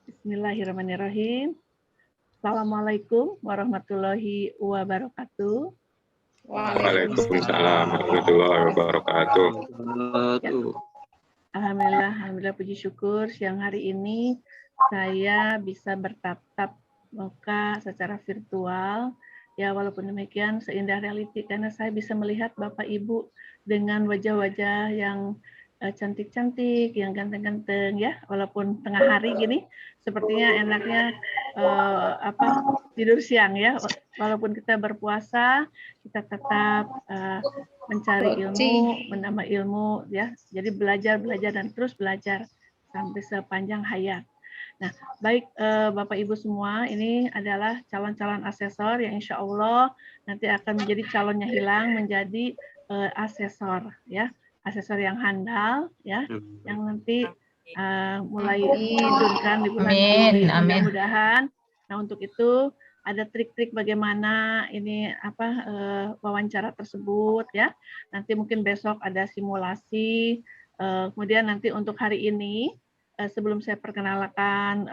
Bismillahirrahmanirrahim. Assalamualaikum warahmatullahi wabarakatuh. Waalaikumsalam warahmatullahi wabarakatuh. Ya. Alhamdulillah, puji syukur siang hari ini saya bisa bertatap muka secara virtual. Ya, walaupun demikian seindah realiti karena saya bisa melihat Bapak Ibu dengan wajah-wajah yang cantik-cantik, yang ganteng-ganteng ya, walaupun tengah hari gini, sepertinya enaknya tidur siang ya, walaupun kita berpuasa, kita tetap mencari ilmu, menambah ilmu ya, jadi belajar dan terus belajar sampai sepanjang hayat. Nah, baik Bapak Ibu semua, ini adalah calon-calon asesor yang insya Allah nanti akan menjadi calonnya hilang menjadi asesor ya. Asesor yang handal ya, yang nanti mulai diterjunkan di bulan Juli mudah-mudahan. Nah, untuk itu ada trik-trik bagaimana ini wawancara tersebut ya. Nanti mungkin besok ada simulasi. Kemudian nanti untuk hari ini sebelum saya perkenalkan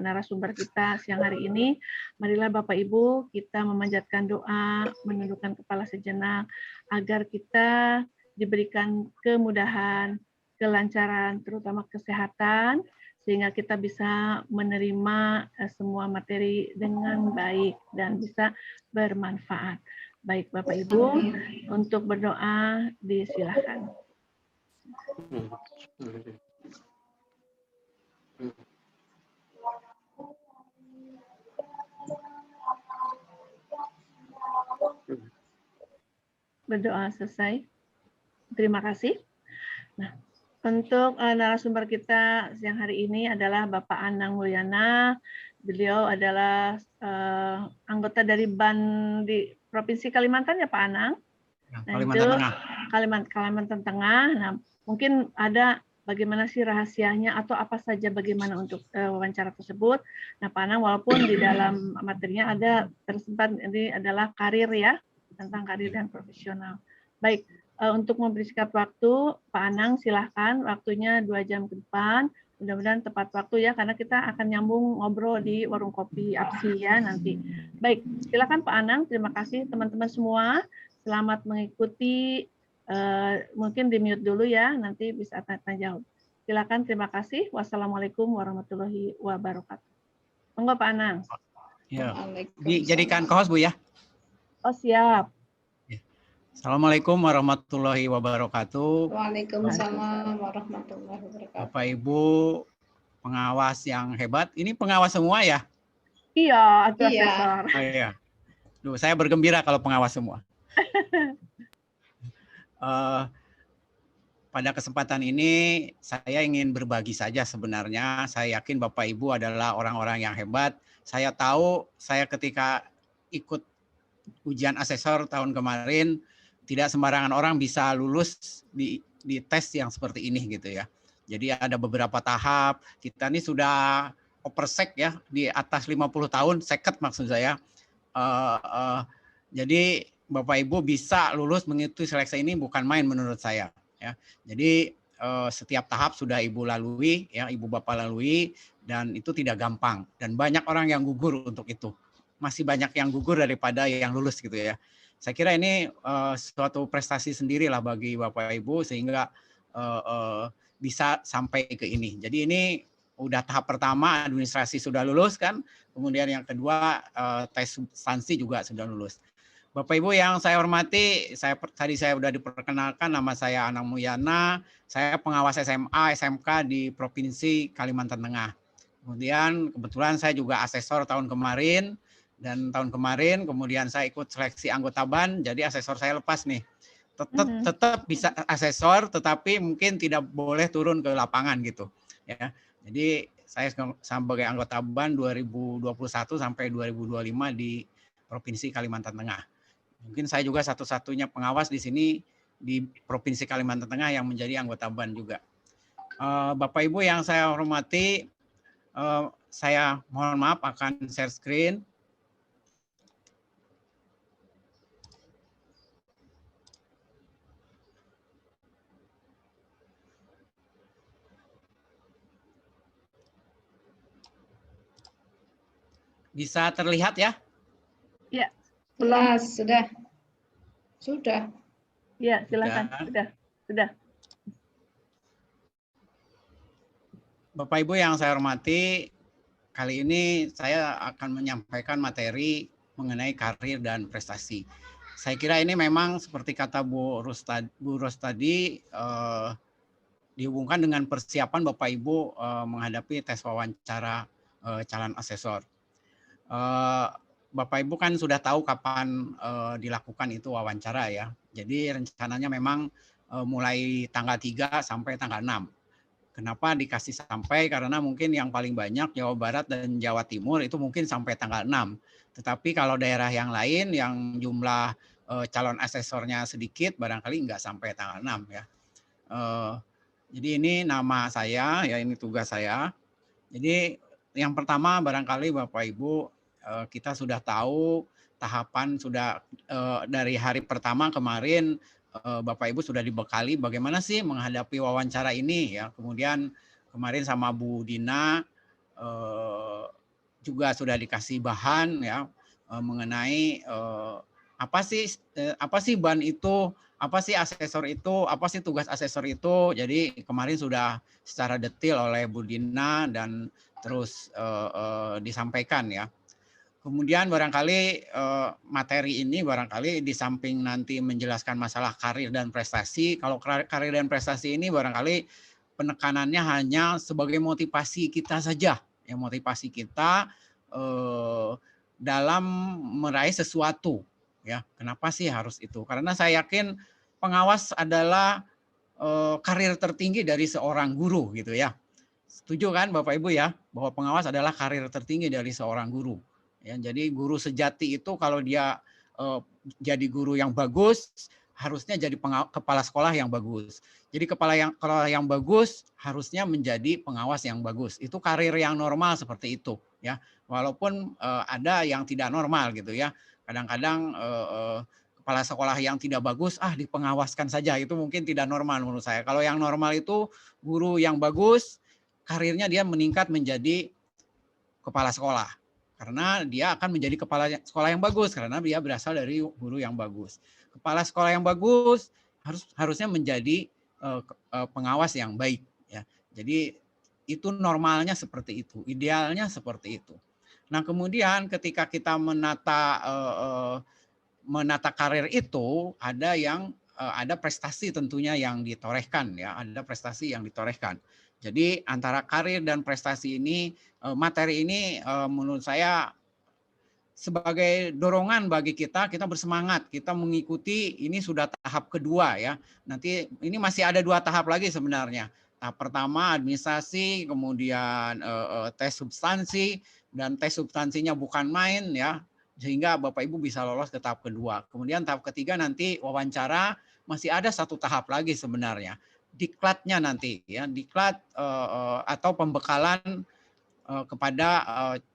narasumber kita siang hari ini, marilah Bapak Ibu kita memanjatkan doa, menundukkan kepala sejenak agar kita diberikan kemudahan, kelancaran, terutama kesehatan, sehingga kita bisa menerima semua materi dengan baik dan bisa bermanfaat. Baik Bapak Ibu, untuk berdoa disilakan. Berdoa selesai. Terima kasih. Nah, untuk narasumber kita siang hari ini adalah Bapak Anang Mulyana. Beliau adalah anggota dari BAN di Provinsi Kalimantan ya Pak Anang? Nah, Kalimantan Tengah. Kalimantan Tengah. Nah, mungkin ada bagaimana sih rahasianya atau apa saja bagaimana untuk wawancara tersebut. Nah, Pak Anang walaupun di dalam materinya ada tersimpan ini adalah karir ya, tentang karir dan profesional. Baik, untuk memberi singkat waktu, Pak Anang silahkan waktunya 2 jam ke depan. Mudah-mudahan tepat waktu ya, karena kita akan nyambung ngobrol di warung kopi APSI ya nanti. Baik, silakan Pak Anang. Terima kasih teman-teman semua. Selamat mengikuti. Mungkin di mute dulu ya, nanti bisa tanya jawab. Silakan, terima kasih. Wassalamualaikum warahmatullahi wabarakatuh. Monggo Pak Anang. Ya, dijadikan co-host Bu ya. Oh siap. Assalamualaikum warahmatullahi wabarakatuh. Waalaikumsalam warahmatullahi wabarakatuh. Bapak Ibu pengawas yang hebat, ini pengawas semua ya? Iya, asesor. Oh, iya. Duh, saya bergembira kalau pengawas semua. Pada kesempatan ini saya ingin berbagi saja sebenarnya. Saya yakin Bapak Ibu adalah orang-orang yang hebat. Saya tahu saya ketika ikut ujian asesor tahun kemarin, tidak sembarangan orang bisa lulus di tes yang seperti ini gitu ya. Jadi ada beberapa tahap. Kita ini sudah oversek ya, di atas 50 tahun, seket maksud saya. Jadi Bapak Ibu bisa lulus mengikuti seleksi ini bukan main menurut saya. Ya. Jadi setiap tahap sudah Ibu lalui, ya Ibu Bapak lalui, dan itu tidak gampang. Dan banyak orang yang gugur untuk itu. Masih banyak yang gugur daripada yang lulus gitu ya. Saya kira ini suatu prestasi sendirilah bagi Bapak Ibu sehingga bisa sampai ke ini. Jadi ini udah tahap pertama administrasi sudah lulus kan, kemudian yang kedua tes substansi juga sudah lulus. Bapak Ibu yang saya hormati, tadi saya sudah diperkenalkan, nama saya Anang Mulyana, saya pengawas SMA, SMK di Provinsi Kalimantan Tengah. Kemudian kebetulan saya juga asesor tahun kemarin. Dan tahun kemarin kemudian saya ikut seleksi anggota BAN, jadi asesor saya lepas nih. Tetap bisa asesor, tetapi mungkin tidak boleh turun ke lapangan gitu. Ya, jadi saya sebagai anggota BAN 2021 sampai 2025 di Provinsi Kalimantan Tengah. Mungkin saya juga satu-satunya pengawas di sini di Provinsi Kalimantan Tengah yang menjadi anggota BAN juga. Bapak Ibu yang saya hormati, saya mohon maaf akan share screen. Bisa terlihat ya? Ya, Jelas, sudah. Sudah. ya silakan. Sudah. Bapak Ibu yang saya hormati, kali ini saya akan menyampaikan materi mengenai karir dan prestasi. Saya kira ini memang seperti kata Bu Ros tadi, dihubungkan dengan persiapan Bapak Ibu menghadapi tes wawancara calon asesor. Bapak Ibu kan sudah tahu kapan dilakukan itu wawancara ya. Jadi rencananya memang mulai tanggal 3 sampai tanggal 6. Kenapa dikasih sampai? Karena mungkin yang paling banyak Jawa Barat dan Jawa Timur itu mungkin sampai tanggal 6. Tetapi kalau daerah yang lain yang jumlah calon asesornya sedikit, barangkali nggak sampai tanggal 6 ya. Jadi ini nama saya, ya ini tugas saya. Jadi yang pertama barangkali Bapak Ibu kita sudah tahu tahapan sudah dari hari pertama kemarin Bapak Ibu sudah dibekali bagaimana sih menghadapi wawancara ini ya. Kemudian kemarin sama Bu Dina juga sudah dikasih bahan ya mengenai apa sih ban itu, apa sih asesor itu, apa sih tugas asesor itu. Jadi kemarin sudah secara detail oleh Bu Dina dan terus disampaikan ya. Kemudian barangkali materi ini barangkali di samping nanti menjelaskan masalah karir dan prestasi, kalau karir dan prestasi ini barangkali penekanannya hanya sebagai motivasi kita saja, ya motivasi kita dalam meraih sesuatu, ya. Kenapa sih harus itu? Karena saya yakin pengawas adalah karir tertinggi dari seorang guru, gitu ya. Setuju kan Bapak Ibu ya, bahwa pengawas adalah karir tertinggi dari seorang guru. Ya, jadi guru sejati itu kalau dia jadi guru yang bagus, harusnya jadi kepala sekolah yang bagus. Jadi kepala yang bagus harusnya menjadi pengawas yang bagus. Itu karir yang normal seperti itu ya. Walaupun ada yang tidak normal gitu ya. Kadang-kadang kepala sekolah yang tidak bagus dipengawaskan saja, itu mungkin tidak normal menurut saya. Kalau yang normal itu guru yang bagus, karirnya dia meningkat menjadi kepala sekolah. Karena dia akan menjadi kepala sekolah yang bagus karena dia berasal dari guru yang bagus. Kepala sekolah yang bagus harusnya menjadi pengawas yang baik ya. Jadi itu normalnya seperti itu, idealnya seperti itu. Nah, kemudian ketika kita menata karir itu ada prestasi tentunya yang ditorehkan ya, ada prestasi yang ditorehkan. Jadi antara karir dan prestasi ini, materi ini menurut saya sebagai dorongan bagi kita bersemangat, kita mengikuti ini sudah tahap kedua ya. Nanti ini masih ada 2 tahap lagi sebenarnya. Tahap pertama administrasi, kemudian tes substansi, dan tes substansinya bukan main ya, sehingga Bapak Ibu bisa lolos ke tahap kedua. Kemudian tahap ketiga nanti wawancara, masih ada 1 tahap lagi sebenarnya. Diklatnya nanti ya, diklat atau pembekalan kepada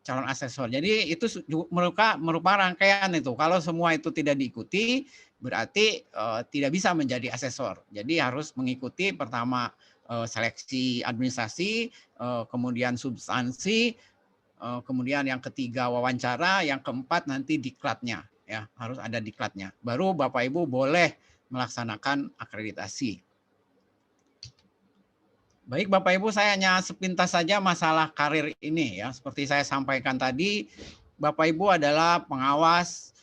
calon asesor. Jadi itu merupakan rangkaian itu. Kalau semua itu tidak diikuti, berarti tidak bisa menjadi asesor. Jadi harus mengikuti pertama seleksi administrasi, kemudian substansi, kemudian yang ketiga wawancara, yang keempat nanti diklatnya. Ya, harus ada diklatnya. Baru Bapak Ibu boleh melaksanakan akreditasi. Baik Bapak Ibu, saya hanya sepintas saja masalah karir ini ya. Seperti saya sampaikan tadi, Bapak Ibu adalah pengawas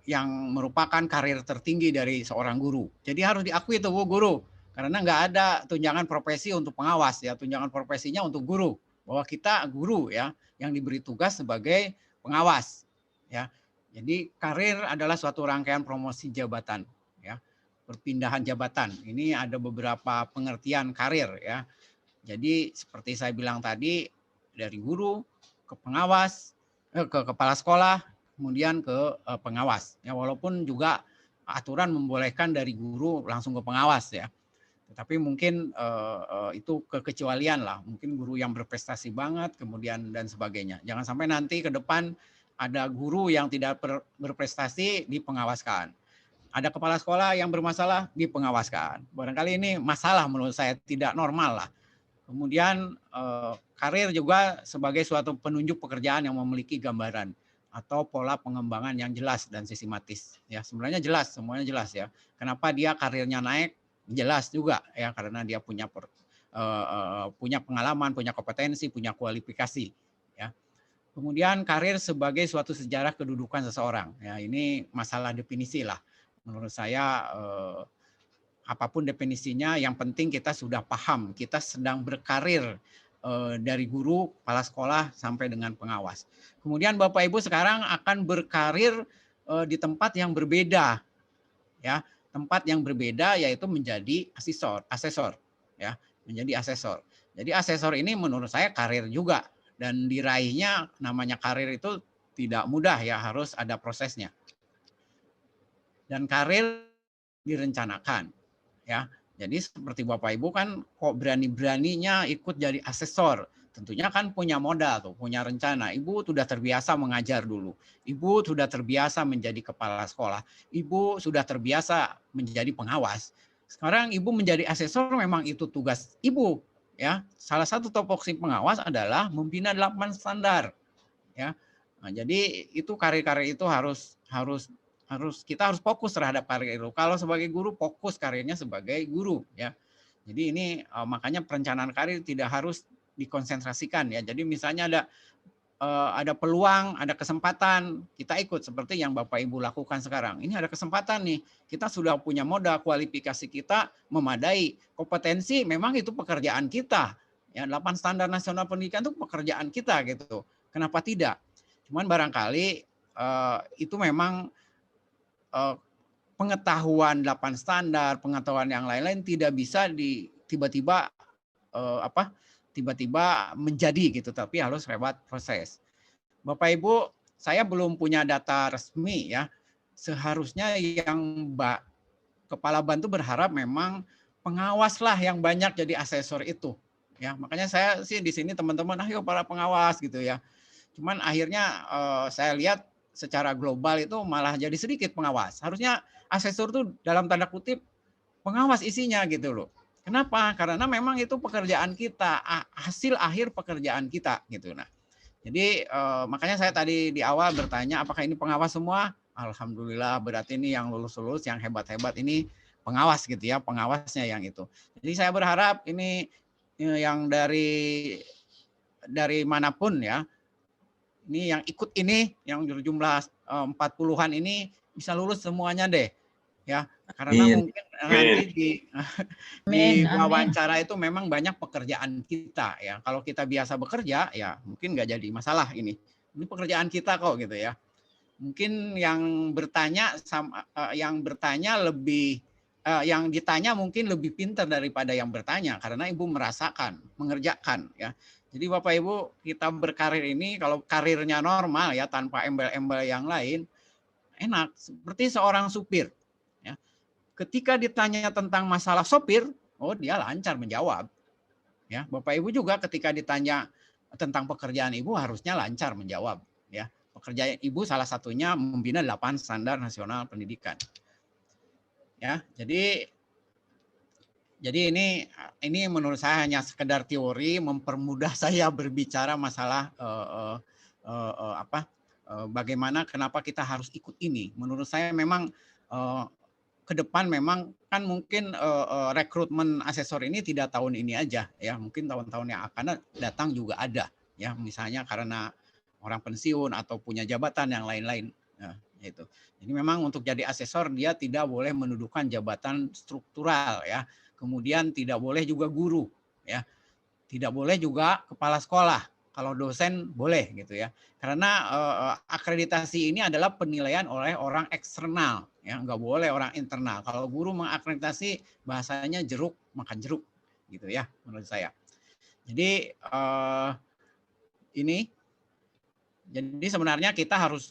yang merupakan karir tertinggi dari seorang guru. Jadi harus diakui itu Bu guru, karena nggak ada tunjangan profesi untuk pengawas ya, tunjangan profesinya untuk guru. Bahwa kita guru ya, yang diberi tugas sebagai pengawas ya. Jadi karir adalah suatu rangkaian promosi jabatan ya. Perpindahan jabatan. Ini ada beberapa pengertian karir ya. Jadi seperti saya bilang tadi, dari guru ke pengawas, ke kepala sekolah, kemudian ke pengawas. Ya, walaupun juga aturan membolehkan dari guru langsung ke pengawas ya. Tetapi mungkin itu kekecualian lah. Mungkin guru yang berprestasi banget, kemudian dan sebagainya. Jangan sampai nanti ke depan ada guru yang tidak berprestasi dipengawaskan. Ada kepala sekolah yang bermasalah dipengawaskan. Barangkali ini masalah menurut saya, tidak normal lah. Kemudian karir juga sebagai suatu penunjuk pekerjaan yang memiliki gambaran atau pola pengembangan yang jelas dan sistematis. Ya, sebenarnya jelas, semuanya jelas ya. Kenapa dia karirnya naik? Jelas juga ya, karena dia punya punya pengalaman, punya kompetensi, punya kualifikasi. Ya. Kemudian karir sebagai suatu sejarah kedudukan seseorang. Ya, ini masalah definisi lah. Menurut saya apapun definisinya, yang penting kita sudah paham, kita sedang berkarir dari guru, kepala sekolah, sampai dengan pengawas. Kemudian Bapak Ibu sekarang akan berkarir di tempat yang berbeda, ya, tempat yang berbeda yaitu menjadi asesor, ya, menjadi asesor. Jadi asesor ini menurut saya karir juga, dan diraihnya namanya karir itu tidak mudah ya, harus ada prosesnya. Dan karir direncanakan. Ya, jadi seperti Bapak Ibu kan kok berani-beraninya ikut jadi asesor. Tentunya kan punya modal tuh, punya rencana. Ibu sudah terbiasa mengajar dulu. Ibu sudah terbiasa menjadi kepala sekolah. Ibu sudah terbiasa menjadi pengawas. Sekarang Ibu menjadi asesor, memang itu tugas Ibu. Ya, salah satu tupoksi pengawas adalah membina 8 standar. Ya, nah, jadi itu karir-karir itu kita harus fokus terhadap karir itu. Kalau sebagai guru, fokus karirnya sebagai guru ya. Jadi ini makanya perencanaan karir tidak harus dikonsentrasikan ya. Jadi misalnya ada peluang, ada kesempatan, kita ikut seperti yang Bapak Ibu lakukan sekarang. Ini ada kesempatan nih. Kita sudah punya modal, kualifikasi kita memadai, kompetensi memang itu pekerjaan kita. Ya, 8 standar nasional pendidikan itu pekerjaan kita gitu. Kenapa tidak? Cuman barangkali itu memang pengetahuan 8 standar, pengetahuan yang lain-lain tidak bisa tiba-tiba tiba-tiba menjadi gitu, tapi harus lewat proses. Bapak Ibu, saya belum punya data resmi ya. Seharusnya yang kepala ban itu berharap memang pengawaslah yang banyak jadi asesor itu. Ya, makanya saya sih di sini teman-teman, ayo para pengawas gitu ya. Cuman akhirnya saya lihat secara global itu malah jadi sedikit pengawas. Harusnya asesor itu dalam tanda kutip pengawas isinya gitu loh. Kenapa? Karena memang itu pekerjaan kita, hasil akhir pekerjaan kita gitu. Nah, jadi makanya saya tadi di awal bertanya apakah ini pengawas semua? Alhamdulillah, berarti ini yang lulus-lulus, yang hebat-hebat ini pengawas gitu ya, pengawasnya yang itu. Jadi saya berharap ini yang dari manapun ya, ini yang ikut ini, yang berjumlah 40-an ini bisa lulus semuanya deh. Ya, karena mungkin nanti di wawancara itu memang banyak pekerjaan kita ya. Kalau kita biasa bekerja ya mungkin nggak jadi masalah ini. Ini pekerjaan kita kok gitu ya. Mungkin yang ditanya mungkin lebih pintar daripada yang bertanya karena Ibu merasakan, mengerjakan ya. Jadi Bapak Ibu, kita berkarir ini kalau karirnya normal ya tanpa embel-embel yang lain, enak seperti seorang supir ya. Ketika ditanya tentang masalah sopir, oh dia lancar menjawab. Ya, Bapak Ibu juga ketika ditanya tentang pekerjaan Ibu harusnya lancar menjawab ya. Pekerjaan Ibu salah satunya membina 8 standar nasional pendidikan. Ya, jadi ini menurut saya hanya sekedar teori mempermudah saya berbicara masalah bagaimana kenapa kita harus ikut ini. Menurut saya memang ke depan memang kan mungkin rekrutmen asesor ini tidak tahun ini aja ya, mungkin tahun-tahun yang akan datang juga ada ya, misalnya karena orang pensiun atau punya jabatan yang lain-lain. Nah, itu. Jadi memang untuk jadi asesor dia tidak boleh mendudukan jabatan struktural ya. Kemudian tidak boleh juga guru ya. Tidak boleh juga kepala sekolah. Kalau dosen boleh gitu ya. Karena akreditasi ini adalah penilaian oleh orang eksternal ya, nggak boleh orang internal. Kalau guru mengakreditasi bahasanya jeruk makan jeruk gitu ya menurut saya. Jadi jadi sebenarnya kita harus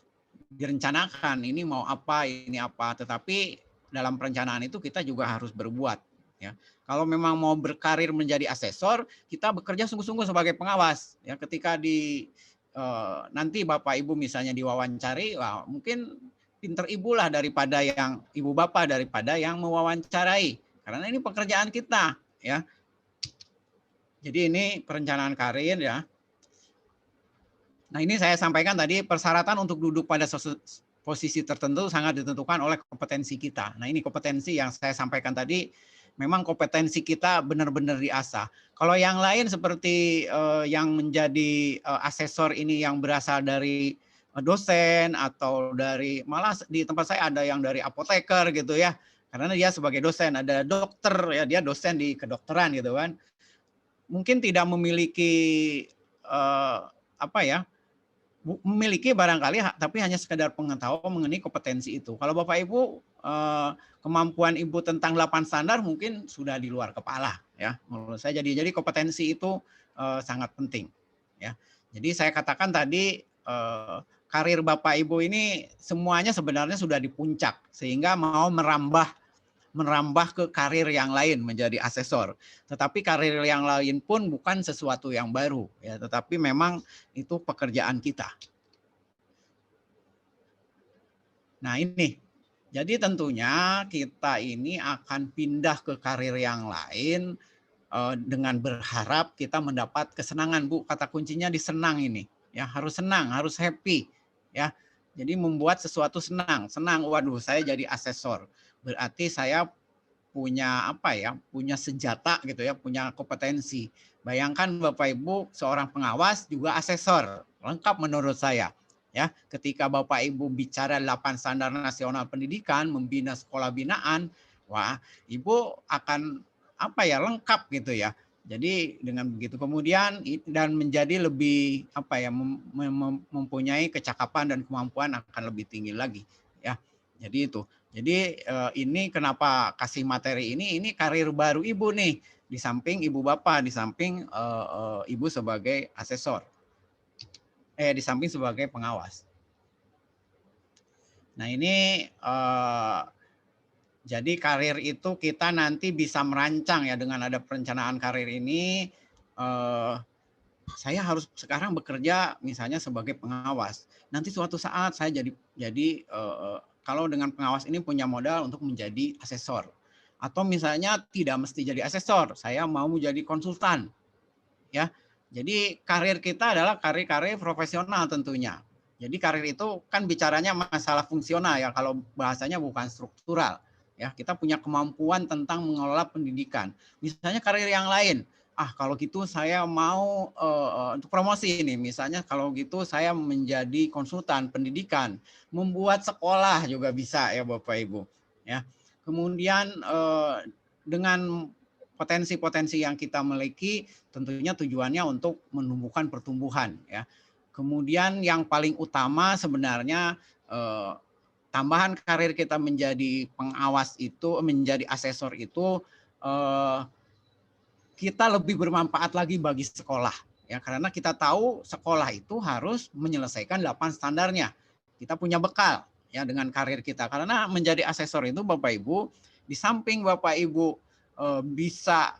direncanakan ini mau apa, ini apa, tetapi dalam perencanaan itu kita juga harus berbuat ya. Kalau memang mau berkarir menjadi asesor, kita bekerja sungguh-sungguh sebagai pengawas ya. Ketika nanti Bapak Ibu misalnya diwawancari, wah, mungkin pinter Ibu lah daripada yang Ibu Bapak daripada yang mewawancarai. Karena ini pekerjaan kita ya. Jadi ini perencanaan karir ya. Nah ini saya sampaikan tadi persyaratan untuk duduk pada posisi tertentu sangat ditentukan oleh kompetensi kita. Nah ini kompetensi yang saya sampaikan tadi, memang kompetensi kita benar-benar diasah. Kalau yang lain seperti yang menjadi asesor ini yang berasal dari dosen atau dari, malah di tempat saya ada yang dari apoteker gitu ya, karena dia sebagai dosen, ada dokter ya, dia dosen di kedokteran gitu kan, mungkin tidak memiliki memiliki barangkali, tapi hanya sekedar pengetahuan mengenai kompetensi itu. Kalau Bapak Ibu kemampuan Ibu tentang 8 standar mungkin sudah di luar kepala ya menurut saya. Jadi kompetensi itu sangat penting ya. Jadi saya katakan tadi karir Bapak Ibu ini semuanya sebenarnya sudah di puncak, sehingga mau merambah ke karir yang lain menjadi asesor. Tetapi karir yang lain pun bukan sesuatu yang baru ya, tetapi memang itu pekerjaan kita. Nah, ini. Jadi tentunya kita ini akan pindah ke karir yang lain dengan berharap kita mendapat kesenangan, Bu. Kata kuncinya di senang ini. Ya, harus senang, harus happy ya. Jadi membuat sesuatu senang. Waduh, saya jadi asesor. Berarti saya punya punya senjata gitu ya, punya kompetensi. Bayangkan Bapak Ibu seorang pengawas juga asesor, lengkap menurut saya. Ya, ketika Bapak Ibu bicara 8 standar nasional pendidikan, membina sekolah binaan, wah, Ibu akan lengkap gitu ya. Jadi dengan begitu kemudian dan menjadi lebih mempunyai kecakapan dan kemampuan akan lebih tinggi lagi ya. Jadi itu. Jadi ini kenapa kasih materi ini karir baru Ibu nih, di samping Ibu Bapak, di samping Ibu sebagai asesor. Di samping sebagai pengawas. Nah ini jadi karir itu kita nanti bisa merancang ya, dengan ada perencanaan karir ini. Saya harus sekarang bekerja misalnya sebagai pengawas. Nanti suatu saat saya jadi kalau dengan pengawas ini punya modal untuk menjadi asesor. Atau misalnya tidak mesti jadi asesor, saya mau menjadi konsultan. Ya. Jadi karir kita adalah karir profesional tentunya. Jadi karir itu kan bicaranya masalah fungsional ya, kalau bahasanya bukan struktural. Ya, kita punya kemampuan tentang mengelola pendidikan. Misalnya karir yang lain, kalau gitu saya mau untuk promosi ini, misalnya kalau gitu saya menjadi konsultan pendidikan, membuat sekolah juga bisa ya Bapak Ibu. Ya, kemudian dengan potensi-potensi yang kita miliki, tentunya tujuannya untuk menumbuhkan pertumbuhan ya. Kemudian yang paling utama sebenarnya tambahan karir kita menjadi pengawas itu, menjadi asesor itu, kita lebih bermanfaat lagi bagi sekolah ya, karena kita tahu sekolah itu harus menyelesaikan 8 standarnya. Kita punya bekal ya dengan karir kita, karena menjadi asesor itu Bapak Ibu, di samping Bapak Ibu bisa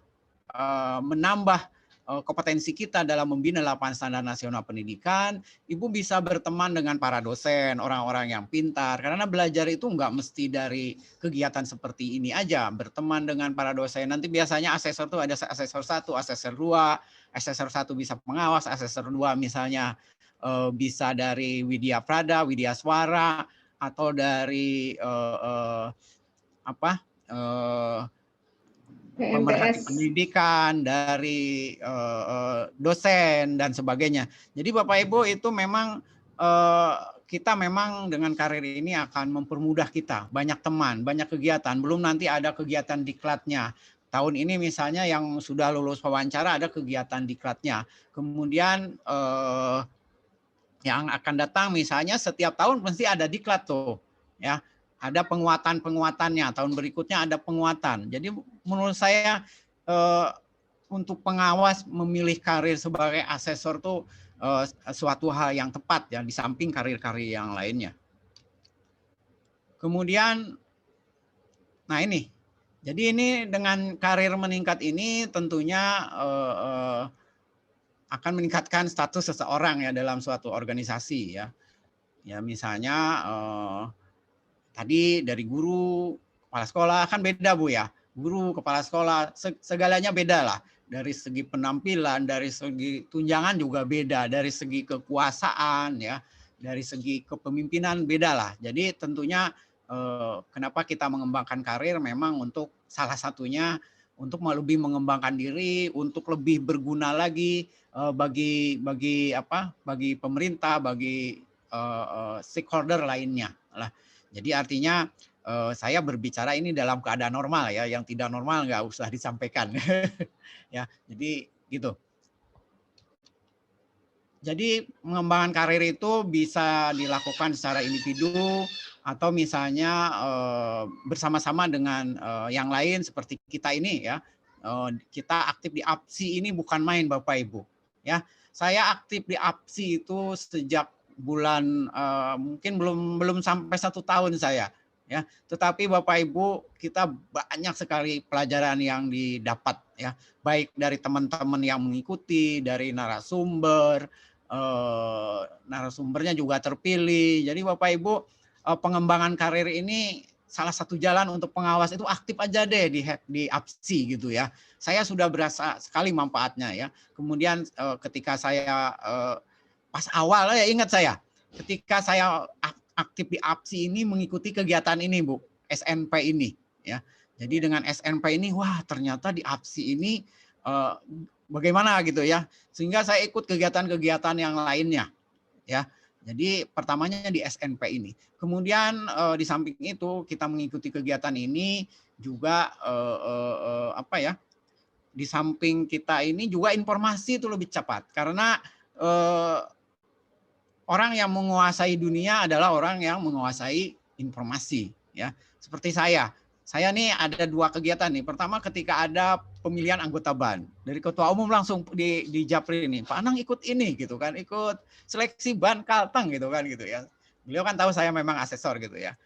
menambah kompetensi kita dalam membina 8 standar nasional pendidikan, Ibu bisa berteman dengan para dosen, orang-orang yang pintar, karena belajar itu nggak mesti dari kegiatan seperti ini aja, berteman dengan para dosen. Nanti biasanya asesor itu ada asesor 1, asesor 2, asesor 1 bisa pengawas, asesor 2 misalnya bisa dari Widya Prada, Widya Swara, atau dari pemerhati pendidikan, dari dosen dan sebagainya. Jadi Bapak Ibu itu memang kita memang dengan karir ini akan mempermudah kita, banyak teman, banyak kegiatan, belum nanti ada kegiatan diklatnya. Tahun ini misalnya yang sudah lulus wawancara ada kegiatan diklatnya. Kemudian yang akan datang misalnya setiap tahun pasti ada diklat tuh, ya. Ada penguatannya, tahun berikutnya ada penguatan. Jadi menurut saya untuk pengawas memilih karir sebagai asesor tuh suatu hal yang tepat ya, di samping karir-karir yang lainnya. Kemudian, nah ini, jadi ini dengan karir meningkat ini tentunya akan meningkatkan status seseorang ya dalam suatu organisasi ya. Ya misalnya tadi dari guru, kepala sekolah kan beda Bu ya. Guru, kepala sekolah, segalanya beda lah. dari segi penampilan, dari segi tunjangan juga beda, dari segi kekuasaan ya, dari segi kepemimpinan beda lah. Jadi tentunya kenapa kita mengembangkan karir memang untuk salah satunya untuk lebih mengembangkan diri, untuk lebih berguna lagi bagi pemerintah, bagi stakeholder lainnya lah. Jadi artinya saya berbicara ini dalam keadaan normal ya, yang tidak normal nggak usah disampaikan. Ya, jadi gitu. Jadi mengembangkan karir itu bisa dilakukan secara individu atau misalnya bersama-sama dengan yang lain seperti kita ini ya. Kita aktif di APSI ini bukan main Bapak Ibu ya. Saya aktif di APSI itu sejak bulan mungkin belum sampai 1 tahun saya ya. Tetapi Bapak Ibu kita banyak sekali pelajaran yang didapat ya, baik dari teman-teman yang mengikuti, dari narasumber. Narasumbernya juga terpilih. Jadi Bapak Ibu pengembangan karir ini salah satu jalan untuk pengawas itu aktif aja deh di APSI gitu ya. Saya sudah berasa sekali manfaatnya ya. Kemudian ketika saya pas awal ya ingat saya ketika saya aktif di APSI ini mengikuti kegiatan ini Bu, SNP ini ya. Jadi dengan SNP ini wah ternyata di APSI ini bagaimana gitu ya, sehingga saya ikut kegiatan-kegiatan yang lainnya ya. Jadi pertamanya di SNP ini, kemudian di samping itu kita mengikuti kegiatan ini juga di samping kita ini juga informasi itu lebih cepat karena orang yang menguasai dunia adalah orang yang menguasai informasi ya. Seperti saya nih ada 2 kegiatan nih. Pertama ketika ada pemilihan anggota BAN. Dari ketua umum langsung di Japri ini. Pak Anang ikut ini gitu kan. Ikut seleksi BAN Kalteng gitu kan gitu ya. Beliau kan tahu saya memang asesor gitu ya.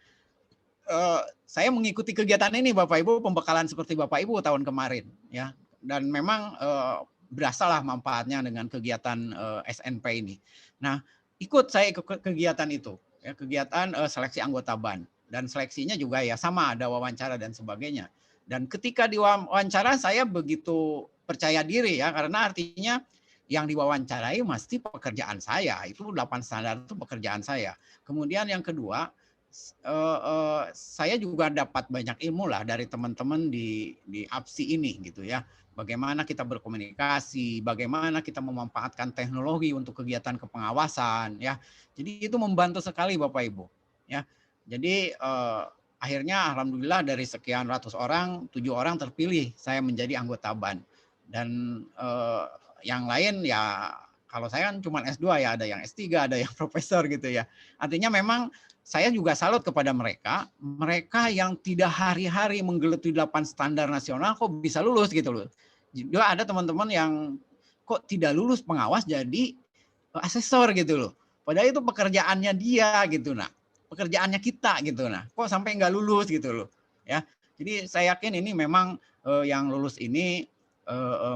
Saya mengikuti kegiatan ini Bapak Ibu, pembekalan seperti Bapak Ibu tahun kemarin ya. Dan memang berasalah manfaatnya dengan kegiatan SNP ini. Nah, ikut saya ke kegiatan itu. Ya, kegiatan seleksi anggota BAN. Dan seleksinya juga ya sama, ada wawancara dan sebagainya. Dan ketika diwawancara saya begitu percaya diri ya, karena artinya yang diwawancarai mesti pekerjaan saya. Itu 8 standar itu pekerjaan saya. Kemudian yang kedua, saya juga dapat banyak ilmu lah dari teman-teman di APSI ini gitu ya. Bagaimana kita berkomunikasi, bagaimana kita memanfaatkan teknologi untuk kegiatan kepengawasan ya. Jadi itu membantu sekali Bapak Ibu ya. Jadi akhirnya alhamdulillah dari sekian ratus orang, 7 orang terpilih saya menjadi anggota BAN. Dan yang lain ya kalau saya kan cuma S2 ya, ada yang S3, ada yang profesor gitu ya. Artinya memang saya juga salut kepada mereka yang tidak hari-hari menggeluti 8 standar nasional kok bisa lulus gitu loh. Juga ada teman-teman yang kok tidak lulus pengawas jadi asesor gitu loh. Padahal itu pekerjaannya dia gitu nah. Pekerjaannya kita gitu nah. Kok sampai nggak lulus gitu loh. Ya. Jadi saya yakin ini memang yang lulus ini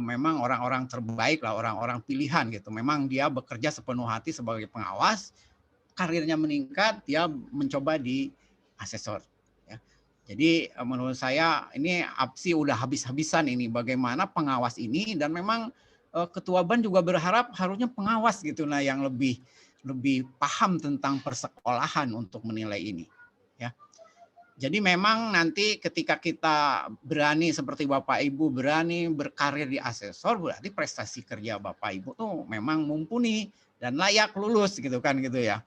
memang orang-orang terbaik lah, orang-orang pilihan gitu. Memang dia bekerja sepenuh hati sebagai pengawas, karirnya meningkat, dia mencoba di asesor. Ya. Jadi menurut saya ini APSI udah habis-habisan ini bagaimana pengawas ini dan memang Ketua BAN juga berharap harusnya pengawas gitu nah yang lebih paham tentang persekolahan untuk menilai ini. Ya. Jadi memang nanti ketika kita berani seperti Bapak Ibu berani berkarir di asesor berarti prestasi kerja Bapak Ibu tuh memang mumpuni dan layak lulus gitu kan gitu ya.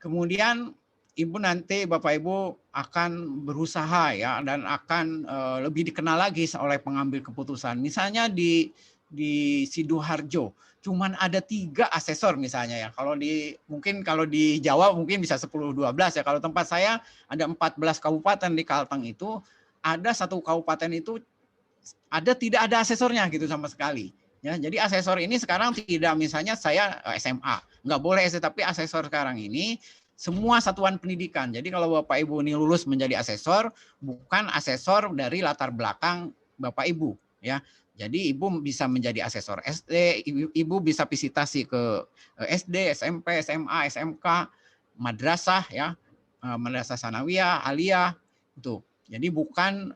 Kemudian Ibu nanti Bapak Ibu akan berusaha ya dan akan lebih dikenal lagi oleh pengambil keputusan. Misalnya di Sidoarjo cuman ada 3 asesor misalnya ya. Mungkin kalau di Jawa mungkin bisa 10-12 ya. Kalau tempat saya ada 14 kabupaten di Kalteng itu ada 1 kabupaten itu tidak ada asesornya gitu sama sekali. Ya, jadi asesor ini sekarang tidak misalnya saya SMA, nggak boleh tapi asesor sekarang ini semua satuan pendidikan. Jadi kalau Bapak Ibu ini lulus menjadi asesor, bukan asesor dari latar belakang Bapak Ibu ya. Jadi Ibu bisa menjadi asesor SD, Ibu bisa visitasi ke SD, SMP, SMA, SMK, madrasah ya, madrasah sanawiyah, aliyah itu. Jadi bukan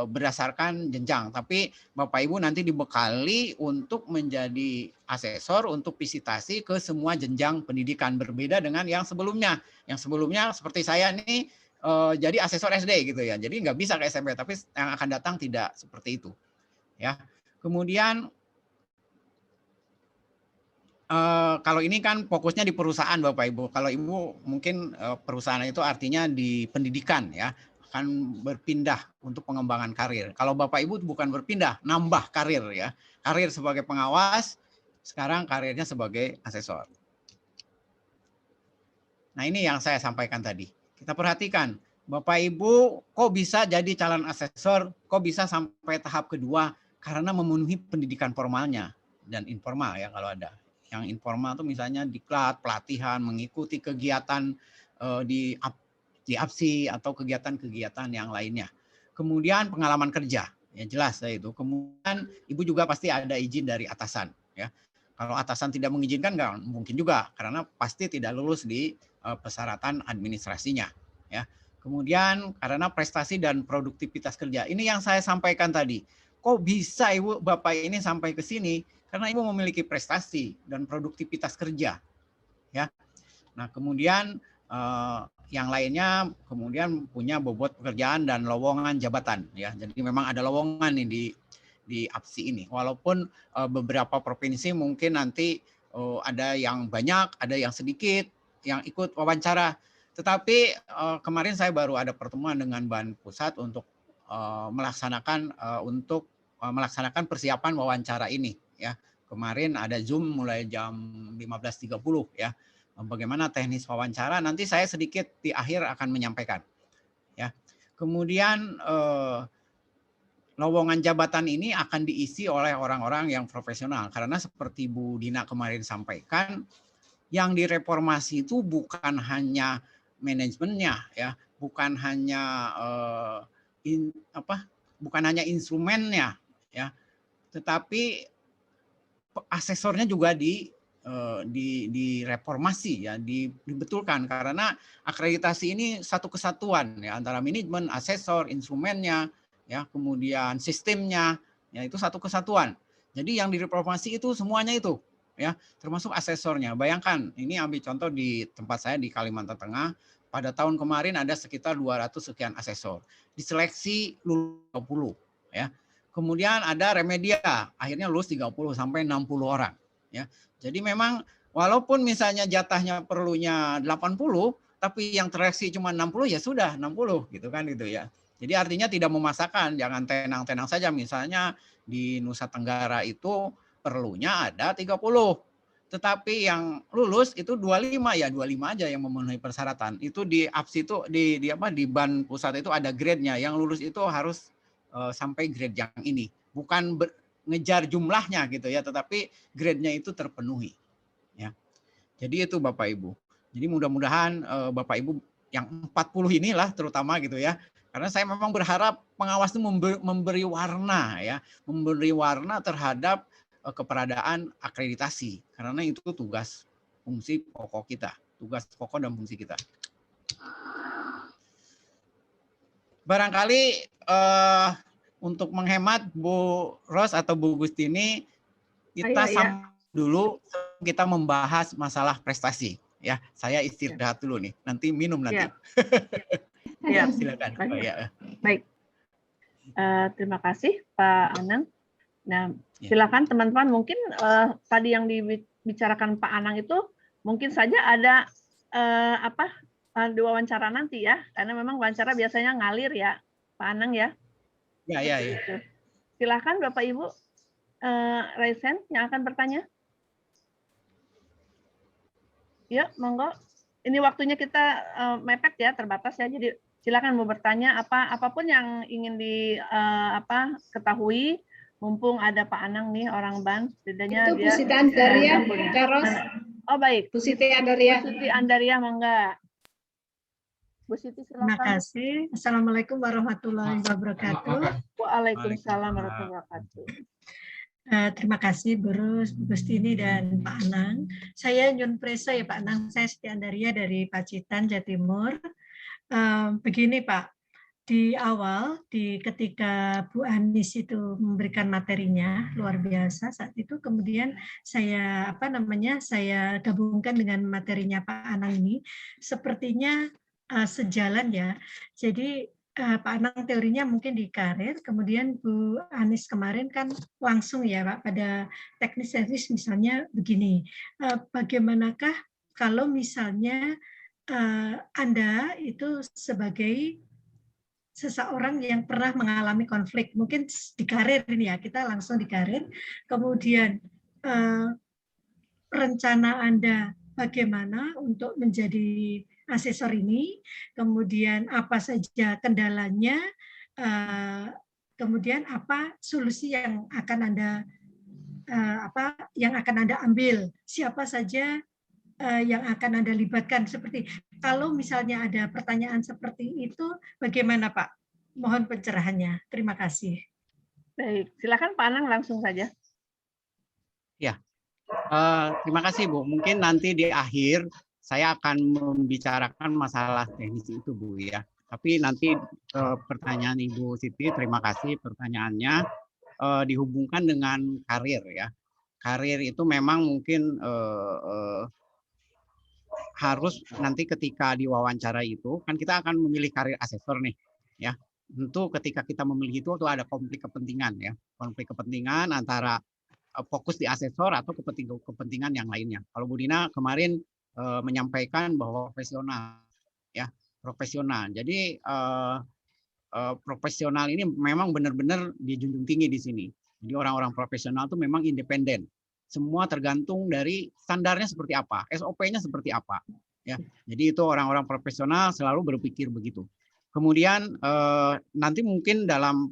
berdasarkan jenjang, tapi Bapak Ibu nanti dibekali untuk menjadi asesor untuk visitasi ke semua jenjang pendidikan, berbeda dengan yang sebelumnya. Yang sebelumnya seperti saya nih jadi asesor SD gitu ya. Jadi nggak bisa ke SMP, tapi yang akan datang tidak seperti itu. Ya. Kemudian kalau ini kan fokusnya di perusahaan Bapak Ibu. Kalau Ibu mungkin perusahaan itu artinya di pendidikan ya, akan berpindah untuk pengembangan karir. Kalau Bapak Ibu bukan berpindah, nambah karir ya. Karir sebagai pengawas, sekarang karirnya sebagai asesor. Nah, ini yang saya sampaikan tadi. Kita perhatikan, Bapak Ibu kok bisa jadi calon asesor, kok bisa sampai tahap kedua karena memenuhi pendidikan formalnya dan informal ya kalau ada. Yang informal itu misalnya diklat, pelatihan, mengikuti kegiatan di APSI atau kegiatan-kegiatan yang lainnya. Kemudian pengalaman kerja, ya jelas itu. Kemudian Ibu juga pasti ada izin dari atasan. Ya. Kalau atasan tidak mengizinkan nggak mungkin juga, karena pasti tidak lulus di persyaratan administrasinya. Ya. Kemudian karena prestasi dan produktivitas kerja. Ini yang saya sampaikan tadi. Kok bisa Ibu Bapak ini sampai ke sini? Karena Ibu memiliki prestasi dan produktivitas kerja. Ya. Nah, kemudian yang lainnya kemudian punya bobot pekerjaan dan lowongan jabatan ya. Jadi memang ada lowongan nih di APSI ini. Walaupun beberapa provinsi mungkin nanti ada yang banyak, ada yang sedikit yang ikut wawancara. Tetapi kemarin saya baru ada pertemuan dengan BAN Pusat untuk melaksanakan persiapan wawancara ini ya. Kemarin ada Zoom mulai jam 15.30 ya. Bagaimana teknis wawancara nanti saya sedikit di akhir akan menyampaikan. Ya. Kemudian lowongan jabatan ini akan diisi oleh orang-orang yang profesional karena seperti Bu Dina kemarin sampaikan, yang direformasi itu bukan hanya manajemennya ya, bukan hanya bukan hanya instrumennya ya, tetapi asesornya juga direformasi ya, dibetulkan karena akreditasi ini satu kesatuan ya antara manajemen, asesor, instrumennya ya, kemudian sistemnya ya, itu satu kesatuan. Jadi yang direformasi itu semuanya itu ya, termasuk asesornya. Bayangkan ini ambil contoh di tempat saya di Kalimantan Tengah, pada tahun kemarin ada sekitar 200 sekian asesor. Diseleksi lulus 20 ya. Kemudian ada remedia, akhirnya lulus 30 sampai 60 orang. Ya. Jadi memang walaupun misalnya jatahnya perlunya 80, tapi yang tereksi cuma 60 ya sudah 60 gitu kan gitu ya. Jadi artinya tidak memaksakan, jangan tenang-tenang saja. Misalnya di Nusa Tenggara itu perlunya ada 30. Tetapi yang lulus itu 25 ya, 25 aja yang memenuhi persyaratan. Itu di APSI itu di BAN Pusat itu ada grade-nya. Yang lulus itu harus sampai grade yang ini, bukan ngejar jumlahnya gitu ya, tetapi grade-nya itu terpenuhi ya. Jadi itu Bapak Ibu. Jadi mudah-mudahan Bapak Ibu yang 40 inilah terutama gitu ya, karena saya memang berharap pengawas itu memberi warna ya, memberi warna terhadap keberadaan akreditasi, karena itu tugas fungsi pokok kita, tugas pokok dan fungsi kita. Barangkali untuk menghemat Bu Ros atau Bu Gustini, kita dulu kita membahas masalah prestasi. Ya, saya istirahat dulu nih. Nanti minum nanti. Ya. Silakan. Ya. Baik. Terima kasih Pak Anang. Nah, silakan teman-teman. Mungkin tadi yang dibicarakan Pak Anang itu mungkin saja ada di wawancara nanti ya, karena memang wawancara biasanya ngalir ya, Pak Anang ya. Ya. Silakan Bapak Ibu raise hand yang akan bertanya. Ya, monggo. Ini waktunya kita mepet ya, terbatas ya. Jadi silakan mau bertanya apapun yang ingin ketahui. Mumpung ada Pak Anang nih orang BAN, setidaknya itu Bu Siti Andaria, Karos. Oh baik. Bu Siti Andaria. Bu Siti Andaria, monggo. Bu Siti silakan. Terima kasih. Assalamualaikum warahmatullahi wabarakatuh. Waalaikumsalam warahmatullahi wabarakatuh. Terima kasih Bu Gustini dan Pak Anang. Saya Nyun Presa ya Pak Anang. Saya Siti Andaria dari Pacitan, Jawa Timur. Begini Pak, di awal, ketika Bu Anis itu memberikan materinya luar biasa saat itu, kemudian saya saya gabungkan dengan materinya Pak Anang ini, sepertinya sejalan ya. Jadi Pak Anang teorinya mungkin di karir, kemudian Bu Anis kemarin kan langsung ya Pak pada teknis-teknis misalnya begini, bagaimanakah kalau misalnya Anda itu sebagai seseorang yang pernah mengalami konflik, mungkin di karir ini ya, kita langsung di karir, kemudian rencana Anda bagaimana untuk menjadi asesor ini, kemudian apa saja kendalanya, kemudian apa solusi yang akan Anda ambil, siapa saja yang akan Anda libatkan. Seperti kalau misalnya ada pertanyaan seperti itu, bagaimana Pak? Mohon pencerahannya. Terima kasih. Baik, silakan Pak Anang langsung saja. Ya, terima kasih Bu. Mungkin nanti di akhir saya akan membicarakan masalah teknis itu Bu ya. Tapi nanti pertanyaan Ibu Siti, terima kasih pertanyaannya dihubungkan dengan karir ya. Karir itu memang mungkin harus nanti ketika diwawancara itu kan kita akan memilih karir asesor nih ya. Tentu ketika kita memilih itu tuh ada konflik kepentingan ya. Konflik kepentingan antara fokus di asesor atau kepentingan yang lainnya. Kalau Bu Dina kemarin menyampaikan bahwa profesional ya, profesional. Jadi profesional ini memang benar-benar dijunjung tinggi di sini. Jadi orang-orang profesional itu memang independen. Semua tergantung dari standarnya seperti apa, SOP-nya seperti apa. Ya, jadi itu orang-orang profesional selalu berpikir begitu. Kemudian nanti mungkin dalam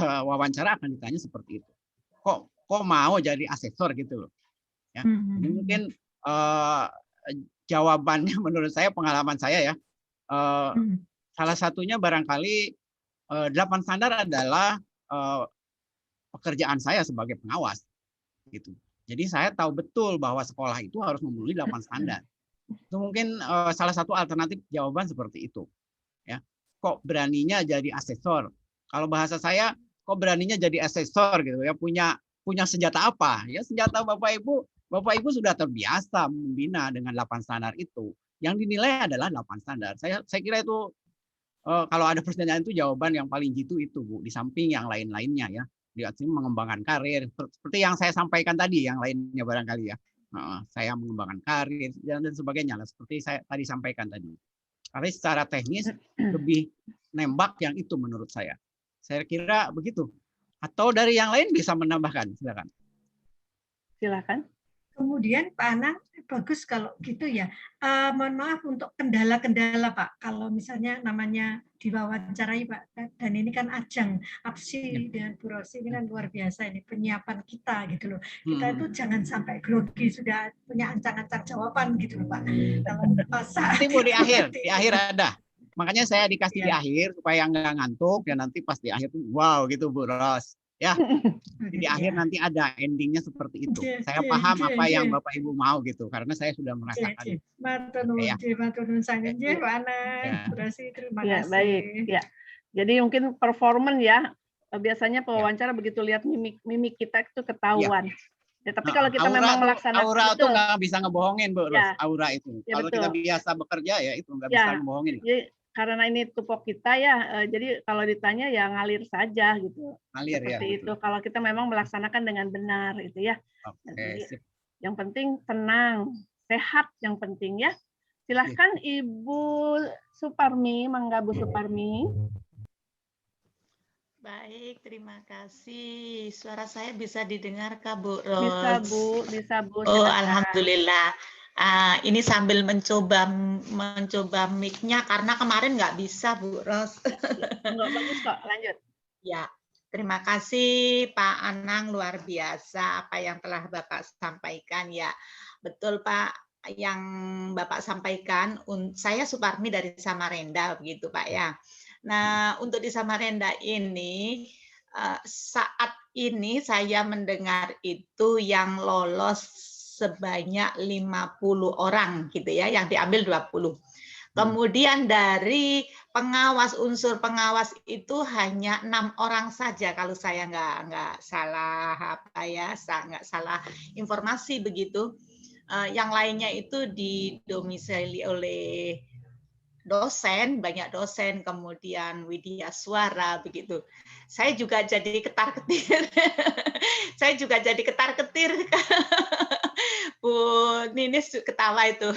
wawancara akan ditanya seperti itu. Kok mau jadi asesor gitu loh. Ya, ini mungkin jawabannya menurut saya, pengalaman saya ya. Salah satunya barangkali 8 standar adalah pekerjaan saya sebagai pengawas gitu. Jadi saya tahu betul bahwa sekolah itu harus memenuhi 8 standar. Itu mungkin salah satu alternatif jawaban seperti itu. Ya. Kok beraninya jadi asesor? Kalau bahasa saya, kok beraninya jadi asesor gitu ya, punya senjata apa? Ya senjata Bapak Ibu sudah terbiasa membina dengan 8 standar itu. Yang dinilai adalah 8 standar. Saya kira itu kalau ada pertanyaan itu jawaban yang paling jitu itu Bu, di samping yang lain-lainnya ya. Di sini mengembangkan karir seperti yang saya sampaikan tadi, yang lainnya barangkali ya. Saya mengembangkan karir dan sebagainya lah, seperti saya tadi sampaikan tadi. Tapi secara teknis lebih nembak yang itu menurut saya. Saya kira begitu. Atau dari yang lain bisa menambahkan, silakan. Silakan. Kemudian Pak Anang, bagus kalau gitu ya. Mohon maaf untuk kendala-kendala Pak. Kalau misalnya namanya diwawancarai Pak, dan ini kan ajang Apsi dengan Bu Rosi ini kan luar biasa ini penyiapan kita gitu loh. Kita itu jangan sampai grogi, sudah punya ancang-ancang jawaban gitu loh Pak. Nanti Bu di akhir ada. Makanya saya dikasih di akhir supaya nggak ngantuk dan nanti pas di akhir wow gitu Bu Ros. Ya, di akhir nanti ada endingnya seperti itu. Saya paham apa yang Bapak Ibu mau gitu, karena saya sudah merasakan. Terima kasih. Baik, ya. Jadi mungkin performan ya, biasanya pewawancara begitu lihat mimik kita itu ketahuan. Ya, tapi kalau kita memang melaksanakan aura itu nggak bisa ngebohongin Bu Ros, aura itu. Ya, kalau kita biasa bekerja ya itu nggak bisa ngebohongin. Jadi, karena ini tupok kita ya, jadi kalau ditanya ya ngalir saja gitu. Ngalir seperti ya. itu. Kalau kita memang melaksanakan dengan benar itu ya. Oke. Yang penting tenang, sehat yang penting ya. Silahkan Ibu Suparmi, Mangga Bu Suparmi. Baik, terima kasih. Suara saya bisa didengar Kak Bu Ros? Bisa Bu. Oh, alhamdulillah. Ini sambil mencoba mic-nya karena kemarin nggak bisa Bu Ros. Nggak bagus kok, lanjut. Ya, terima kasih Pak Anang, luar biasa apa yang telah Bapak sampaikan ya. Betul Pak, yang Bapak sampaikan. Saya Suparmi dari Samarinda begitu Pak ya. Nah, untuk di Samarinda ini saat ini saya mendengar itu yang lolos sebanyak 50 orang gitu ya, yang diambil 20. Kemudian dari pengawas, unsur pengawas itu hanya 6 orang saja kalau saya nggak salah nggak salah informasi begitu. Yang lainnya itu didomisili oleh dosen, banyak dosen, kemudian widya suara begitu. Saya juga jadi ketar-ketir. Saya juga jadi ketar-ketir. Bu Ninis ketawa itu.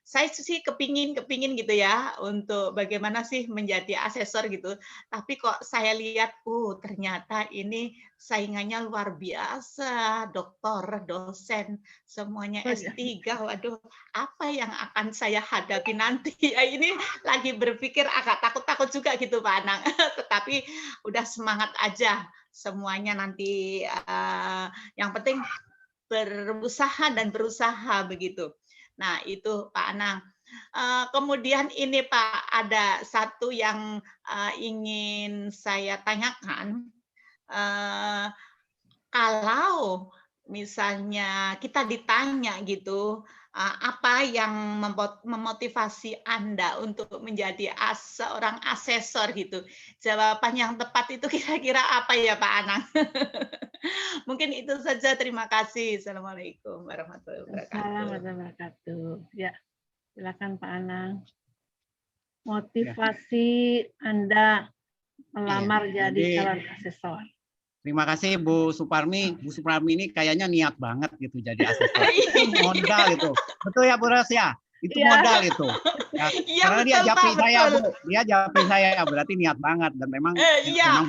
Saya sih kepingin gitu ya untuk bagaimana sih menjadi asesor gitu. Tapi kok saya lihat, ternyata ini saingannya luar biasa, doktor, dosen, semuanya S3. Waduh, apa yang akan saya hadapi nanti? Ya ini lagi berpikir agak takut-takut juga gitu Pak Anang. Tetapi udah semangat aja semuanya nanti. Yang penting berusaha dan berusaha begitu. Nah itu Pak Anang. Kemudian ini Pak, ada satu yang ingin saya tanyakan. Kalau misalnya kita ditanya gitu, apa yang memotivasi Anda untuk menjadi seorang asesor gitu? Jawaban yang tepat itu kira-kira apa ya Pak Anang? Mungkin itu saja. Terima kasih. Assalamualaikum warahmatullahi wabarakatuh. Assalamualaikum warahmatullahi wabarakatuh. Ya, silakan Pak Anang. Motivasi Anda melamar jadi calon asesor. Terima kasih Bu Suparmi. Bu Suparmi ini kayaknya niat banget gitu jadi asesor. Itu modal itu. Betul ya Bu Ros ya? Itu modal itu. Ya, karena dia japri saya Bu. Dia japri saya, berarti niat banget dan memang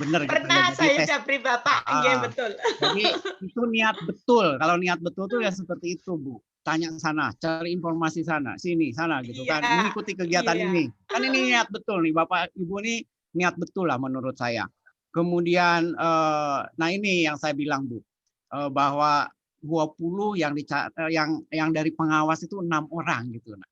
benar gitu. Pernah saya japri Bapak. Iya betul. Jadi itu niat betul. Kalau niat betul tuh ya seperti itu Bu. Tanya sana, cari informasi sana, sini, sana gitu kan. Mengikuti kegiatan ini. Kan ini niat betul nih Bapak Ibu ini niat betul lah menurut saya. Kemudian, nah ini yang saya bilang Bu, bahwa 20 yang dari pengawas itu 6 orang gitu. Nah,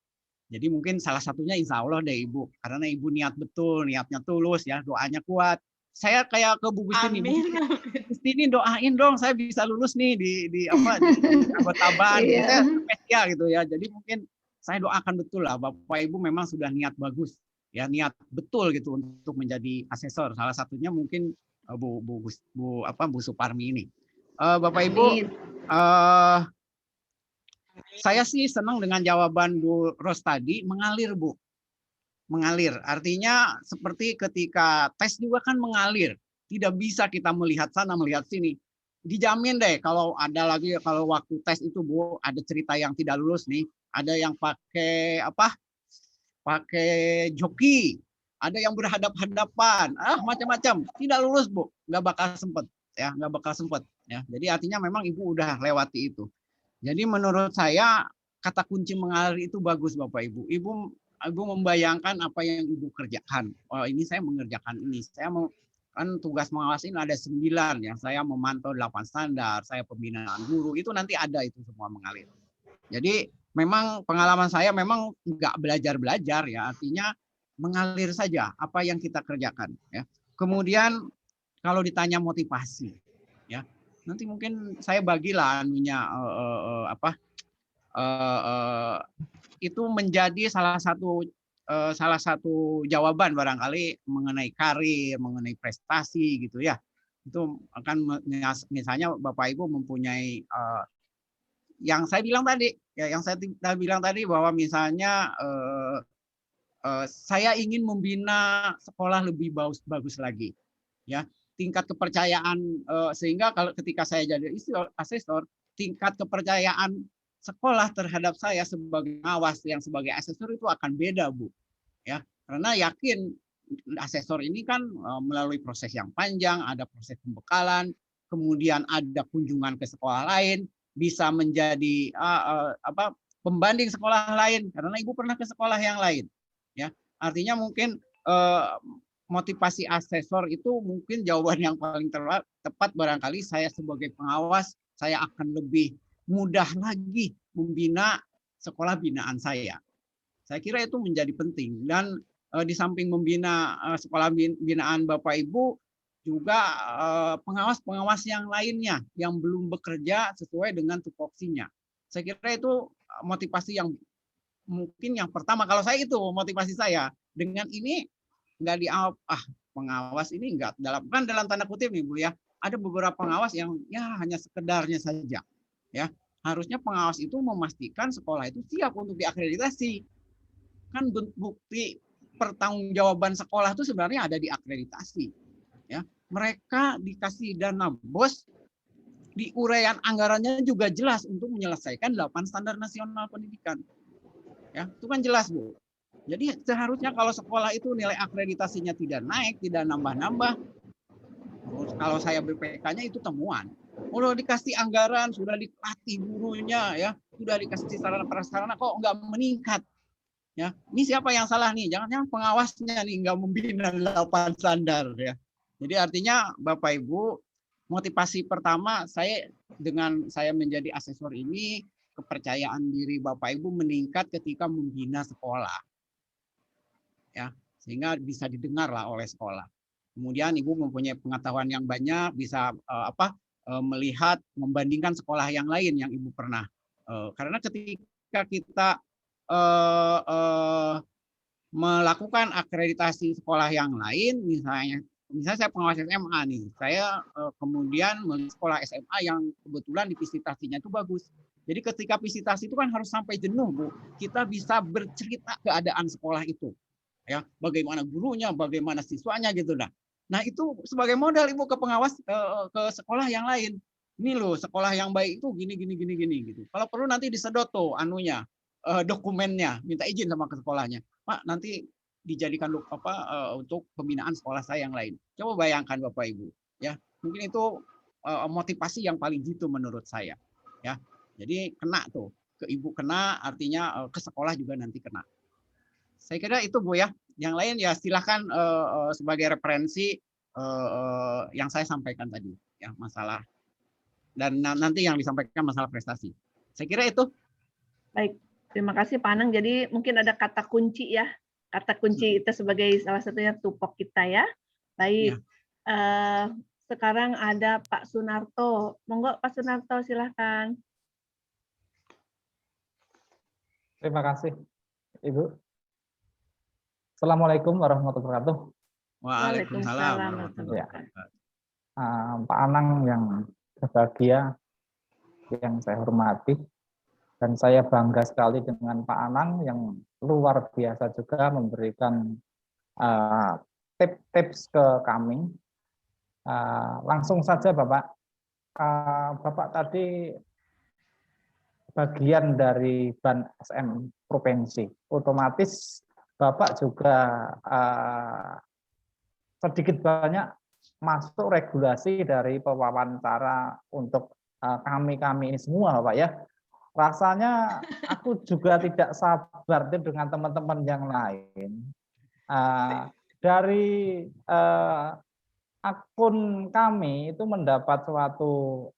jadi mungkin salah satunya insya Allah deh Ibu, karena Ibu niat betul, niatnya tulus ya, doanya kuat. Saya kayak ke Bu Gustini, Gustini doain dong, saya bisa lulus nih di Abotaban, saya spesial gitu ya. Jadi mungkin saya doakan betul lah, Bapak Ibu memang sudah niat bagus. Ya niat betul gitu untuk menjadi asesor. Salah satunya mungkin Bu Suparmi ini. Bapak Ibu, saya sih senang dengan jawaban Bu Ros tadi, mengalir Bu. Mengalir. Artinya seperti ketika tes juga kan mengalir. Tidak bisa kita melihat sana, melihat sini. Dijamin deh kalau ada lagi, kalau waktu tes itu Bu, ada cerita yang tidak lulus nih. Ada yang pakai pakai joki, ada yang berhadap-hadapan, macam-macam, tidak lulus Bu, nggak bakal sempet ya, nggak bakal sempet ya. Jadi artinya memang Ibu udah lewati itu. Jadi menurut saya kata kunci mengalir itu bagus Bapak Ibu. Ibu membayangkan apa yang Ibu kerjakan. Oh ini saya mengerjakan ini, saya mau kan tugas mengawasin ada 9 ya, saya memantau 8 standar, saya pembinaan guru, itu nanti ada itu semua mengalir. Jadi memang pengalaman saya memang nggak belajar ya, artinya mengalir saja apa yang kita kerjakan ya. Kemudian kalau ditanya motivasi ya, nanti mungkin saya bagilah itu menjadi salah satu jawaban barangkali mengenai karir, mengenai prestasi gitu ya. Itu akan misalnya Bapak Ibu mempunyai yang saya bilang tadi, ya yang saya bilang tadi bahwa misalnya saya ingin membina sekolah lebih bagus lagi, ya tingkat kepercayaan sehingga kalau ketika saya jadi asesor, tingkat kepercayaan sekolah terhadap saya sebagai pengawas yang sebagai asesor itu akan beda Bu, ya karena yakin asesor ini kan melalui proses yang panjang, ada proses pembekalan, kemudian ada kunjungan ke sekolah lain. Bisa menjadi pembanding sekolah lain karena Ibu pernah ke sekolah yang lain ya, artinya mungkin motivasi asesor itu mungkin jawaban yang paling tepat barangkali saya sebagai pengawas saya akan lebih mudah lagi membina sekolah binaan saya kira itu menjadi penting. Dan di samping membina sekolah binaan Bapak Ibu juga pengawas-pengawas yang lainnya yang belum bekerja sesuai dengan tupoksinya. Saya kira itu motivasi yang mungkin yang pertama kalau saya itu motivasi saya dengan ini nggak pengawas ini nggak dalam tanda kutip nih Bu ya, ada beberapa pengawas yang ya hanya sekedarnya saja ya. Harusnya pengawas itu memastikan sekolah itu siap untuk diakreditasi. Kan bukti pertanggungjawaban sekolah itu sebenarnya ada di akreditasi ya. Mereka dikasih dana BOS, di uraian anggarannya juga jelas untuk menyelesaikan 8 standar nasional pendidikan. Ya, itu kan jelas, Bu. Jadi seharusnya kalau sekolah itu nilai akreditasinya tidak naik, tidak nambah-nambah, kalau saya BPK-nya itu temuan. Udah dikasih anggaran, sudah dilatih gurunya, ya, sudah dikasih sarana prasarana, kok nggak meningkat? Ya, ini siapa yang salah nih? Jangan-jangan pengawasnya nih nggak membina 8 standar ya. Jadi artinya Bapak Ibu, motivasi pertama dengan saya menjadi asesor ini, kepercayaan diri Bapak Ibu meningkat ketika membina sekolah. Ya, sehingga bisa didengar lah oleh sekolah. Kemudian Ibu mempunyai pengetahuan yang banyak, bisa melihat, membandingkan sekolah yang lain yang Ibu pernah. Karena ketika kita melakukan akreditasi sekolah yang lain, misalnya saya pengawas SMA nih, saya kemudian sekolah SMA yang kebetulan di visitasinya itu bagus. Jadi ketika visitasi itu kan harus sampai jenuh, Bu. Kita bisa bercerita keadaan sekolah itu. Ya, bagaimana gurunya, bagaimana siswanya gitu dah. Nah, itu sebagai modal Ibu ke pengawas ke sekolah yang lain. Ini loh, sekolah yang baik itu gini gitu. Kalau perlu nanti disedot tuh anunya, dokumennya, minta izin sama ke sekolahnya. Pak, nanti dijadikan untuk pembinaan sekolah saya yang lain. Coba bayangkan Bapak Ibu, ya. Mungkin itu motivasi yang paling jitu menurut saya, ya. Jadi kena tuh, ke Ibu kena, artinya ke sekolah juga nanti kena. Saya kira itu Bu ya. Yang lain ya silahkan sebagai referensi yang saya sampaikan tadi, ya, masalah. Dan nanti yang disampaikan masalah prestasi. Saya kira itu. Baik, terima kasih Pak Anang. Jadi mungkin ada kata kunci ya. Kata kunci itu sebagai salah satunya tupok kita ya. Baik, ya. Sekarang ada Pak Sunarto. Monggo Pak Sunarto, silahkan. Terima kasih, Ibu. Assalamualaikum warahmatullahi wabarakatuh. Waalaikumsalam warahmatullahi wabarakatuh. Pak Anang yang berbahagia, yang saya hormati, dan saya bangga sekali dengan Pak Anang yang luar biasa juga memberikan tips ke kami. Langsung saja Bapak, Bapak tadi bagian dari BAN SM Provinsi, otomatis Bapak juga sedikit banyak masuk regulasi dari pewawancara untuk kami ini semua Bapak ya. Rasanya aku juga tidak sabar dengan teman-teman yang lain. Dari akun kami itu mendapat suatu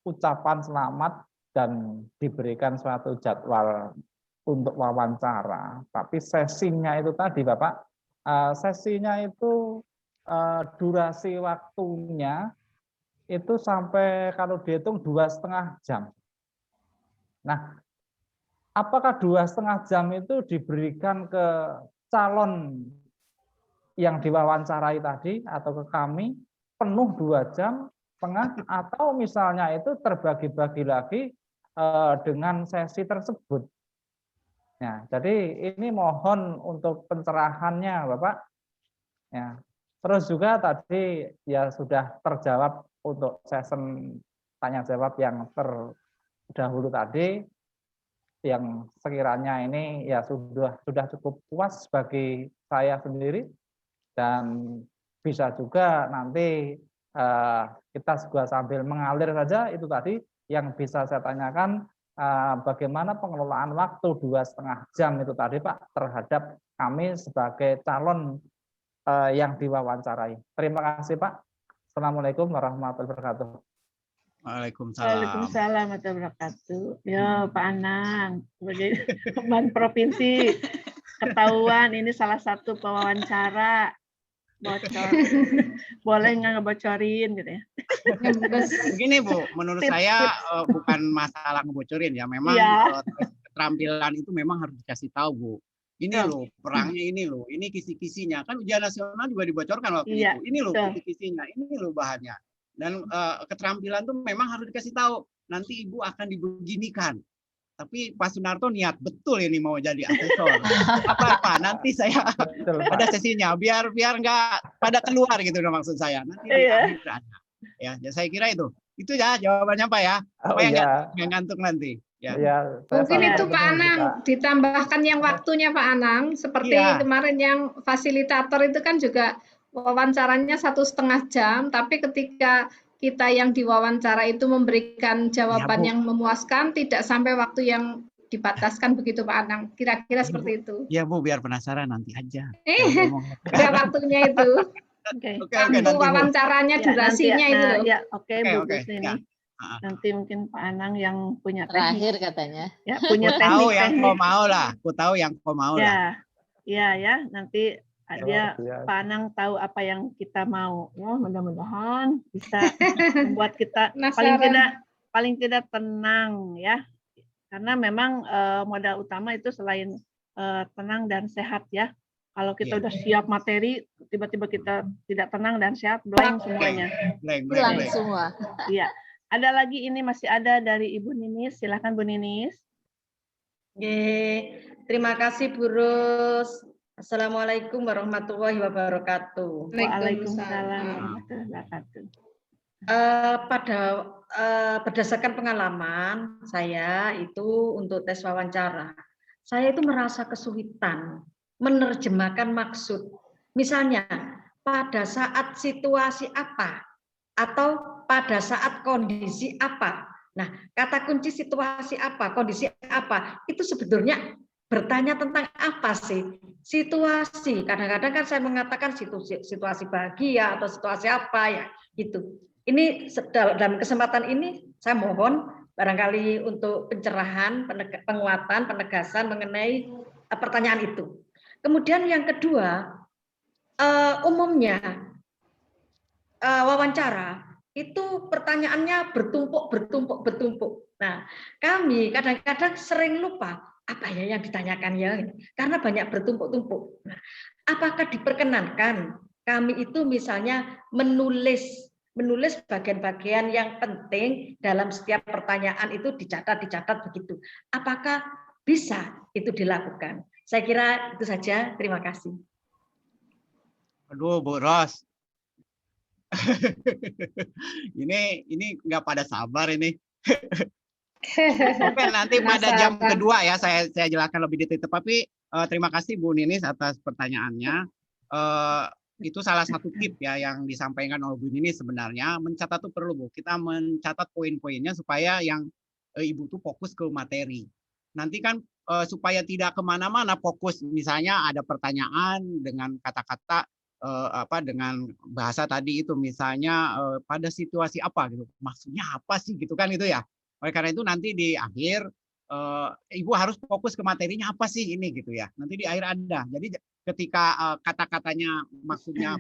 ucapan selamat dan diberikan suatu jadwal untuk wawancara. Tapi sesinya itu tadi Bapak, sesinya itu durasi waktunya itu sampai kalau dihitung 2,5 jam. Nah, apakah 2,5 jam itu diberikan ke calon yang diwawancarai tadi atau ke kami penuh 2,5 jam, atau misalnya itu terbagi-bagi lagi dengan sesi tersebut? Ya, jadi ini mohon untuk pencerahannya Bapak. Ya. Terus juga tadi ya sudah terjawab untuk session tanya jawab yang terdahulu tadi, yang sekiranya ini ya sudah cukup puas bagi saya sendiri, dan bisa juga nanti kita juga sambil mengalir saja itu tadi yang bisa saya tanyakan, bagaimana pengelolaan waktu 2,5 jam itu tadi Pak terhadap kami sebagai calon yang diwawancarai. Terima kasih Pak. Assalamualaikum warahmatullahi wabarakatuh. Waalaikumsalam warahmatullahi wabarakatuh. Ya Pak Anang, sebagai BAN Provinsi, ketahuan ini salah satu pewawancara. Bocor. Boleh nggak ngebocorin gitu ya? Begini Bu, menurut saya bukan masalah ngebocorin ya, memang keterampilan itu memang harus dikasih tahu, Bu. Ini loh perangnya, ini loh, ini kisi-kisinya. Kan ujian nasional juga dibocorkan waktu itu. Ini loh kisi-kisinya, ini loh bahannya. Dan keterampilan tuh memang harus dikasih tahu. Nanti Ibu akan dibeginikan. Tapi Pak Sunarto niat betul ini mau jadi asesor. Apa nanti saya ada sesinya biar nggak pada keluar gitu maksud saya. Nanti di akhir ada. Ya, saya kira itu ya jawabannya Pak ya. Supaya nggak ngantuk nanti. Ya. Mungkin itu Pak Anang ditambahkan yang waktunya Pak Anang seperti kemarin yang fasilitator itu kan juga wawancaranya 1,5 jam, tapi ketika kita yang diwawancara itu memberikan jawaban yang memuaskan, tidak sampai waktu yang dibataskan begitu Pak Anang. Kira-kira seperti itu. Ya Bu, biar penasaran nanti aja. Udah waktunya itu. Waktu wawancaranya durasinya itu loh. Ya, Bu Gusnini. Nanti mungkin Pak Anang yang punya terakhir katanya. Ya, punya teknik. Tahu yang kau mau lah. Aku tahu yang kau mau lah. Ya, nanti dia Pak Anang tahu apa yang kita mau. Ya, mudah-mudahan bisa membuat kita paling tidak tenang ya. Karena memang modal utama itu selain tenang dan sehat ya. Kalau kita udah siap materi, tiba-tiba kita tidak tenang dan sehat, blank semuanya. Hilang semua. Iya. Ada lagi, ini masih ada dari Ibu Ninis. Silakan Bu Ninis. Terima kasih Bu Ros. Assalamualaikum warahmatullahi wabarakatuh. Waalaikumsalam warahmatullahi wabarakatuh. Berdasarkan pengalaman saya itu untuk tes wawancara, saya itu merasa kesulitan menerjemahkan maksud. Misalnya pada saat situasi apa atau pada saat kondisi apa. Nah, kata kunci situasi apa, kondisi apa, itu sebetulnya bertanya tentang apa sih? Situasi. Kadang-kadang kan saya mengatakan situasi bahagia atau situasi apa ya, gitu. Ini dalam kesempatan ini saya mohon barangkali untuk pencerahan, penguatan, penegasan mengenai pertanyaan itu. Kemudian yang kedua, umumnya wawancara itu pertanyaannya bertumpuk. Nah, kami kadang-kadang sering lupa apa ya yang ditanyakan ya, karena banyak bertumpuk-tumpuk. Nah, apakah diperkenankan kami itu misalnya menulis bagian-bagian yang penting dalam setiap pertanyaan itu dicatat begitu. Apakah bisa itu dilakukan? Saya kira itu saja. Terima kasih. Aduh, Bu Ros. ini nggak pada sabar ini. Oke, nanti pada jam kedua ya saya jelaskan lebih detail. Tapi terima kasih Bu Ninis atas pertanyaannya. Itu salah satu tip ya yang disampaikan oleh Bu Ninis sebenarnya. Mencatat itu perlu, Bu. Kita mencatat poin-poinnya supaya yang Ibu tuh fokus ke materi. Nanti kan supaya tidak kemana-mana fokus. Misalnya ada pertanyaan dengan kata-kata dengan bahasa tadi itu misalnya pada situasi apa gitu, maksudnya apa sih gitu kan itu ya. Oleh karena itu nanti di akhir Ibu harus fokus ke materinya apa sih ini gitu ya. Nanti di akhir ada. Jadi ketika kata-katanya maksudnya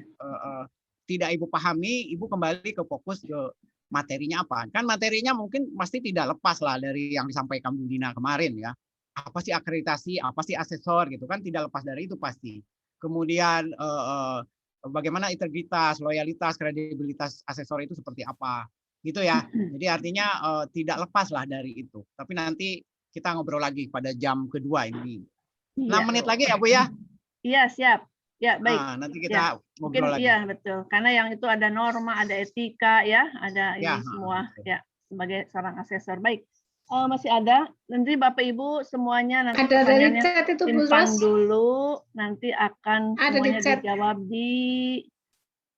tidak Ibu pahami, Ibu kembali ke fokus ke materinya apa. Kan materinya mungkin pasti tidak lepas lah dari yang disampaikan Bu Dina kemarin ya. Apa sih akreditasi, apa sih asesor gitu kan, tidak lepas dari itu pasti. Kemudian bagaimana integritas, loyalitas, kredibilitas asesor itu seperti apa, gitu ya. Jadi artinya tidak lepas lah dari itu. Tapi nanti kita ngobrol lagi pada jam kedua ini. 6 menit lagi ya Bu ya? Iya siap. Ya baik. Nah, nanti kita ngobrol lagi. Iya betul. Karena yang itu ada norma, ada etika ya, ada ini semua ya sebagai seorang asesor. Baik. Masih ada, nanti Bapak Ibu semuanya nanti ada dari chat itu Bu Ros dulu, nanti akan ada semuanya di chat. dijawab di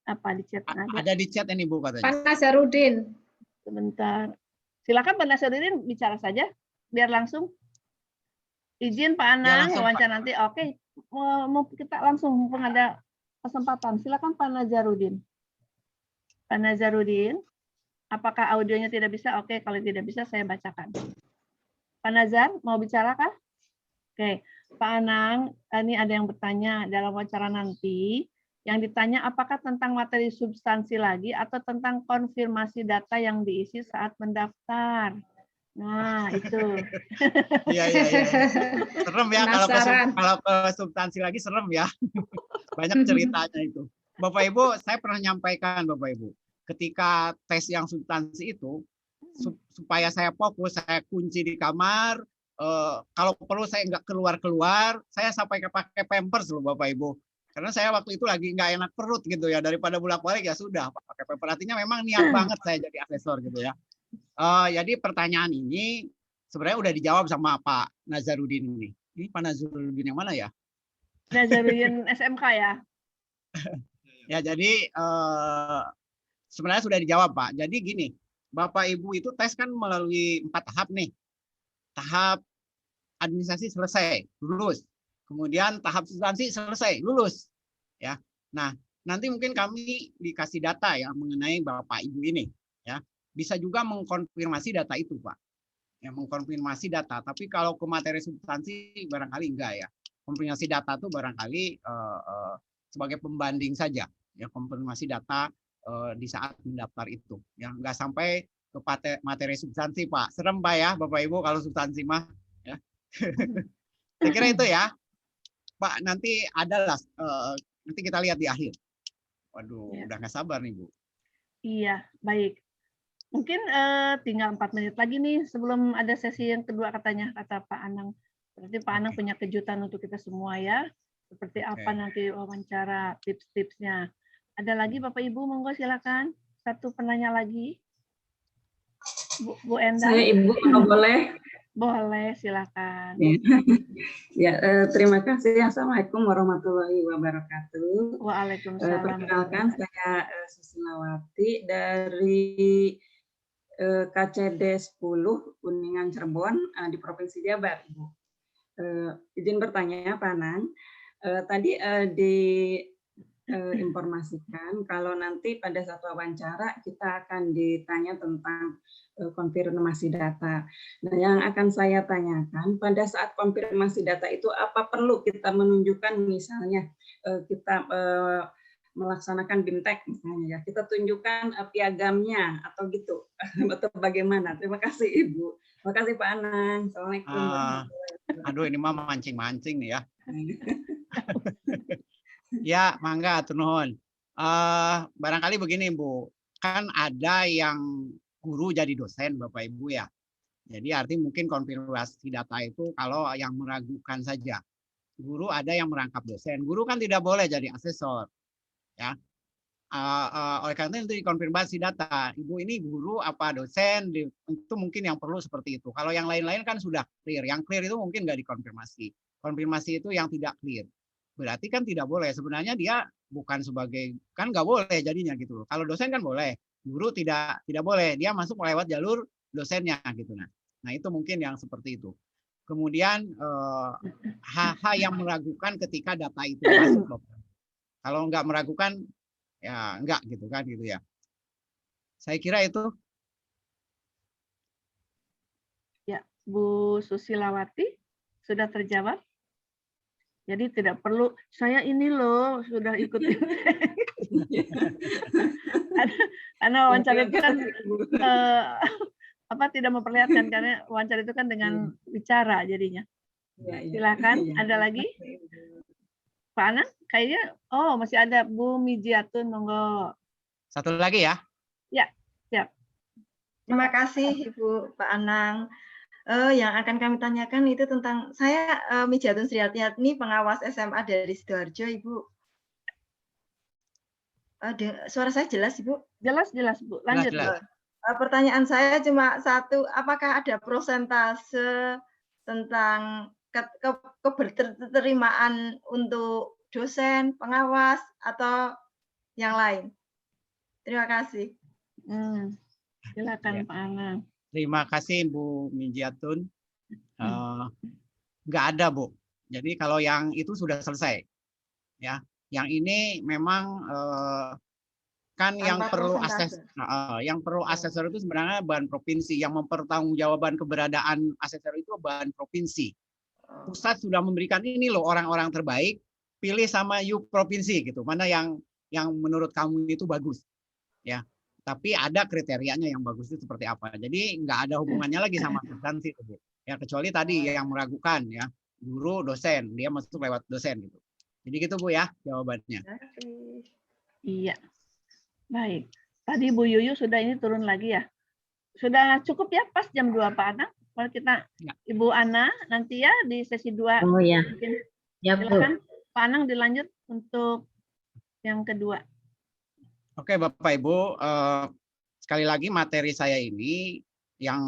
di chat. Ada di chat ini Bu katanya. Pak Nazarudin. Sebentar, silakan Pak Nazarudin bicara saja, biar langsung. Izin Pak Anang wawancara nanti. Oke, mau kita langsung mumpung ada kesempatan. Silakan Pak Nazarudin. Pak Nazarudin. Apakah audionya tidak bisa? Oke, kalau tidak bisa saya bacakan. Pak Nazar, mau bicara kah? Oke, Pak Anang, ini ada yang bertanya dalam wawancara nanti. Yang ditanya apakah tentang materi substansi lagi atau tentang konfirmasi data yang diisi saat mendaftar? Nah, itu. Iya. Serem ya Penasaran. kalau ke substansi lagi serem ya. Banyak ceritanya itu. Bapak Ibu, saya pernah nyampaikan Bapak Ibu, ketika tes yang substansi itu supaya saya fokus, saya kunci di kamar. Kalau perlu saya nggak keluar, saya sampai pakai pampers loh Bapak Ibu. Karena saya waktu itu lagi nggak enak perut gitu ya, daripada bolak-balik ya sudah pakai pampers. Artinya memang niat banget saya jadi asesor gitu ya. Jadi pertanyaan ini sebenarnya udah dijawab sama Pak Nazarudin ini. Ini Pak Nazarudin yang mana ya? Nazarudin SMK ya? Ya, jadi sebenarnya sudah dijawab Pak. Jadi gini, Bapak Ibu itu tes kan melalui 4 tahap nih. Tahap administrasi selesai, lulus. Kemudian tahap substansi selesai, lulus. Ya. Nah, nanti mungkin kami dikasih data ya mengenai Bapak Ibu ini. Ya, bisa juga mengkonfirmasi data itu Pak. Ya, mengkonfirmasi data. Tapi kalau ke materi substansi barangkali enggak ya. Konfirmasi data itu barangkali sebagai pembanding saja. Ya, konfirmasi data di saat mendaftar itu. Ya, enggak sampai ke materi substansi Pak. Serem Pak ya Bapak Ibu kalau substansi mah. Ya. Saya kira itu ya. Pak, nanti adalah nanti kita lihat di akhir. Waduh, Ya. udah nggak sabar nih Bu. Iya, baik. Mungkin tinggal 4 menit lagi nih sebelum ada sesi yang kedua katanya, kata Pak Anang. Berarti Pak Anang punya kejutan untuk kita semua ya. Seperti apa nanti wawancara, tips-tipsnya. Ada lagi Bapak Ibu, monggo silakan. Satu penanya lagi. Bu Endang. Saya Ibu, kalau boleh. Boleh, silakan. Ya, terima kasih. Assalamualaikum warahmatullahi wabarakatuh. Waalaikumsalam. Perkenalkan, saya Susilawati dari KCD 10 Kuningan Cirebon di Provinsi Jabar, Ibu. Izin bertanya, Pak Anang. Tadi diinformasikan kalau nanti pada saat wawancara kita akan ditanya tentang konfirmasi data. Nah, yang akan saya tanyakan pada saat konfirmasi data itu apa perlu kita menunjukkan misalnya kita melaksanakan BIMTEK misalnya ya, kita tunjukkan piagamnya atau gitu atau bagaimana? Terima kasih Ibu. Terima kasih Pak Anang. Assalamualaikum. Aduh, ini mah mancing-mancing nih ya. Ya, mangga atur nuhun. Barangkali begini Bu, kan ada yang guru jadi dosen Bapak Ibu ya. Jadi arti mungkin konfirmasi data itu kalau yang meragukan saja. Guru ada yang merangkap dosen. Guru kan tidak boleh jadi asesor. Ya. Oleh karena itu dikonfirmasi data. Ibu ini guru apa dosen, itu mungkin yang perlu seperti itu. Kalau yang lain-lain kan sudah clear. Yang clear itu mungkin nggak dikonfirmasi. Konfirmasi itu yang tidak clear. Berarti kan tidak boleh. Sebenarnya dia bukan sebagai, kan nggak boleh jadinya gitu. Kalau dosen kan boleh. Guru tidak boleh, dia masuk lewat jalur dosennya gitu. Nah itu mungkin yang seperti itu. Kemudian hal-hal yang meragukan ketika data itu masuk. Kalau nggak meragukan ya enggak gitu kan gitu ya. Saya kira itu. Ya, Bu Susilawati sudah terjawab. Jadi tidak perlu saya ini loh sudah ikut. Karena wawancara itu kan tidak memperlihatkan karena wawancara itu kan dengan bicara jadinya. Silakan, ada lagi? Pak Anang, kayaknya masih ada Bu Mijiatun, monggo. Satu lagi ya? Ya, siap. Terima kasih Ibu Pak Anang. Yang akan kami tanyakan itu tentang saya Mijiatun Sriatni, pengawas SMA dari Sidoarjo, Ibu. Suara saya jelas, Ibu? Jelas, Bu. Lanjut, jelas. Pertanyaan saya cuma satu, apakah ada prosentase tentang keberterimaan untuk dosen, pengawas, atau yang lain? Terima kasih. Silakan Pak Anang. Terima kasih Bu Mijiatun. Nggak ada Bu. Jadi kalau yang itu sudah selesai. Ya. Yang ini memang kan yang perlu asesor itu sebenarnya bahan provinsi, yang mempertanggungjawabkan keberadaan asesor itu bahan provinsi. Pusat sudah memberikan ini loh orang-orang terbaik, pilih sama you provinsi gitu. Mana yang menurut kamu itu bagus. Ya. tapi ada kriterianya yang bagus itu seperti apa. Jadi nggak ada hubungannya lagi sama substansi itu, Bu. Ya kecuali tadi yang meragukan ya, guru, dosen, dia masuk lewat dosen gitu. Jadi gitu Bu ya jawabannya. Iya. Baik. Tadi Bu Yuyu sudah ini turun lagi ya. Sudah cukup ya pas jam 2 Pak Anang? Kalau kita Ya. Ibu Ana nanti ya di sesi 2. Oh ya. Mungkin Ya, Bu. silakan Pak Anang dilanjut untuk yang kedua. Oke Bapak Ibu, sekali lagi materi saya ini yang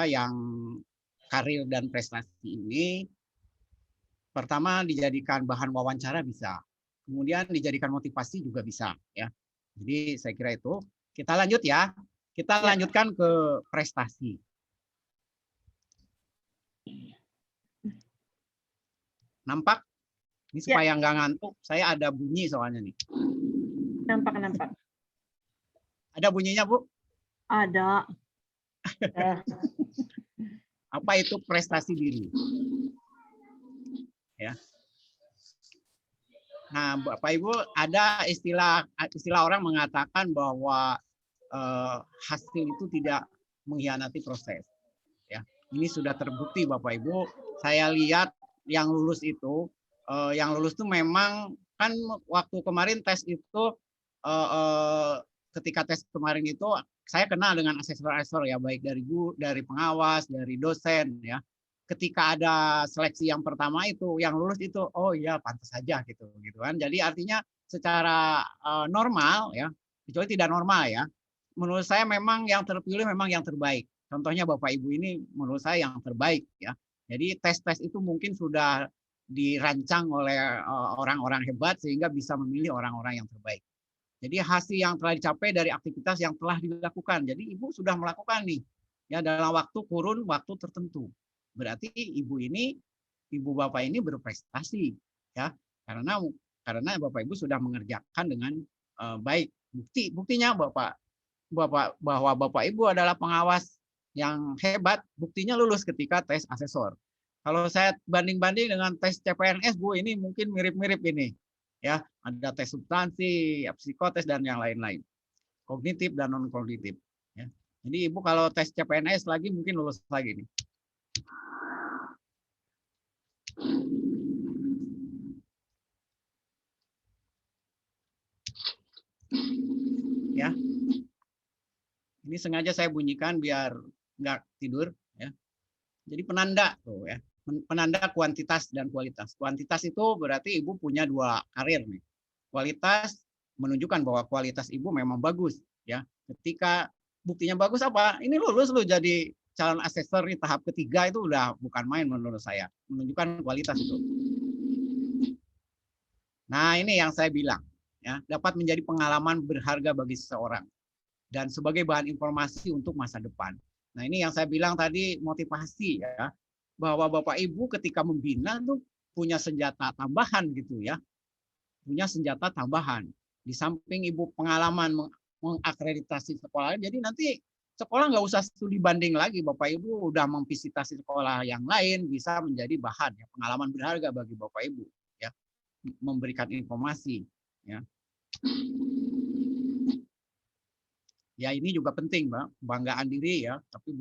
yang karir dan prestasi ini pertama dijadikan bahan wawancara bisa, kemudian dijadikan motivasi juga bisa ya. Jadi saya kira itu kita lanjut ya, kita lanjutkan ke prestasi. Nampak? Ini supaya nggak ngantuk, saya ada bunyi soalnya nih. Nampak. Ada bunyinya Bu? Ada. Apa itu prestasi diri? Ya. Nah, Bapak Ibu, ada istilah orang mengatakan bahwa hasil itu tidak mengkhianati proses. Ya, ini sudah terbukti Bapak Ibu. Saya lihat yang lulus itu memang kan waktu kemarin tes itu ketika tes kemarin itu saya kenal dengan asesor-asesor ya, baik dari pengawas, dari dosen ya. Ketika ada seleksi yang pertama itu, yang lulus itu, oh iya pantas saja gitu kan. Jadi artinya secara normal ya, kecuali tidak normal ya. Menurut saya memang yang terpilih memang yang terbaik. Contohnya Bapak Ibu ini menurut saya yang terbaik ya. Jadi tes-tes itu mungkin sudah dirancang oleh orang-orang hebat sehingga bisa memilih orang-orang yang terbaik. Jadi hasil yang telah dicapai dari aktivitas yang telah dilakukan. Jadi Ibu sudah melakukan nih ya dalam kurun waktu tertentu. Berarti Ibu Bapak ini berprestasi ya. Karena Bapak Ibu sudah mengerjakan dengan baik. Buktinya bahwa Bapak Ibu adalah pengawas yang hebat, buktinya lulus ketika tes asesor. Kalau saya banding-banding dengan tes CPNS, Bu, ini mungkin mirip-mirip ini. Ya, ada tes substansi, psikotes dan yang lain-lain. Kognitif dan non kognitif, ya. Jadi Ibu kalau tes CPNS lagi mungkin lulus lagi nih. Ya. Ini sengaja saya bunyikan biar nggak tidur ya. Jadi penanda tuh ya. Penanda kuantitas dan kualitas. Kuantitas itu berarti Ibu punya 2 karir nih. Kualitas menunjukkan bahwa kualitas Ibu memang bagus ya. Ketika buktinya bagus apa? Ini lulus lu jadi calon asesor di tahap ketiga itu udah bukan main menurut saya. Menunjukkan kualitas itu. Nah, ini yang saya bilang ya, dapat menjadi pengalaman berharga bagi seseorang dan sebagai bahan informasi untuk masa depan. Nah, ini yang saya bilang tadi motivasi ya. Bahwa Bapak Ibu ketika membina tuh punya senjata tambahan gitu ya. Punya senjata tambahan. Di samping Ibu pengalaman mengakreditasi sekolah, jadi nanti sekolah nggak usah studi banding lagi. Bapak Ibu udah memvisitasi sekolah yang lain, bisa menjadi bahan ya, pengalaman berharga bagi Bapak Ibu ya. Memberikan informasi ya. Ya ini juga penting, Mbak, kebanggaan diri ya, tapi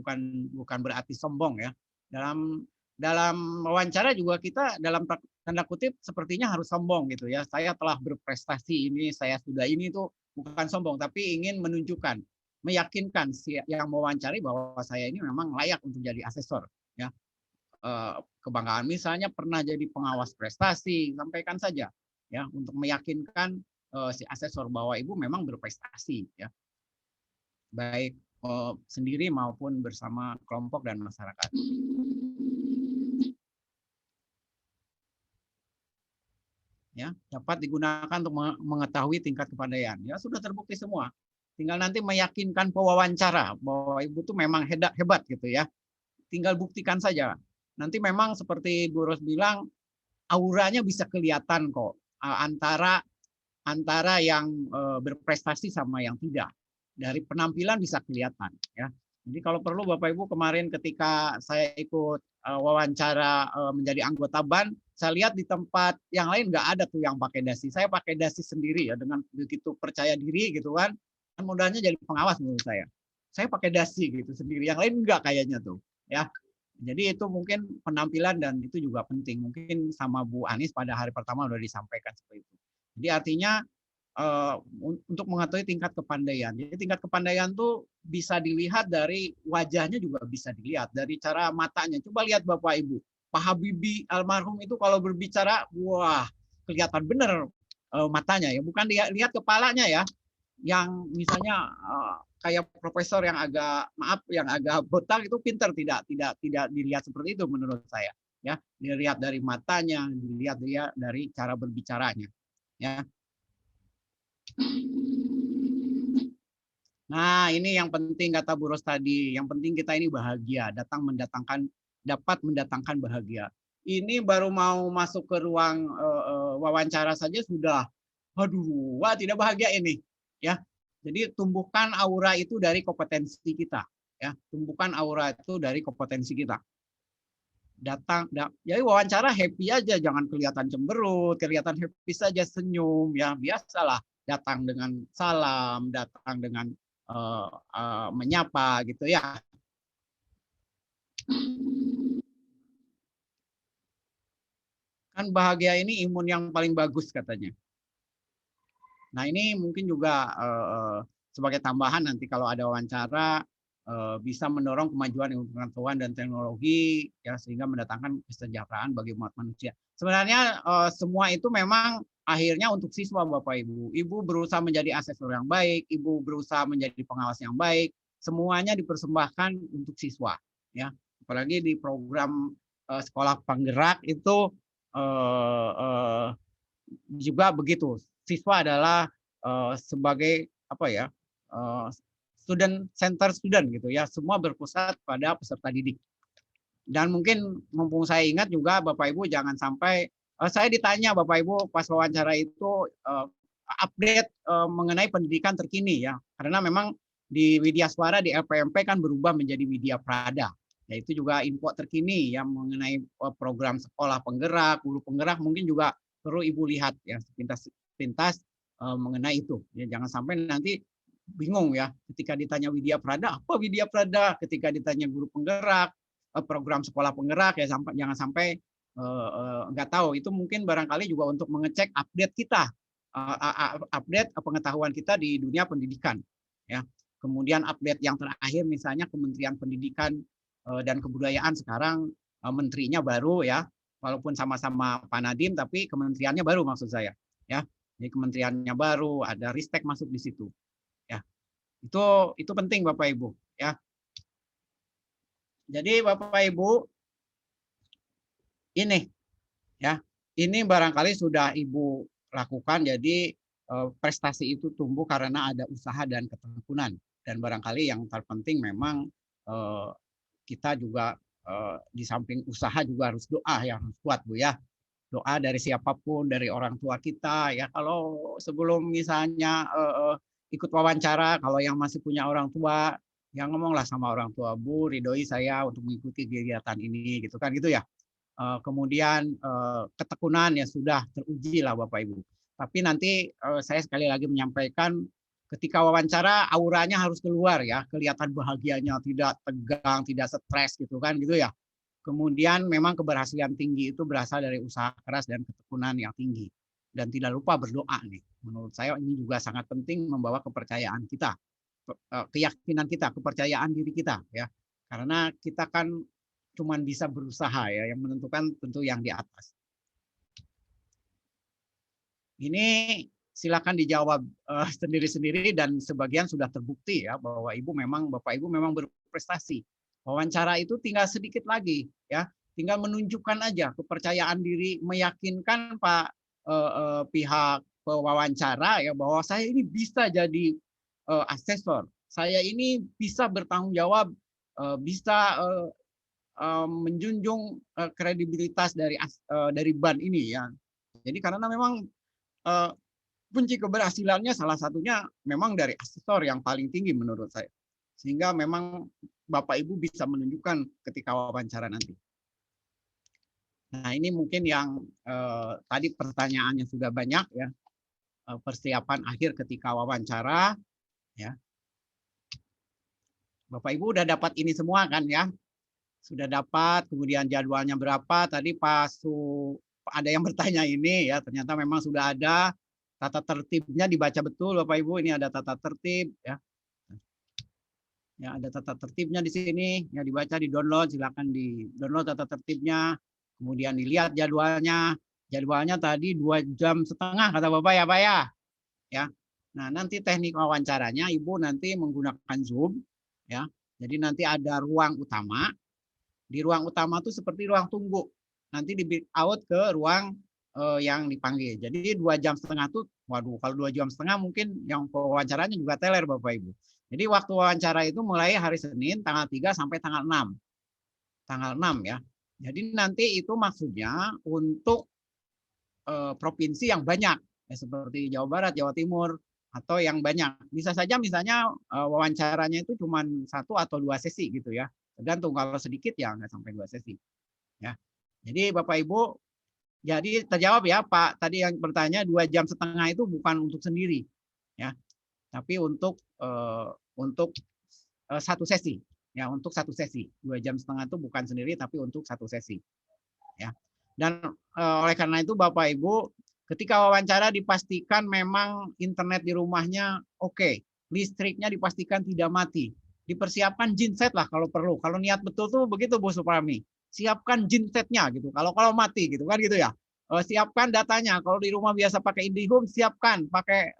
bukan berarti sombong ya. Dalam wawancara juga kita dalam tanda kutip sepertinya harus sombong gitu ya. Saya telah berprestasi ini, saya sudah ini itu bukan sombong tapi ingin menunjukkan, meyakinkan si yang mewawancari bahwa saya ini memang layak untuk jadi asesor ya. Kebanggaan misalnya pernah jadi pengawas prestasi, sampaikan saja ya untuk meyakinkan si asesor bahwa Ibu memang berprestasi ya. Baik sendiri maupun bersama kelompok dan masyarakat. Ya, dapat digunakan untuk mengetahui tingkat kepandaian. Ya, sudah terbukti semua. Tinggal nanti meyakinkan pewawancara bahwa Ibu tuh memang hebat gitu ya. Tinggal buktikan saja. Nanti memang seperti Bu Ros bilang, auranya bisa kelihatan kok antara yang berprestasi sama yang tidak. Dari penampilan bisa kelihatan ya. Jadi kalau perlu Bapak Ibu kemarin ketika saya ikut wawancara menjadi anggota BAN, saya lihat di tempat yang lain nggak ada tuh yang pakai dasi. Saya pakai dasi sendiri ya dengan begitu percaya diri gitu kan. modalnya jadi pengawas menurut saya. Saya pakai dasi gitu sendiri, yang lain enggak kayaknya tuh, ya. Jadi itu mungkin penampilan dan itu juga penting. Mungkin sama Bu Anies pada hari pertama sudah disampaikan seperti itu. Jadi artinya untuk mengetahui tingkat kepandaian. Jadi tingkat kepandaian tuh bisa dilihat dari wajahnya, juga bisa dilihat dari cara matanya. Coba lihat Bapak Ibu, Pak Habibie almarhum itu kalau berbicara, wah kelihatan benar matanya ya, bukan lihat kepalanya ya. Yang misalnya kayak profesor yang agak botak itu pinter, tidak dilihat seperti itu menurut saya ya. Dilihat dari matanya, dilihat dari cara berbicaranya ya. Nah, ini yang penting kata Bu Ros tadi, yang penting kita ini bahagia, dapat mendatangkan bahagia. Ini baru mau masuk ke ruang wawancara saja sudah, aduh, wah tidak bahagia ini ya. Jadi tumbuhkan aura itu dari kompetensi kita ya, tumbuhkan aura itu dari kompetensi kita. Jadi wawancara happy aja, jangan kelihatan cemberut, kelihatan happy saja, senyum ya, biasalah, datang dengan salam, datang dengan menyapa gitu ya. Kan bahagia ini imun yang paling bagus katanya. Nah ini mungkin juga sebagai tambahan nanti kalau ada wawancara bisa mendorong kemajuan ilmu pengetahuan dan teknologi ya, sehingga mendatangkan kesejahteraan bagi umat manusia. Sebenarnya semua itu memang akhirnya untuk siswa Bapak Ibu. Ibu berusaha menjadi asesor yang baik, Ibu berusaha menjadi pengawas yang baik, semuanya dipersembahkan untuk siswa ya. Apalagi di program sekolah penggerak itu juga begitu. Siswa adalah sebagai apa ya, student center student gitu ya, semua berpusat pada peserta didik. Dan mungkin mumpung saya ingat juga Bapak Ibu jangan sampai saya ditanya Bapak Ibu pas wawancara itu update mengenai pendidikan terkini ya, karena memang di Widya Suara di LPMP kan berubah menjadi Widya Prada. Ya itu juga info terkini yang mengenai program sekolah penggerak, guru penggerak, mungkin juga perlu Ibu lihat ya pintas mengenai itu. Ya, jangan sampai nanti bingung ya ketika ditanya Widya Prada, apa Widya Prada? Ketika ditanya guru penggerak, program sekolah penggerak ya, jangan sampai nggak tahu. Itu mungkin barangkali juga untuk mengecek update kita, update pengetahuan kita di dunia pendidikan. Ya. Kemudian update yang terakhir misalnya Kementerian Pendidikan dan Kebudayaan sekarang menterinya baru ya, walaupun sama-sama Pak Nadiem tapi kementeriannya baru maksud saya ya. Jadi kementeriannya baru, ada Ristek masuk di situ. Ya. Itu penting Bapak Ibu ya. Jadi Bapak Ibu ini ya, ini barangkali sudah Ibu lakukan, jadi prestasi itu tumbuh karena ada usaha dan ketekunan. Dan barangkali yang terpenting memang kita juga di samping usaha juga harus doa yang kuat Bu ya. Doa dari siapapun, dari orang tua kita ya. Kalau sebelum misalnya ikut wawancara, kalau yang masih punya orang tua, ya ngomonglah sama orang tua, Bu ridhoi saya untuk mengikuti kegiatan ini gitu kan gitu ya. Kemudian ketekunan ya sudah teruji lah Bapak Ibu. Tapi nanti saya sekali lagi menyampaikan ketika wawancara auranya harus keluar ya, kelihatan bahagianya, tidak tegang, tidak stres gitu kan gitu ya. Kemudian memang keberhasilan tinggi itu berasal dari usaha keras dan ketekunan yang tinggi. Dan tidak lupa berdoa nih. Menurut saya ini juga sangat penting membawa kepercayaan kita, keyakinan kita, kepercayaan diri kita ya. Karena kita kan cuman bisa berusaha ya, yang menentukan tentu yang di atas. Ini silakan dijawab sendiri-sendiri dan sebagian sudah terbukti ya bahwa Bapak Ibu memang berprestasi. Wawancara itu tinggal sedikit lagi ya, tinggal menunjukkan aja kepercayaan diri, meyakinkan pihak pewawancara ya bahwa saya ini bisa jadi asesor, saya ini bisa bertanggung jawab, bisa menjunjung kredibilitas dari BAN ini ya. Jadi karena memang kunci keberhasilannya salah satunya memang dari asesor yang paling tinggi menurut saya. Sehingga memang Bapak Ibu bisa menunjukkan ketika wawancara nanti. Nah ini mungkin yang tadi pertanyaannya sudah banyak ya, persiapan akhir ketika wawancara Ya. Bapak Ibu udah dapat ini semua kan ya? Sudah dapat, kemudian jadwalnya berapa? Tadi ada yang bertanya ini ya, ternyata memang sudah ada tata tertibnya dibaca betul Bapak Ibu. Ini ada tata tertib ya. Ya, ada tata tertibnya di sini, ya dibaca, di-download, silakan di-download tata tertibnya. Kemudian dilihat jadwalnya. Jadwalnya tadi 2,5 jam kata Bapak ya, Pak ya. Ya. Nah, nanti teknik wawancaranya Ibu nanti menggunakan Zoom ya. Jadi nanti ada ruang utama. Di ruang utama itu seperti ruang tunggu. Nanti di out ke ruang yang dipanggil. Jadi 2,5 jam tuh, waduh, kalau 2,5 jam mungkin yang wawancaranya juga teler Bapak Ibu. Jadi waktu wawancara itu mulai hari Senin tanggal 3 sampai tanggal 6. Tanggal 6 ya. Jadi nanti itu maksudnya untuk provinsi yang banyak ya, seperti Jawa Barat, Jawa Timur atau yang banyak. Bisa saja misalnya wawancaranya itu cuma 1 atau 2 sesi gitu ya. Tergantung, kalau sedikit ya nggak sampai 2 sesi. Ya. Jadi Bapak Ibu, jadi terjawab ya Pak, tadi yang bertanya 2,5 jam itu bukan untuk sendiri. Ya. Tapi untuk satu sesi. Ya, untuk satu sesi. 2,5 jam itu bukan sendiri tapi untuk satu sesi. Ya. Dan oleh karena itu Bapak Ibu, ketika wawancara dipastikan memang internet di rumahnya oke. Listriknya dipastikan tidak mati. Dipersiapkan genset lah kalau perlu. Kalau niat betul tuh begitu Bu Suprami. Siapkan gensetnya gitu. Kalau mati gitu kan gitu ya. Siapkan datanya. Kalau di rumah biasa pakai IndiHome, siapkan pakai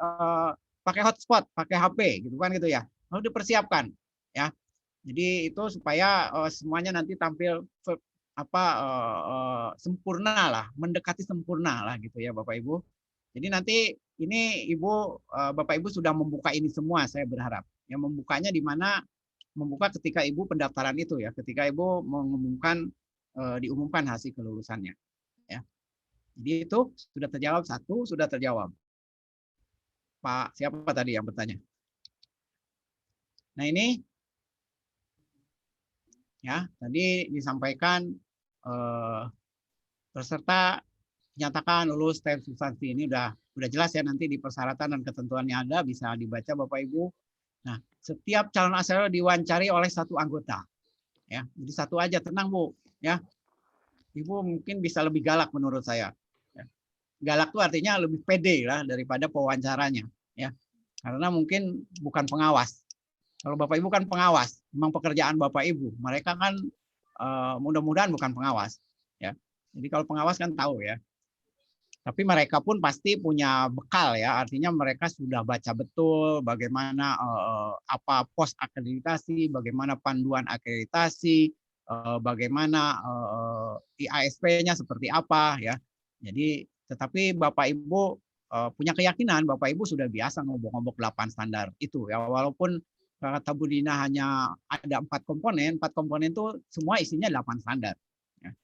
hotspot, pakai HP gitu kan gitu ya. Lalu dipersiapkan ya. Jadi itu supaya semuanya nanti tampil sempurna lah, mendekati sempurna lah gitu ya Bapak Ibu. Jadi nanti ini Bapak Ibu sudah membuka ini semua, saya berharap. Yang membukanya di mana? Membuka ketika Ibu pendaftaran itu ya, ketika Ibu diumumkan hasil kelulusannya. Ya. Jadi itu sudah terjawab, satu sudah terjawab. Pak, siapa tadi yang bertanya? Nah ini, ya tadi disampaikan peserta dinyatakan lulus tes substansi. Ini udah jelas ya, nanti di persyaratan dan ketentuannya ada, bisa dibaca Bapak Ibu. Nah, setiap calon asesor diwawancari oleh 1 anggota. Ya, jadi 1 aja, tenang Bu. Ya, Ibu mungkin bisa lebih galak menurut saya. Galak itu artinya lebih pede lah daripada pewawancaranya, ya. Karena mungkin bukan pengawas. Kalau Bapak Ibu kan pengawas, memang pekerjaan Bapak Ibu. Mereka kan mudah-mudahan bukan pengawas, ya. Jadi kalau pengawas kan tahu ya. Tapi mereka pun pasti punya bekal ya, artinya mereka sudah baca betul bagaimana apa pos akreditasi, bagaimana panduan akreditasi, bagaimana IASP-nya seperti apa ya. Jadi tetapi Bapak Ibu punya keyakinan Bapak Ibu sudah biasa ngobok-ngobok 8 standar itu ya, walaupun kata Bu Dina hanya ada 4 komponen itu semua isinya 8 standar. Ya.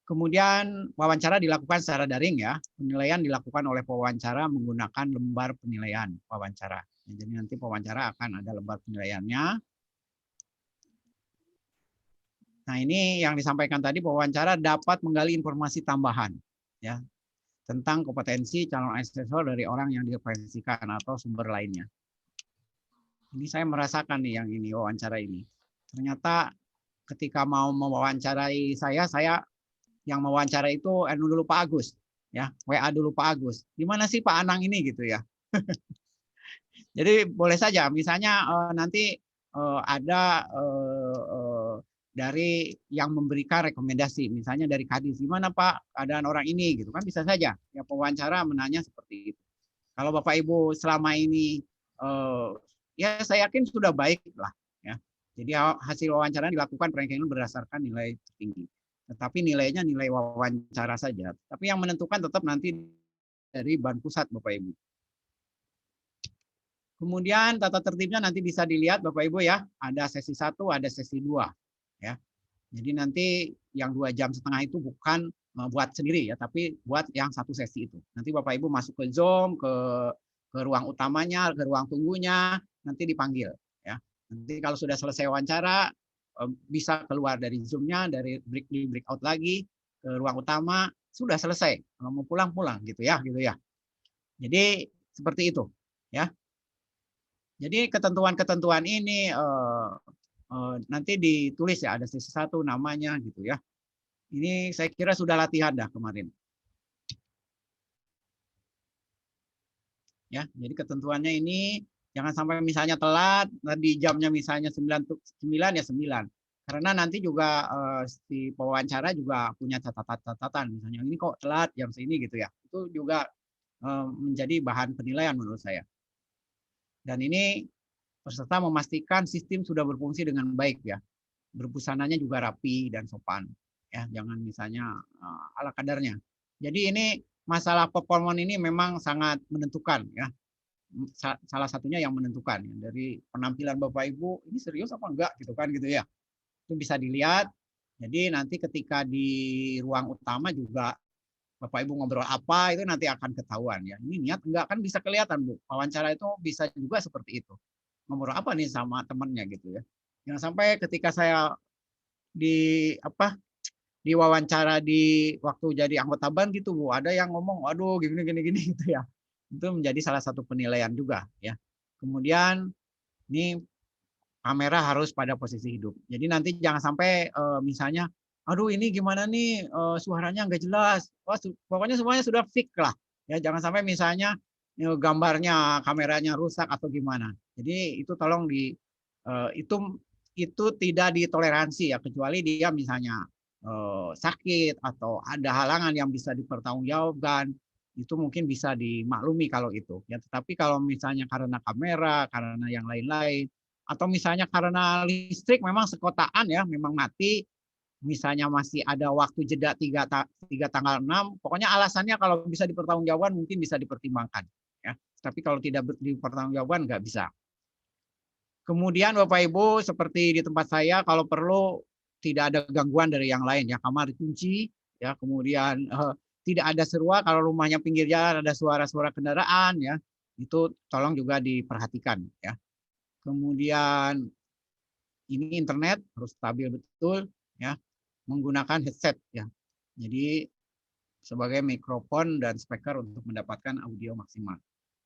Kemudian wawancara dilakukan secara daring ya, penilaian dilakukan oleh pewawancara menggunakan lembar penilaian wawancara. Ya, jadi nanti pewawancara akan ada lembar penilaiannya. Nah ini yang disampaikan tadi, pewawancara dapat menggali informasi tambahan ya tentang kompetensi calon asesor dari orang yang direferensikan atau sumber lainnya. Ini saya merasakan nih yang ini wawancara ini. Ternyata ketika mau mewawancarai saya yang mewawancara itu dulu Pak Agus, ya WA dulu Pak Agus. Gimana sih Pak Anang ini gitu ya? Jadi boleh saja, misalnya nanti ada dari yang memberikan rekomendasi, misalnya dari Kadis, gimana Pak keadaan orang ini gitu kan, bisa saja ya pewawancara menanya seperti itu. Kalau Bapak Ibu selama ini ya saya yakin sudah baik lah ya. Jadi hasil wawancara dilakukan ranking berdasarkan nilai tertinggi. Tetapi nilainya nilai wawancara saja. Tapi yang menentukan tetap nanti dari Ban Pusat Bapak Ibu. Kemudian tata tertibnya nanti bisa dilihat Bapak Ibu ya, ada sesi 1, ada sesi 2. Ya. Jadi nanti yang 2,5 jam itu bukan buat sendiri ya, tapi buat yang 1 sesi itu. Nanti Bapak Ibu masuk ke Zoom, ke ruang utamanya, ke ruang tunggunya, nanti dipanggil ya. Nanti kalau sudah selesai wawancara bisa keluar dari Zoom-nya, dari breakout lagi ke ruang utama, sudah selesai. Kalau mau pulang gitu ya. Jadi seperti itu ya. Jadi ketentuan-ketentuan ini nanti ditulis ya, ada sesi 1 namanya gitu ya. Ini saya kira sudah latihan dah kemarin. Ya, jadi ketentuannya ini jangan sampai misalnya telat, tadi jamnya misalnya 9 ya 9. Karena nanti juga si pewawancara juga punya catatan-catatan, misalnya ini kok telat jam segini gitu ya. Itu juga menjadi bahan penilaian menurut saya. Dan ini peserta memastikan sistem sudah berfungsi dengan baik ya. Berbusananya juga rapi dan sopan. Ya, jangan misalnya ala kadarnya. Jadi ini masalah performance ini memang sangat menentukan ya. Salah satunya yang menentukan ya. Dari penampilan Bapak Ibu ini serius apa enggak gitu kan gitu ya. Itu bisa dilihat. Jadi nanti ketika di ruang utama juga Bapak Ibu ngobrol apa itu nanti akan ketahuan ya. Ini niat enggak kan bisa kelihatan Bu. Wawancara itu bisa juga seperti itu. Ngobrol apa nih sama temannya gitu ya. Jangan sampai ketika saya diwawancara di waktu jadi anggota BAN gitu Bu, ada yang ngomong waduh gini gitu ya. Itu menjadi salah satu penilaian juga ya. Kemudian ini kamera harus pada posisi hidup. Jadi nanti jangan sampai misalnya aduh ini gimana nih suaranya nggak jelas. Wah, pokoknya semuanya sudah fix lah. Ya jangan sampai misalnya gambarnya kameranya rusak atau gimana. Jadi itu tolong itu tidak ditoleransi ya, kecuali dia misalnya sakit atau ada halangan yang bisa dipertanggungjawabkan, itu mungkin bisa dimaklumi kalau itu. Ya, tetapi kalau misalnya karena kamera, karena yang lain-lain, atau misalnya karena listrik memang sekotaan ya, memang mati, misalnya masih ada waktu jeda 3 tanggal 6, pokoknya alasannya kalau bisa dipertanggungjawabkan mungkin bisa dipertimbangkan. Ya. Tapi kalau tidak dipertanggungjawabkan nggak bisa. Kemudian Bapak Ibu seperti di tempat saya kalau perlu tidak ada gangguan dari yang lain ya, kamar dikunci ya, kemudian tidak ada seruak, kalau rumahnya pinggir jalan ada suara-suara kendaraan ya, itu tolong juga diperhatikan ya. Kemudian ini internet harus stabil betul ya, menggunakan headset ya. Jadi sebagai mikrofon dan speaker untuk mendapatkan audio maksimal.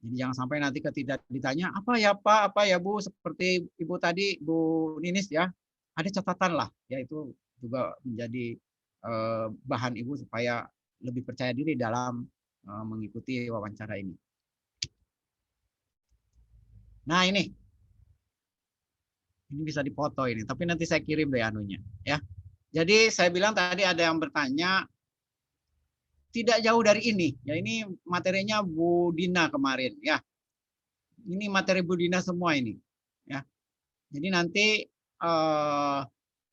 Jadi jangan sampai nanti ketika ditanya apa ya Pak, apa ya Bu, seperti Ibu tadi Bu Ninis ya, ada catatan lah ya, itu juga menjadi bahan Ibu supaya lebih percaya diri dalam mengikuti wawancara ini. Nah ini bisa dipoto ini, tapi nanti saya kirim deh anunya ya. Jadi saya bilang tadi ada yang bertanya tidak jauh dari ini ya, ini materinya Bu Dina kemarin ya. Ini materi Bu Dina semua ini ya. Jadi nanti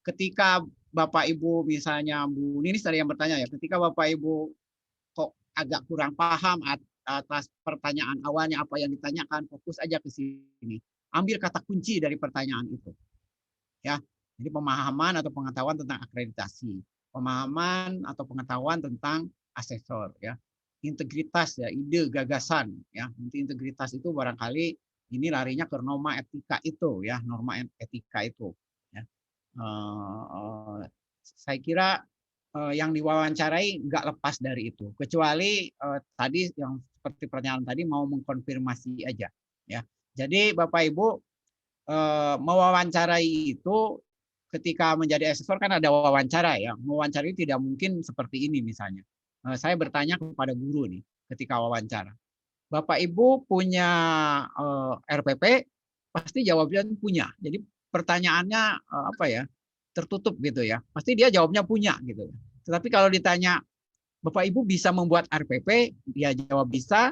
ketika Bapak Ibu misalnya Bu Ninis tadi yang bertanya ya, ketika Bapak Ibu kok agak kurang paham atas pertanyaan awalnya apa yang ditanyakan, fokus aja ke sini. Ambil kata kunci dari pertanyaan itu. Ya. Jadi pemahaman atau pengetahuan tentang akreditasi, pemahaman atau pengetahuan tentang asesor ya. Integritas ya, ide, gagasan ya. Nanti integritas itu barangkali ini larinya ke norma etika itu ya, norma etika itu ya. Saya kira yang diwawancarai nggak lepas dari itu, kecuali tadi yang seperti pertanyaan tadi mau mengkonfirmasi aja ya. Jadi Bapak Ibu mewawancarai itu ketika menjadi asesor kan ada wawancara ya. Mewawancarai tidak mungkin seperti ini misalnya. Saya bertanya kepada guru nih ketika wawancara. Bapak Ibu punya RPP, pasti jawabnya punya. Jadi pertanyaannya apa ya? Tertutup gitu ya. Pasti dia jawabnya punya gitu. Tetapi kalau ditanya Bapak Ibu bisa membuat RPP, dia jawab bisa.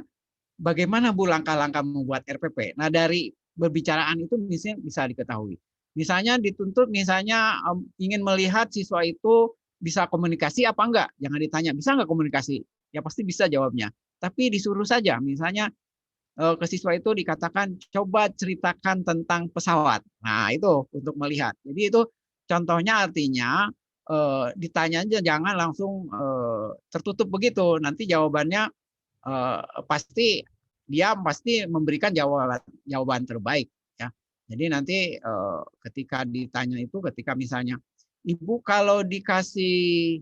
Bagaimana Bu langkah-langkah membuat RPP? Nah, dari berbicaraan itu bisa diketahui. Misalnya dituntut misalnya ingin melihat siswa itu bisa komunikasi apa enggak? Jangan ditanya bisa enggak komunikasi? Ya pasti bisa jawabnya. Tapi disuruh saja misalnya ke siswa itu dikatakan coba ceritakan tentang pesawat. Nah, itu untuk melihat. Jadi itu contohnya artinya ditanya aja jangan langsung tertutup begitu. Nanti jawabannya pasti memberikan jawaban terbaik ya. Jadi nanti ketika ditanya itu, ketika misalnya Ibu kalau dikasih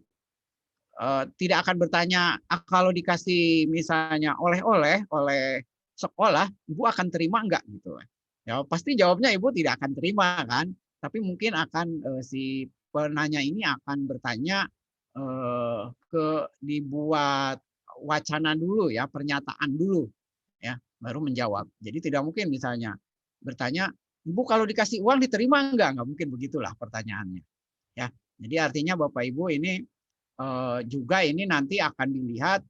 tidak akan bertanya kalau dikasih misalnya oleh-oleh oleh sekolah, Ibu akan terima enggak gitu Ya, pasti jawabnya Ibu tidak akan terima kan, tapi mungkin akan si penanya ini akan bertanya dibuat wacana dulu ya, pernyataan dulu ya, baru menjawab. Jadi tidak mungkin misalnya bertanya, Ibu kalau dikasih uang diterima enggak? Enggak mungkin begitulah pertanyaannya. Ya, jadi artinya Bapak Ibu ini juga ini nanti akan dilihat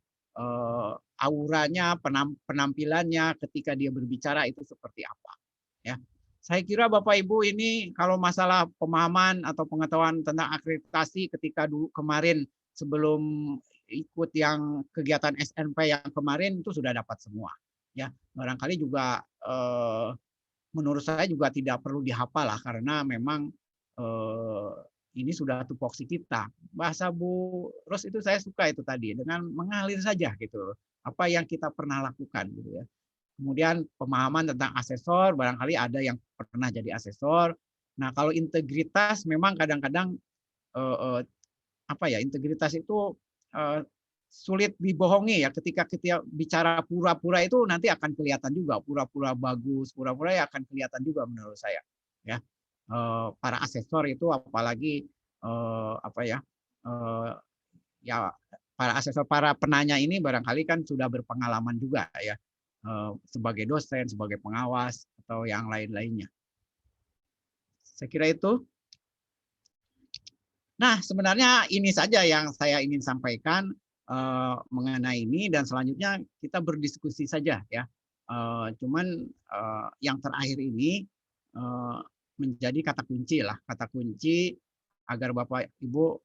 auranya, penampilannya ketika dia berbicara itu seperti apa. Ya, saya kira Bapak Ibu ini kalau masalah pemahaman atau pengetahuan tentang akreditasi ketika dulu kemarin sebelum ikut yang kegiatan SNP yang kemarin itu sudah dapat semua. Ya, barangkali juga menurut saya juga tidak perlu dihafal lah karena memang ini sudah tupoksi kita. Bahasa Bu Ros itu saya suka itu tadi dengan mengalir saja gitu. Apa yang kita pernah lakukan gitu ya. Kemudian pemahaman tentang asesor, barangkali ada yang pernah jadi asesor. Nah, kalau integritas memang kadang-kadang integritas itu sulit dibohongi ya, ketika kita bicara pura-pura itu nanti akan kelihatan juga pura-pura bagus, pura-pura ya akan kelihatan juga menurut saya ya. Para asesor itu apalagi para asesor, para penanya ini barangkali kan sudah berpengalaman juga ya sebagai dosen, sebagai pengawas atau yang lain-lainnya. Saya kira itu. Nah, sebenarnya ini saja yang saya ingin sampaikan mengenai ini, dan selanjutnya kita berdiskusi saja ya. Cuman yang terakhir ini menjadi kata kunci lah, kata kunci agar Bapak Ibu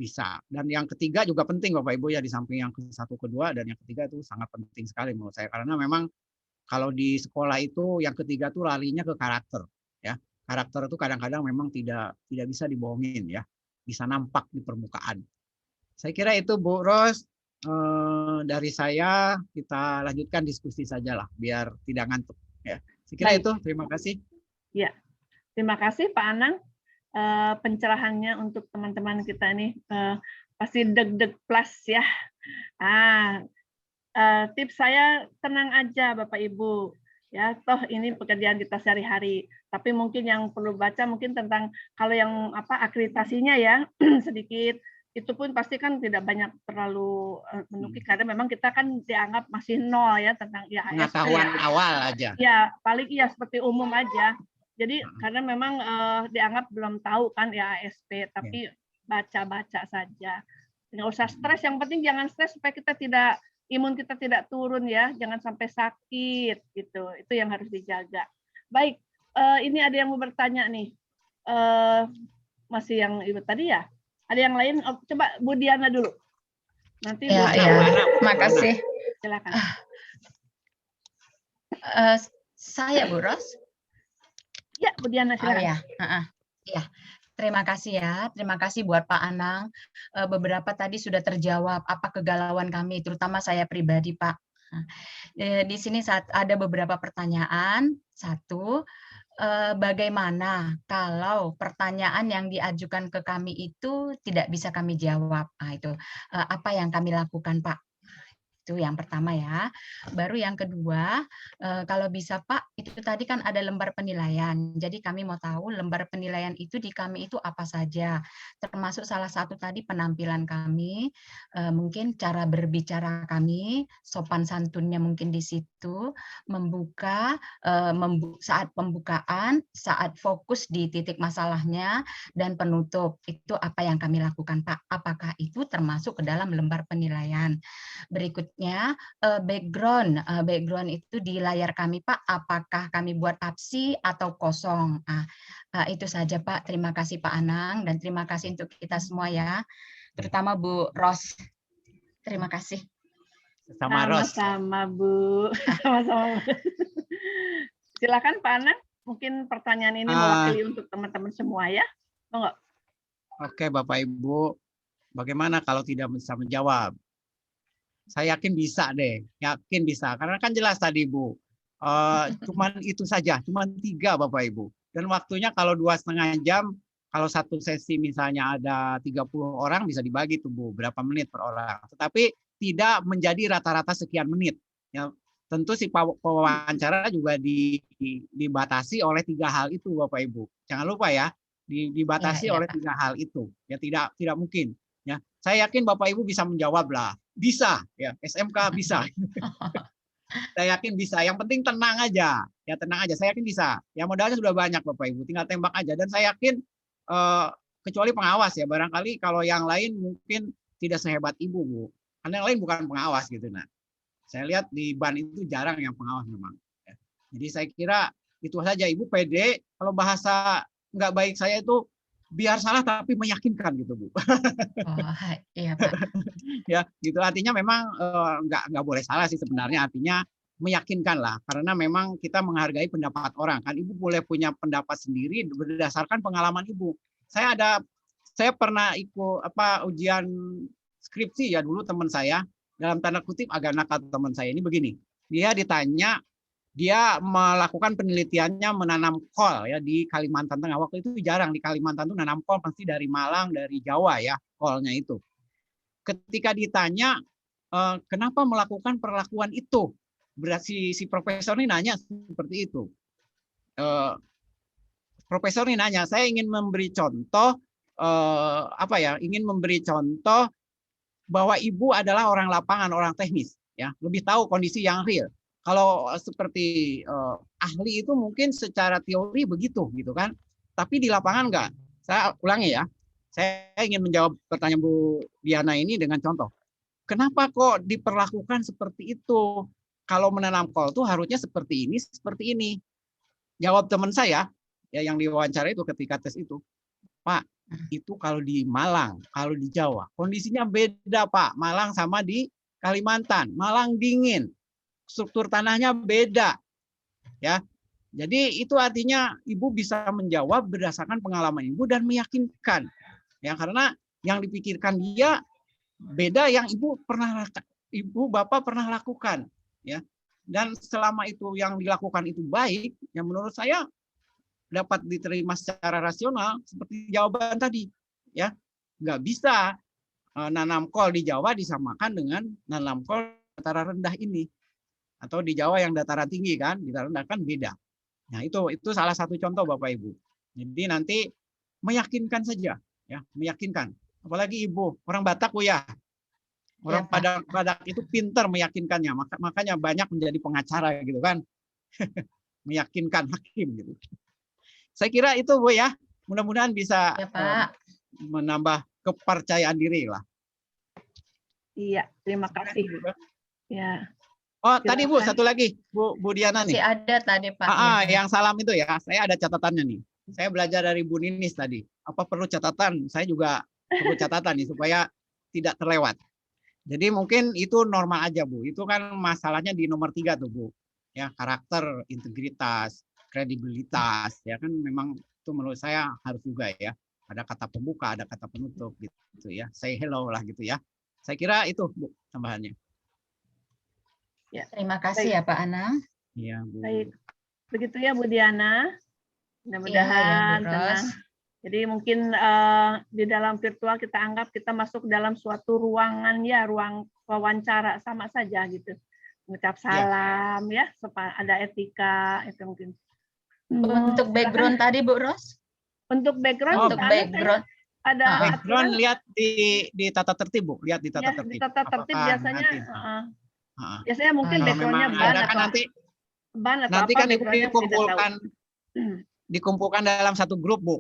bisa. Dan yang ketiga juga penting Bapak Ibu ya, di samping yang ke-1, ke-2 dan yang ketiga itu sangat penting sekali menurut saya, karena memang kalau di sekolah itu yang ketiga tuh larinya ke karakter ya. Karakter itu kadang-kadang memang tidak bisa dibohongin ya, bisa nampak di permukaan. Saya kira itu Bu Ros, dari saya kita lanjutkan diskusi saja lah biar tidak ngantuk ya. Saya kira itu, terima kasih. Ya, terima kasih Pak Anang. Pencerahannya untuk teman-teman kita ini pasti deg-deg plus ya. Tips saya tenang aja Bapak Ibu ya, toh ini pekerjaan kita sehari-hari. Tapi mungkin yang perlu baca mungkin tentang kalau yang akreditasinya ya sedikit, itu pun pasti kan tidak banyak terlalu menukik karena memang kita kan dianggap masih nol ya tentang ya pengetahuan awal aja. Ya paling iya seperti umum aja. Jadi karena memang dianggap belum tahu kan ya ASP, tapi baca-baca saja. Nggak usah stres, yang penting jangan stres supaya kita tidak, imun kita tidak turun ya, jangan sampai sakit gitu. Itu yang harus dijaga. Baik, ini ada yang mau bertanya nih. Masih yang Ibu tadi ya? Ada yang lain? Coba Bu Diana dulu. Nanti ya, makasih. Silakan. Saya Bu Ros. Ya, Bu Diana silakan. Ya, terima kasih ya. Terima kasih buat Pak Anang. Beberapa tadi sudah terjawab apa kegalauan kami, terutama saya pribadi, Pak. Di sini ada beberapa pertanyaan. Satu, bagaimana kalau pertanyaan yang diajukan ke kami itu tidak bisa kami jawab? Itu apa yang kami lakukan, Pak? Itu yang pertama ya. Baru yang kedua, kalau bisa Pak, itu tadi kan ada lembar penilaian. Jadi kami mau tahu lembar penilaian itu di kami itu apa saja. Termasuk salah satu tadi penampilan kami, mungkin cara berbicara kami, sopan santunnya mungkin di situ, membuka saat pembukaan, saat fokus di titik masalahnya, dan penutup. Itu apa yang kami lakukan Pak. Apakah itu termasuk ke dalam lembar penilaian? Berikutnya background itu di layar kami Pak, apakah kami buat absi atau kosong? Itu saja Pak. Terima kasih Pak Anang dan terima kasih untuk kita semua ya, terutama Bu Ros. Terima kasih. Sama-sama Bu. Sama-sama. Silakan Pak Anang. Mungkin pertanyaan ini mewakili untuk teman-teman semua ya. Enggak? Oke Bapak Ibu, bagaimana kalau tidak bisa menjawab? Saya yakin bisa deh, yakin bisa. Karena kan jelas tadi Bu, cuman itu saja, cuman 3 Bapak Ibu. Dan waktunya kalau 2,5 jam, kalau satu sesi misalnya ada 30 orang bisa dibagi tuh Bu, berapa menit per orang. Tetapi tidak menjadi rata-rata sekian menit. Ya, tentu si pewawancara juga dibatasi oleh 3 hal itu, Bapak Ibu. Jangan lupa ya, dibatasi oleh 3 hal itu. Ya tidak mungkin. Ya, saya yakin Bapak Ibu bisa menjawab lah. Bisa, ya SMK bisa. Saya yakin bisa. Yang penting tenang aja. Ya tenang aja. Saya yakin bisa. Ya modalnya sudah banyak Bapak Ibu. Tinggal tembak aja. Dan saya yakin kecuali pengawas ya. Barangkali kalau yang lain mungkin tidak sehebat Ibu, Bu. Karena yang lain bukan pengawas gitu. Nah, saya lihat di BAN itu jarang yang pengawas memang. Ya. Jadi saya kira itu saja. Ibu pede. Kalau bahasa nggak baik saya itu biar salah tapi meyakinkan gitu, Bu. Oh, iya Pak. Ya, gitu artinya memang nggak boleh salah sih sebenarnya, artinya meyakinkan lah, karena memang kita menghargai pendapat orang kan. Ibu boleh punya pendapat sendiri berdasarkan pengalaman Ibu. Saya pernah ikut ujian skripsi ya dulu, teman saya dalam tanda kutip agak nakal teman saya ini begini. Dia ditanya, dia melakukan penelitiannya menanam kol ya di Kalimantan Tengah. Waktu itu jarang di Kalimantan itu nanam kol, pasti dari Malang, dari Jawa ya kolnya itu. Ketika ditanya kenapa melakukan perlakuan itu, berarti si profesor ini nanya seperti itu. Profesor ini nanya, saya ingin memberi contoh ingin memberi contoh bahwa Ibu adalah orang lapangan, orang teknis, ya lebih tahu kondisi yang real. Kalau seperti ahli itu mungkin secara teori begitu gitu kan, tapi di lapangan enggak. Saya ulangi ya, saya ingin menjawab pertanyaan Bu Diana ini dengan contoh. Kenapa kok diperlakukan seperti itu? Kalau menanam kol tuh harusnya seperti ini. Jawab teman saya ya yang diwawancara itu ketika tes itu, Pak, itu kalau di Malang, kalau di Jawa kondisinya beda Pak. Malang sama di Kalimantan. Malang dingin. Struktur tanahnya beda, ya. Jadi itu artinya Ibu bisa menjawab berdasarkan pengalaman Ibu dan meyakinkan, ya karena yang dipikirkan dia beda yang Ibu Bapak pernah lakukan, ya. Dan selama itu yang dilakukan itu baik, yang menurut saya dapat diterima secara rasional seperti jawaban tadi, ya. Nggak bisa nanam kol di Jawa disamakan dengan nanam kol dataran rendah ini. Atau di Jawa yang dataran tinggi kan, dataran rendah kan beda. Nah, itu salah satu contoh Bapak Ibu. Jadi nanti meyakinkan saja, ya, meyakinkan. Apalagi Ibu, orang Batak Bu ya. Orang Batak itu pintar meyakinkannya, makanya banyak menjadi pengacara gitu kan. Meyakinkan hakim gitu. Saya kira itu Bu ya. Mudah-mudahan bisa menambah kepercayaan diri lah. Iya, terima kasih. Ya. Oh, tadi Bu, satu lagi, Bu Diana nih. Masih ada tadi Pak. Yang salam itu ya, saya ada catatannya nih. Saya belajar dari Bu Ninis tadi. Apa perlu catatan? Saya juga perlu catatan nih supaya tidak terlewat. Jadi mungkin itu normal aja Bu. Itu kan masalahnya di nomor 3 tuh Bu. Ya, karakter, integritas, kredibilitas. Ya kan memang itu menurut saya harus juga ya. Ada kata pembuka, ada kata penutup gitu ya. Say hello lah gitu ya. Saya kira itu Bu tambahannya. Ya. Terima kasih ya Pak Anang. Iya, Bu. Baik. Begitu ya Bu Diana. Mudah-mudahan tenang. Jadi mungkin di dalam virtual kita anggap kita masuk dalam suatu ruangan ya, ruang wawancara sama saja gitu. Mengucap salam ya, ada etika itu mungkin. Untuk background tadi Bu Ros? Untuk background, ada background lihat di tata tertib Bu, lihat di tata tertib. Di tata tertib biasanya biasanya mungkin backgroundnya ban atau nanti kan Ibu dikumpulkan dalam satu grup Bu,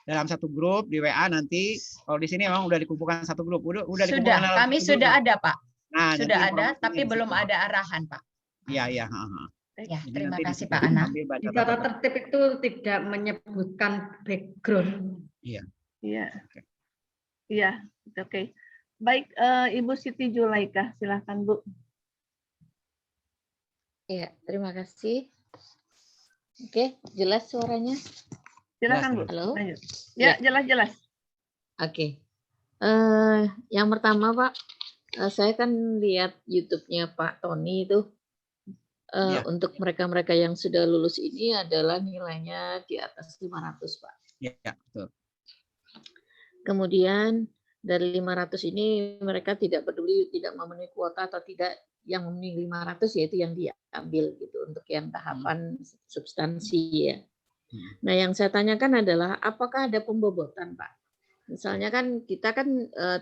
dalam satu grup di WA nanti. Kalau di sini memang udah dikumpulkan satu grup, udah dikumpulkan. Kami sudah ada Pak, nah, sudah ada tapi belum ada arahan Pak. Iya. Ya, terima kasih Pak Anang. Di tata tertib itu tidak menyebutkan background. Iya, oke. Baik, Ibu Siti Julaika, silakan Bu. Iya, terima kasih. Oke, jelas suaranya? Silakan Bu. Halo? Ya, jelas. Oke. Yang pertama Pak, saya kan lihat YouTube-nya Pak Tony itu. Untuk mereka-mereka yang sudah lulus ini adalah nilainya di atas 500 Pak. Iya, betul. Kemudian dari 500 ini mereka tidak peduli tidak memenuhi kuota atau tidak, yang memenuhi 500 yaitu yang diambil gitu untuk yang tahapan substansi ya. Nah, yang saya tanyakan adalah apakah ada pembobotan, Pak? Misalnya kan kita kan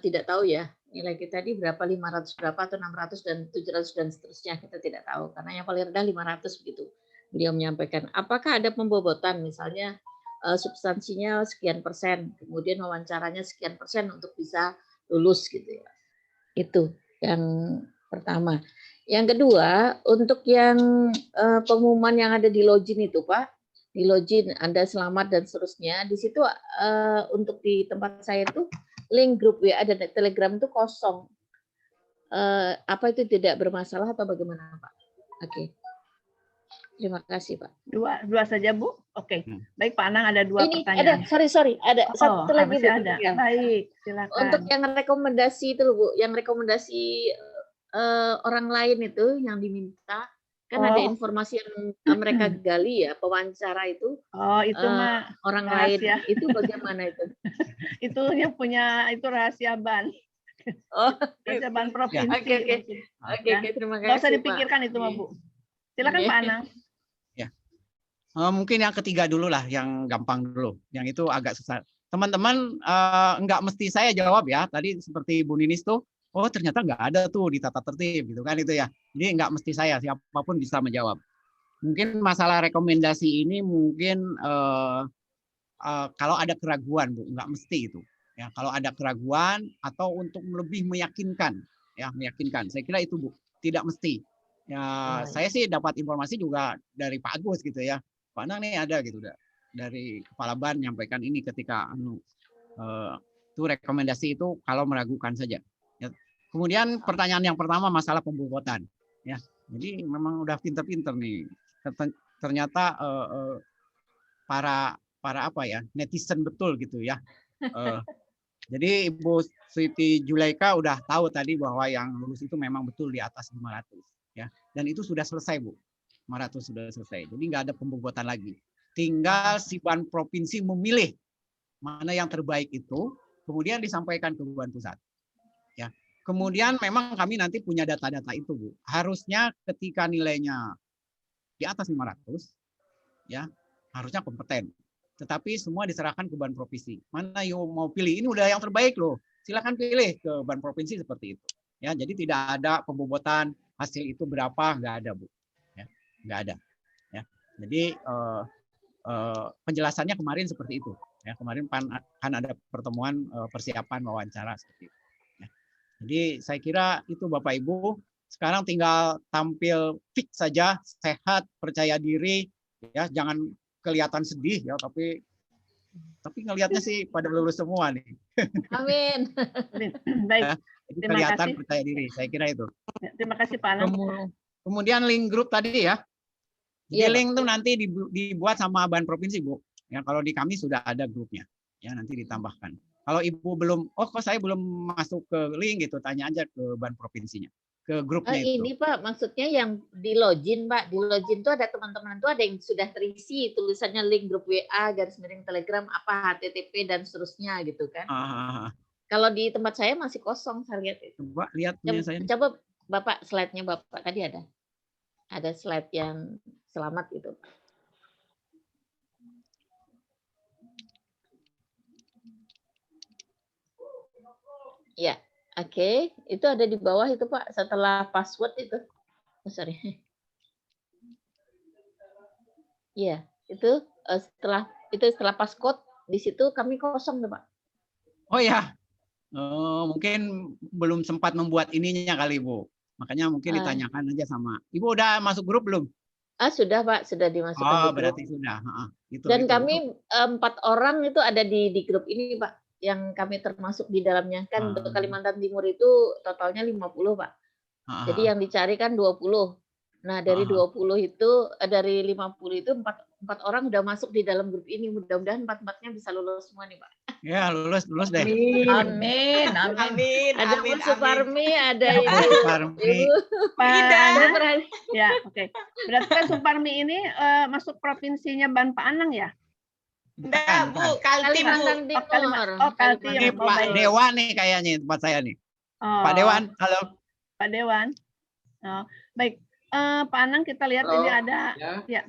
tidak tahu ya nilai kita di berapa, 500 berapa atau 600 dan 700 dan seterusnya, kita tidak tahu karena yang paling rendah 500 begitu. Beliau menyampaikan, apakah ada pembobotan misalnya substansinya sekian persen, kemudian wawancaranya sekian persen untuk bisa lulus gitu ya. Itu yang pertama. Yang kedua, untuk yang pengumuman yang ada di login itu, Pak, di login Anda selamat dan seterusnya, di situ untuk di tempat saya itu link grup WA dan Telegram itu kosong. Apa itu tidak bermasalah atau bagaimana, Pak? Oke. Terima kasih, Pak. Dua saja, Bu. Oke. Baik, Pak Anang ada 2 pertanyaan. Ada, sorry, ada satu lagi. Masih ada. Baik, silakan. Untuk yang rekomendasi itu, Bu, yang rekomendasi orang lain itu yang diminta, kan ada informasi yang mereka gali ya, pewawancara itu. Oh, itu mah orang rahasia. lain itu bagaimana itu? Itu yang punya itu rahasia ban. Oh, rahasia ban provinsi. Oke, terima kasih. Nggak usah dipikirkan itu mah, Bu. Silakan Pak Anang. Ya. Mungkin yang ketiga dulu lah, yang gampang dulu. Yang itu agak susah. Teman-teman nggak mesti saya jawab ya. Tadi seperti Bu Ninis tuh, oh ternyata nggak ada tuh di tata tertib gitu kan itu ya. Jadi nggak mesti saya, siapapun bisa menjawab. Mungkin masalah rekomendasi ini mungkin kalau ada keraguan, Bu, nggak mesti itu. Ya, kalau ada keraguan atau untuk lebih meyakinkan, ya meyakinkan. Saya kira itu, Bu, tidak mesti. Ya, saya sih dapat informasi juga dari Pak Agus gitu ya. Pak Anang nih ada gitu dari Kepala BAN menyampaikan ini ketika itu rekomendasi itu kalau meragukan saja. Ya. Kemudian pertanyaan yang pertama masalah pembobotan. Ya, jadi memang udah pinter-pinter nih. Ternyata para apa ya netizen betul gitu ya. Jadi Ibu Siti Julaika udah tahu tadi bahwa yang lulus itu memang betul di atas 500 ya. Dan itu sudah selesai, Bu. 500 sudah selesai. Jadi nggak ada pembobotan lagi. Tinggal si BAN provinsi memilih mana yang terbaik itu, kemudian disampaikan ke BAN pusat. Ya. Kemudian memang kami nanti punya data-data itu, Bu. Harusnya ketika nilainya di atas 500 ya, harusnya kompeten. Tetapi semua diserahkan ke BAN provinsi. Mana yang mau pilih? Ini udah yang terbaik loh. Silakan pilih ke BAN provinsi seperti itu. Ya, jadi tidak ada pembobotan hasil itu berapa, nggak ada, Bu. Ya, nggak ada. Ya, jadi penjelasannya kemarin seperti itu. Ya, kemarin kan ada pertemuan persiapan wawancara seperti itu. Ya. Jadi saya kira itu Bapak Ibu. Sekarang tinggal tampil fix saja, sehat, percaya diri, ya, jangan kelihatan sedih ya, tapi ngelihatnya sih pada lulus semua nih. Amin. Baik. Ya, kelihatan percaya diri, saya kira itu. Ya, terima kasih Pak Anang. Kemudian link grup tadi ya. Jadi link itu nanti dibuat sama BAN provinsi, Bu. Ya, kalau di kami sudah ada grupnya. Ya, nanti ditambahkan. Kalau Ibu belum, kok saya belum masuk ke link gitu, tanya aja ke BAN provinsinya. Ke grupnya itu. Ini Pak, maksudnya yang di login, Pak. Di login itu ada teman-teman itu ada yang sudah terisi tulisannya link grup WA, _ Telegram, apa HTTP dan seterusnya gitu kan. Kalau di tempat saya masih kosong, saya lihat itu. Coba lihat punya saya. Coba Bapak slide-nya Bapak tadi ada. Ada slide yang selamat itu. Ya, oke. Itu ada di bawah itu Pak, setelah password itu. Oh, sorry. Iya, itu setelah passcode di situ kami kosong tuh Pak. Oh ya. Mungkin belum sempat membuat ininya kali Bu. Makanya mungkin ditanyakan aja sama. Ibu udah masuk grup belum? Sudah Pak, sudah dimasukkan di grup. Berarti sudah. Dan kami 4 orang itu ada di grup ini Pak, yang kami termasuk di dalamnya. Kan untuk Kalimantan Timur itu totalnya 50 Pak. Jadi yang dicari kan 20. Nah dari 20 itu, dari 50 itu 4 orang udah masuk di dalam grup ini. Mudah-mudahan 4-4-nya bisa lulus semua nih Pak. Ya lulus deh. Amin. Ada Bu Suparmi, ada Ibu Ya, oke. Berarti kan Suparmi ini masuk provinsinya BAN Pak Anang ya? Enggak, Bu, Kaltim, Bu. Kaltim. Ini Pak Dewan nih kayaknya tempat saya nih. Pak Dewan, halo. Pak Dewan. Baik, Pak Anang, kita lihat Halo, ini ada ya.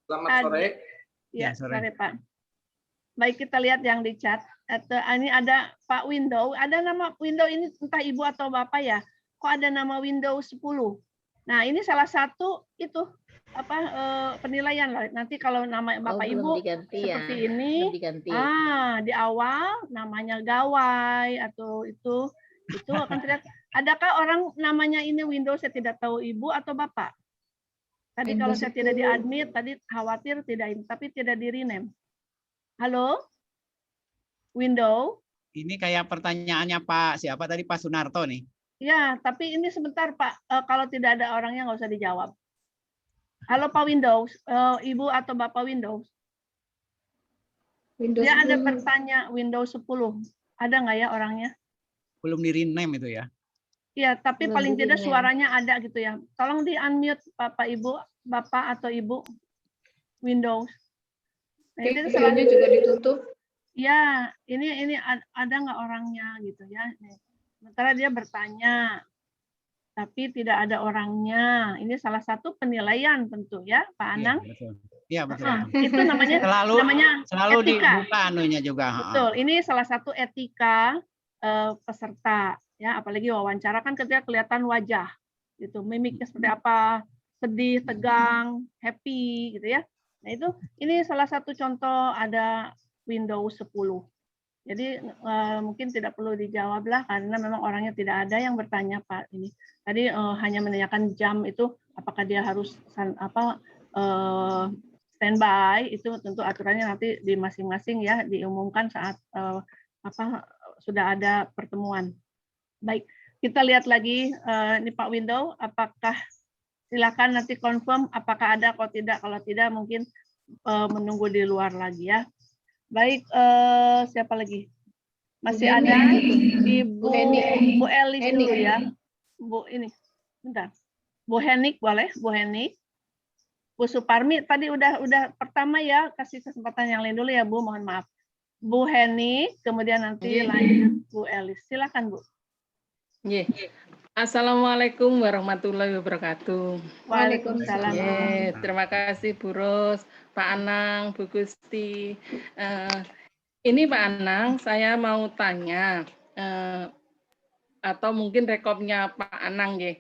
Selamat sore. Ya, sore Pak. Baik, kita lihat yang di chat. Ini ada Pak Window. Ada nama Window ini entah ibu atau bapak ya. Kok ada nama Window 10? Nah, ini salah satu itu penilaian lah. Nanti kalau nama bapak ibu seperti ini, di awal namanya gawai atau itu akan terlihat. Adakah orang namanya ini Windows saya tidak tahu ibu atau bapak? Tadi kalau saya tidak di-admit, tadi khawatir tidak ini, tapi tidak di-rename. Halo? Window? Ini kayak pertanyaannya Pak siapa tadi, Pak Sunarto nih. Ya, tapi ini sebentar Pak, kalau tidak ada orangnya nggak usah dijawab. Halo Pak Windows, Ibu atau Bapak Windows? Dia ada pertanyaan Windows 10. Ada nggak ya orangnya? Belum di-rename itu ya? Iya, tapi paling tidak suaranya ada gitu ya. Tolong di-unmute Bapak Ibu, Bapak atau Ibu Windows. Nah, itu videonya juga ditutup. Ya, ini ada nggak orangnya gitu ya. Sementara dia bertanya, tapi tidak ada orangnya. Ini salah satu penilaian tentu ya, Pak Anang. Iya, betul. Itu namanya selalu etika. dibuka anunya juga. Betul, ini salah satu etika peserta ya, apalagi wawancara kan ketika kelihatan wajah gitu, mimiknya seperti apa, sedih, tegang, happy gitu ya. Nah, ini salah satu contoh ada Windows 10. Jadi mungkin tidak perlu dijawab lah karena memang orangnya tidak ada yang bertanya Pak ini. Tadi hanya menanyakan jam itu apakah dia harus standby, itu tentu aturannya nanti di masing-masing ya diumumkan saat sudah ada pertemuan. Baik, kita lihat lagi ini Pak Window, apakah silakan nanti confirm apakah ada atau tidak. Kalau tidak mungkin menunggu di luar lagi ya. Baik, siapa lagi? Masih ada Ibu Elis dulu ya. Bu ini, bentar. Bu Henik boleh, Bu Henik. Bu Suparmi tadi udah pertama ya, kasih kesempatan yang lain dulu ya Bu, mohon maaf. Bu Henik, kemudian nanti lanjut Bu Elis. Silakan Bu. Assalamualaikum warahmatullahi wabarakatuh. Waalaikumsalam. Terima kasih Bu Ros, Pak Anang, Bu Gusti. Ini Pak Anang, saya mau tanya, atau mungkin rekomnya Pak Anang ya.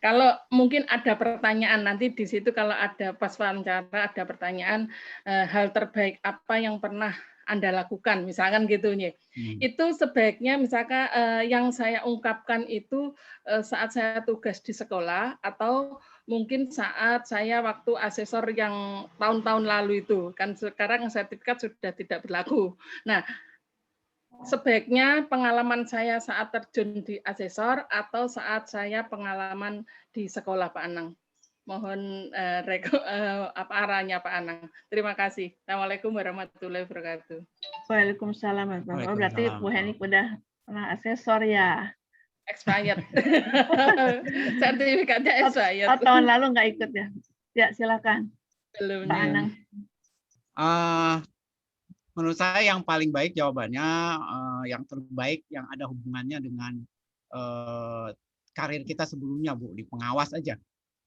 Kalau mungkin ada pertanyaan nanti di situ, kalau ada pas wawancara ada pertanyaan hal terbaik apa yang pernah Anda lakukan, misalkan gitu nih. Itu sebaiknya misalkan yang saya ungkapkan itu saat saya tugas di sekolah atau mungkin saat saya waktu asesor yang tahun-tahun lalu itu. Kan sekarang sertifikat sudah tidak berlaku. Nah, sebaiknya pengalaman saya saat terjun di asesor atau saat saya pengalaman di sekolah Pak Anang. Mohon arahnya Pak Anang. Terima kasih. Assalamualaikum warahmatullahi wabarakatuh. Waalaikumsalam. Oh, berarti Bu Henik udah pernah asesor ya? Expired. Sertifikatnya expired. Oh, tahun lalu nggak ikut ya? Ya, silakan. Belum. Pak Anang. Menurut saya yang paling baik jawabannya, yang terbaik yang ada hubungannya dengan karir kita sebelumnya Bu, di pengawas aja.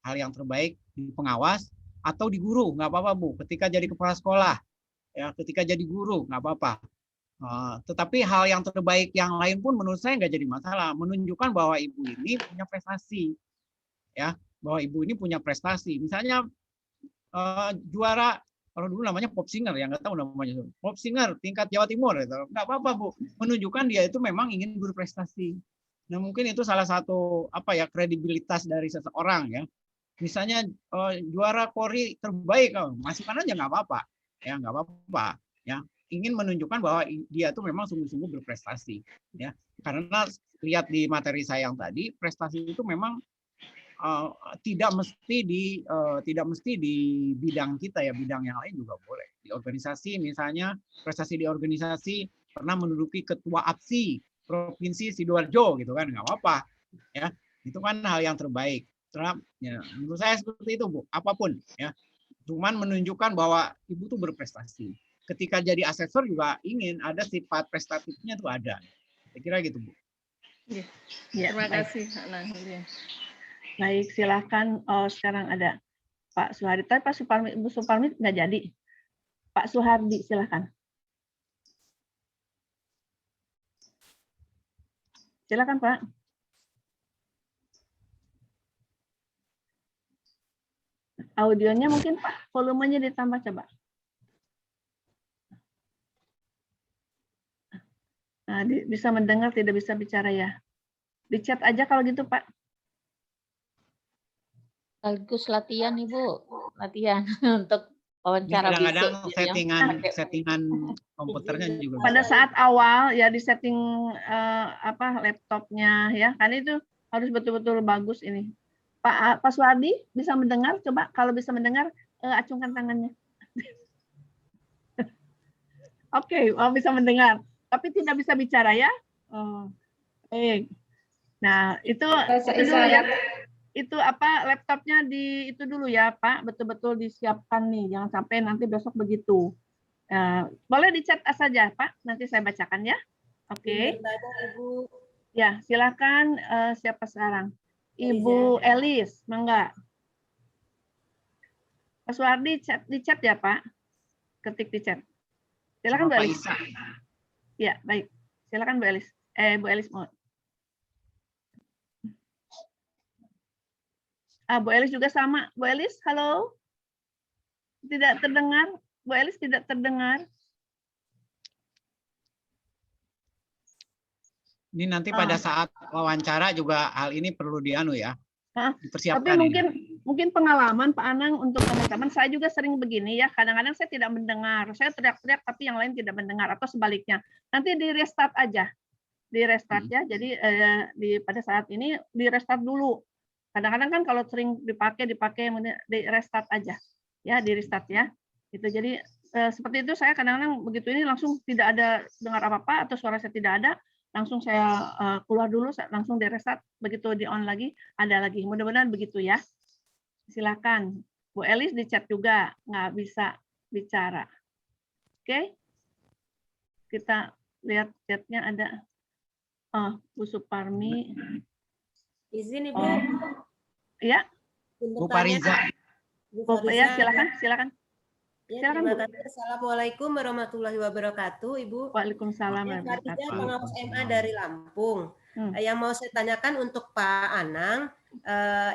Hal yang terbaik di pengawas atau di guru, nggak apa-apa Bu. Ketika jadi kepala sekolah, ya ketika jadi guru, nggak apa-apa. Tetapi hal yang terbaik yang lain pun menurut saya nggak jadi masalah. Menunjukkan bahwa ibu ini punya prestasi, ya bahwa ibu ini punya prestasi. Misalnya juara, kalau dulu namanya pop singer, yang nggak tahu namanya pop singer tingkat Jawa Timur, itu nggak apa-apa Bu. Menunjukkan dia itu memang ingin berprestasi. Nah mungkin itu salah satu kredibilitas dari seseorang ya. Misalnya juara Kori terbaik, masukkan aja nggak apa-apa, ya nggak apa-apa, ya ingin menunjukkan bahwa dia tuh memang sungguh-sungguh berprestasi, ya karena lihat di materi saya yang tadi, prestasi itu memang tidak mesti di bidang kita ya, bidang yang lain juga boleh. Di organisasi misalnya prestasi di organisasi pernah menduduki ketua APSI provinsi Sidoarjo gitu kan, nggak apa-apa, ya itu kan hal yang terbaik. Ya, menurut saya seperti itu Bu, apapun ya, cuman menunjukkan bahwa ibu tuh berprestasi. Ketika jadi asesor juga ingin ada sifat prestatifnya tuh ada. Saya kira gitu Bu. Terima kasih. Baik, silakan. Oh, sekarang ada Pak Suhardi. Tapi Pak Suparmi, Bu Suparmi nggak jadi. Pak Suhardi, silakan. Silakan, Pak. Audionya mungkin Pak, volumenya ditambah coba. Nah, bisa mendengar, tidak bisa bicara ya. Di chat aja kalau gitu, Pak. Sekaligus latihan, Ibu. Latihan untuk wawancara Kadang-kadang besok. settingan komputernya juga. Pada saat awal ya di setting laptopnya ya, kan itu harus betul-betul bagus ini. Pak Suhardi bisa mendengar? Coba kalau bisa mendengar, acungkan tangannya. Oke, bisa mendengar, tapi tidak bisa bicara ya. Baik. Nah, itu dulu ya. Itu laptopnya itu dulu ya, Pak. Betul-betul disiapkan nih, jangan sampai nanti besok begitu. Boleh di chat saja, Pak. Nanti saya bacakan ya. Oke. Ibu. Ya, silakan. Siapa sekarang? Ibu Elis, mangga. Pak Suhardi di chat ya, Pak. Ketik di chat. Silakan Bu Elis. Ya, baik. Silakan Bu Elis. Bu Elis mau. Bu Elis juga sama. Bu Elis, halo. Tidak terdengar. Bu Elis tidak terdengar. Ini nanti pada saat wawancara juga hal ini perlu ya. Dipersiapkan. Tapi mungkin pengalaman Pak Anang untuk teman-teman, saya juga sering begini ya. Kadang-kadang saya tidak mendengar. Saya teriak-teriak tapi yang lain tidak mendengar atau sebaliknya. Nanti di restart aja. Di restart ya. Jadi pada saat ini di restart dulu. Kadang-kadang kan kalau sering dipakai di restart aja. Ya, di restart ya. Gitu. Jadi seperti itu saya kadang-kadang begitu ini langsung tidak ada dengar apa-apa atau suara saya tidak ada, langsung saya keluar dulu, langsung di restart, begitu di on lagi ada lagi. Mudah-mudahan begitu ya. Silakan. Bu Elis di chat juga nggak bisa bicara. Oke. Kita lihat chatnya ada. Bu Suparmi. Izin Ibu. Ya. Bu Fariza. Ya, silakan. Ya, terima kasih. Assalamualaikum warahmatullahi wabarakatuh, Ibu. Waalaikumsalam warahmatullahi wabarakatuh. Pengawas MA dari Lampung. Yang mau saya tanyakan untuk Pak Anang,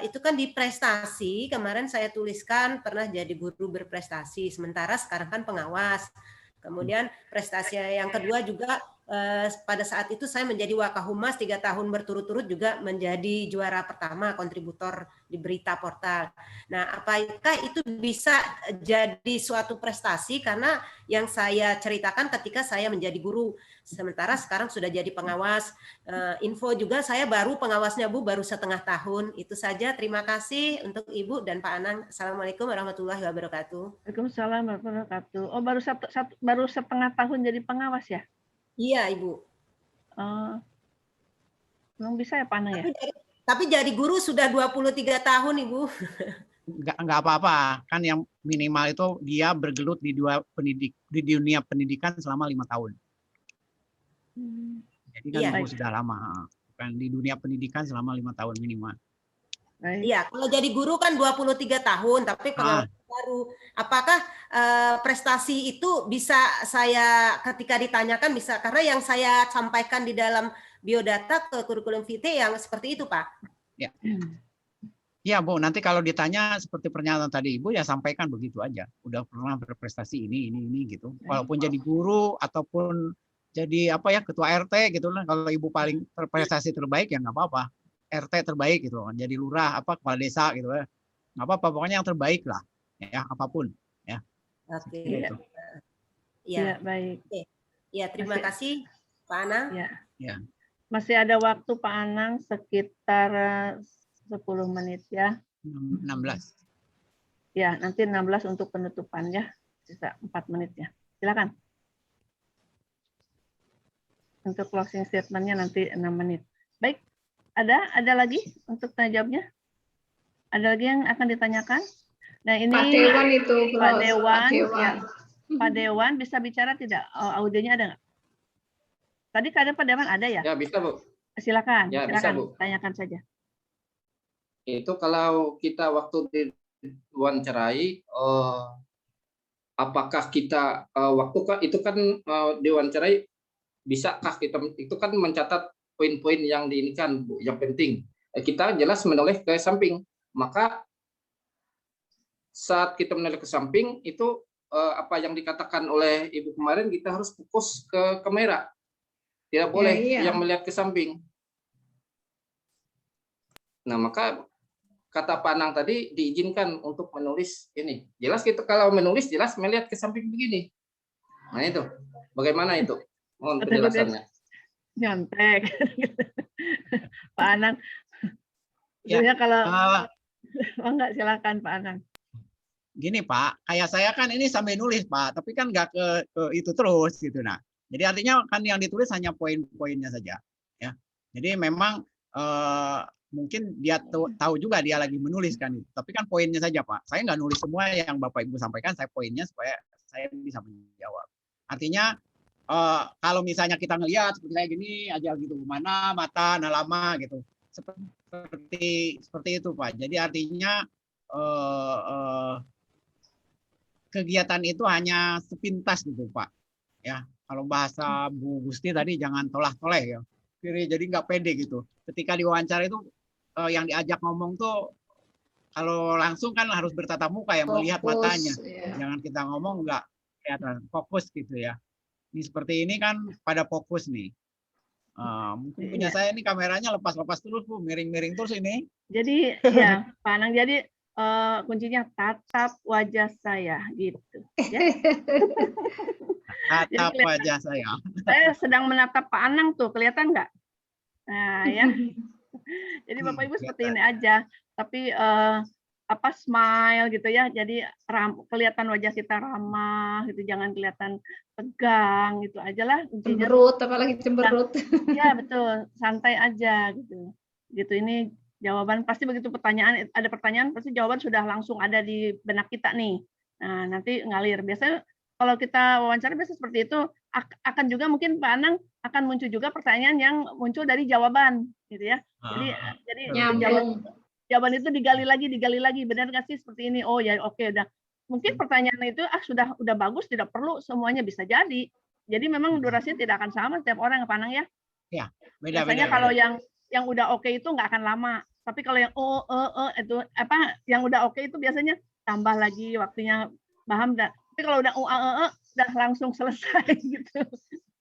itu kan di prestasi, kemarin saya tuliskan pernah jadi guru berprestasi, sementara sekarang kan pengawas. Kemudian prestasi yang kedua juga pada saat itu saya menjadi Wakahumas 3 tahun berturut-turut juga menjadi juara pertama kontributor di berita portal. Nah, apakah itu bisa jadi suatu prestasi karena yang saya ceritakan ketika saya menjadi guru, sementara sekarang sudah jadi pengawas. Info juga saya baru pengawasnya Bu baru setengah tahun. Itu saja. Terima kasih untuk Ibu dan Pak Anang. Assalamualaikum warahmatullahi wabarakatuh. Waalaikumsalam warahmatullahi wabarakatuh. Oh, baru setengah tahun jadi pengawas ya? Iya, Ibu. Belum bisa ya, Pak Anang ya? Tapi jadi guru sudah 23 tahun, Ibu. Enggak apa-apa. Kan yang minimal itu dia bergelut di dunia pendidikan selama 5 tahun. Jadi kan Ibu sudah lama. Kan di dunia pendidikan selama 5 tahun minimal. Iya, kalau jadi guru kan 23 tahun, tapi pengawas baru. Apakah prestasi itu bisa saya ketika ditanyakan bisa, karena yang saya sampaikan di dalam biodata ke kurikulum VT yang seperti itu, Pak. Ya. Ya, Bu, nanti kalau ditanya seperti pernyataan tadi Ibu ya sampaikan begitu aja. Udah pernah berprestasi ini gitu. Walaupun jadi guru ataupun jadi ketua RT gitu lah. Kalau Ibu paling prestasi terbaik ya nggak apa-apa. RT terbaik gitu, jadi lurah kepala desa gitu ya. Nggak apa-apa, pokoknya yang terbaik lah. Ya, apapun ya. Oke. Gitu. Ya, baik. Ya, terima kasih Pak Anang. Ya. Masih ada waktu Pak Anang sekitar 10 menit ya. 16. Ya, nanti 16 untuk penutupan ya. Sisa 4 menit ya. Silakan. Untuk closing statement-nya nanti 6 menit. Baik. Ada lagi untuk tanya jawabnya? Ada lagi yang akan ditanyakan? Nah, ini Pak Dewan itu, Pak Dewan. Pak Dewan. Ya. Pak Dewan bisa bicara tidak? Audionya ada nggak? Tadi keadaan Pak Dewan ada ya? Ya, bisa, Bu. Silakan, Ya, silakan bisa, Bu. tanyakan saja. itu kalau kita waktu diwawancarai, apakah kita waktu itu kan diwawancarai, bisakah kita itu kan mencatat poin-poin yang diinginkan, Bu, yang penting. Kita jelas menoleh ke samping. Maka saat kita menoleh ke samping itu apa yang dikatakan oleh Ibu kemarin, kita harus fokus ke kamera. Tidak boleh yang melihat ke samping. Nah, maka kata Pak Anang tadi diizinkan untuk menulis ini. Jelas kita kalau menulis jelas melihat ke samping begini. Nah itu, bagaimana itu? Mohon penjelasannya. Nyontek. Pak Anang. Ya, kalau enggak, silakan Pak Anang. Gini Pak, kayak saya kan ini sambil nulis Pak, tapi kan nggak ke itu terus gitu. Nah, jadi artinya kan yang ditulis hanya poin-poinnya saja, ya. Jadi memang mungkin dia tahu juga dia lagi menulis kan, tapi kan poinnya saja Pak. Saya nggak nulis semua yang Bapak Ibu sampaikan, saya poinnya supaya saya bisa menjawab. Artinya kalau misalnya kita ngelihat seperti kayak gini aja gitu, mana mata, nah lama gitu, seperti itu Pak. Jadi artinya kegiatan itu hanya sepintas gitu Pak. Ya, kalau bahasa Bu Gusti tadi jangan tolah-toleh ya. Jadi nggak pede gitu. Ketika diwawancara itu yang diajak ngomong tuh kalau langsung kan harus bertatap muka ya, melihat matanya. Jangan kita ngomong nggak kelihatan, fokus gitu ya. Ini seperti ini kan pada fokus nih. Mungkin punya saya ini kameranya lepas-lepas terus Bu, miring-miring terus ini. Jadi ya Pak Anang, jadi kuncinya tatap wajah saya gitu ya. Tatap wajah saya. Saya sedang menatap Pak Anang tuh, kelihatan nggak? Nah ya. Jadi Bapak Ibu seperti ini aja, tapi smile gitu ya. Jadi kelihatan wajah kita ramah gitu, jangan kelihatan tegang, itu aja lah kuncinya. Cemberut, apalagi cemberut. Ya betul, santai aja gitu. Gitu ini jawaban pasti begitu ada pertanyaan pasti jawaban sudah langsung ada di benak kita nih. Nah, nanti ngalir. Biasanya kalau kita wawancara biasa seperti itu akan juga mungkin Pak Anang akan muncul juga pertanyaan yang muncul dari jawaban gitu ya. Jadi jawaban itu digali lagi, benar nggak sih seperti ini? Oh ya, oke, udah. Mungkin pertanyaan itu sudah bagus, tidak perlu semuanya, bisa jadi. Jadi memang durasinya tidak akan sama setiap orang, Pak Anang ya. Ya, beda. Biasanya kalau yang udah oke itu nggak akan lama. Tapi kalau yang itu yang udah oke itu biasanya tambah lagi waktunya, paham enggak? Tapi kalau udah udah langsung selesai gitu.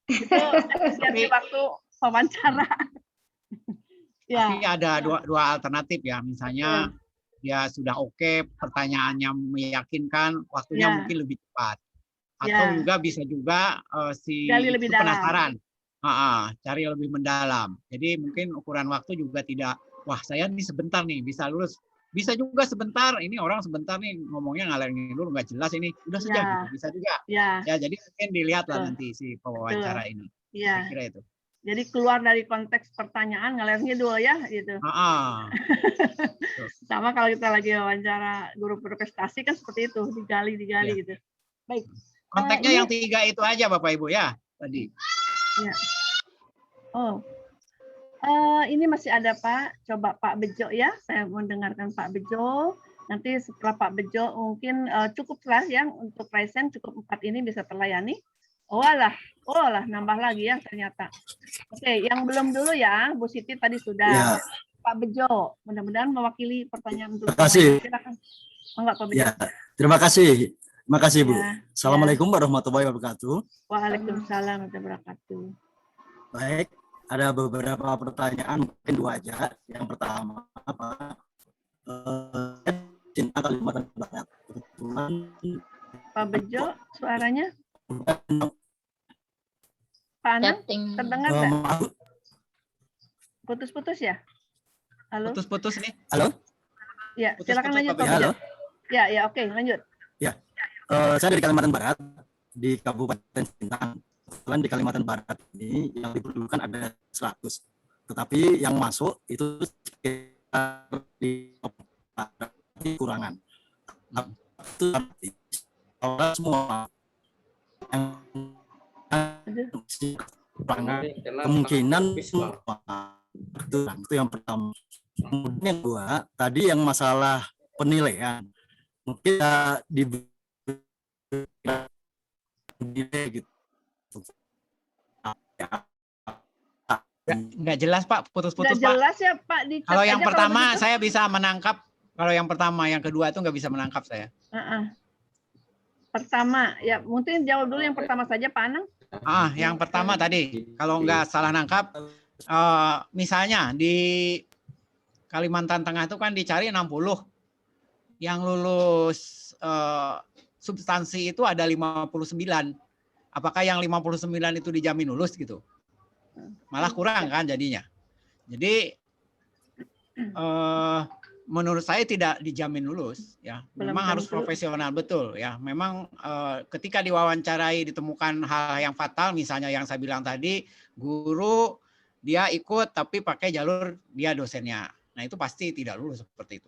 Itu efisiensi waktu wawancara. Ya. Tapi ada dua alternatif ya, misalnya dia sudah oke, pertanyaannya meyakinkan, waktunya mungkin lebih cepat. Atau juga bisa juga si itu penasaran. Cari lebih mendalam. Jadi mungkin ukuran waktu juga tidak, wah saya nih sebentar nih bisa lulus. Bisa juga sebentar, ini orang sebentar nih ngomongnya ngalir dulu nggak jelas ini, udah saja gitu. Bisa juga. Ya, jadi mungkin dilihat lah nanti si pewawancara ini. Saya kira itu. Jadi keluar dari konteks pertanyaan ngalir ngidul ya gitu. Sama kalau kita lagi wawancara guru berprestasi kan seperti itu, digali gitu. Baik. Konteksnya yang 3 itu aja Bapak Ibu ya tadi. Ya. Ini masih ada Pak. Coba Pak Bejo ya. Saya mau dengarkan Pak Bejo. Nanti setelah Pak Bejo mungkin cukuplah ya untuk present, cukup 4 ini bisa terlayani. Oh lah, nambah lagi ya ternyata. Oke, yang belum dulu ya, Bu Siti tadi sudah. Ya. Pak Bejo, mudah-mudahan mewakili pertanyaan untuk. Terima kasih. Silakan. Enggak Pak Bejo. Ya, terima kasih. Terima kasih Bu. Assalamualaikum warahmatullahi wabarakatuh. Waalaikumsalam warahmatullahi wabarakatuh. Baik, ada beberapa pertanyaan, mungkin 2 aja. Yang pertama, cinta Kalimantan Barat. Pak Bejo, suaranya? Pak Anang, terdengar nggak? Putus-putus ya? Halo? Putus-putus nih. Halo? Ya, silakan lanjut Pak Bejo. Ya, oke, lanjut. Ya, saya dari Kalimantan Barat, di Kabupaten Sintang. Kebetulan di Kalimantan Barat ini yang diperlukan ada 100, tetapi yang masuk itu sekitar di kurangan. Itu semua yang kemungkinan itu yang pertama. Kemudian yang kedua, tadi yang masalah penilaian, mungkin gitu. Nggak jelas Pak, putus-putus Pak. Nggak jelas ya Pak. Kalau yang pertama saya bisa menangkap, kalau yang pertama, yang kedua itu nggak bisa menangkap saya. Pertama, ya mungkin jawab dulu yang pertama saja Pak Anang. Yang pertama tadi, kalau nggak salah nangkap, misalnya di Kalimantan Tengah itu kan dicari 60, yang lulus substansi itu ada 59. Apakah yang 59 itu dijamin lulus gitu? Malah kurang kan jadinya. Jadi menurut saya tidak dijamin lulus ya. Memang harus profesional betul ya. Memang ketika diwawancarai ditemukan hal yang fatal, misalnya yang saya bilang tadi, guru dia ikut tapi pakai jalur dia dosennya. Nah, itu pasti tidak lulus seperti itu.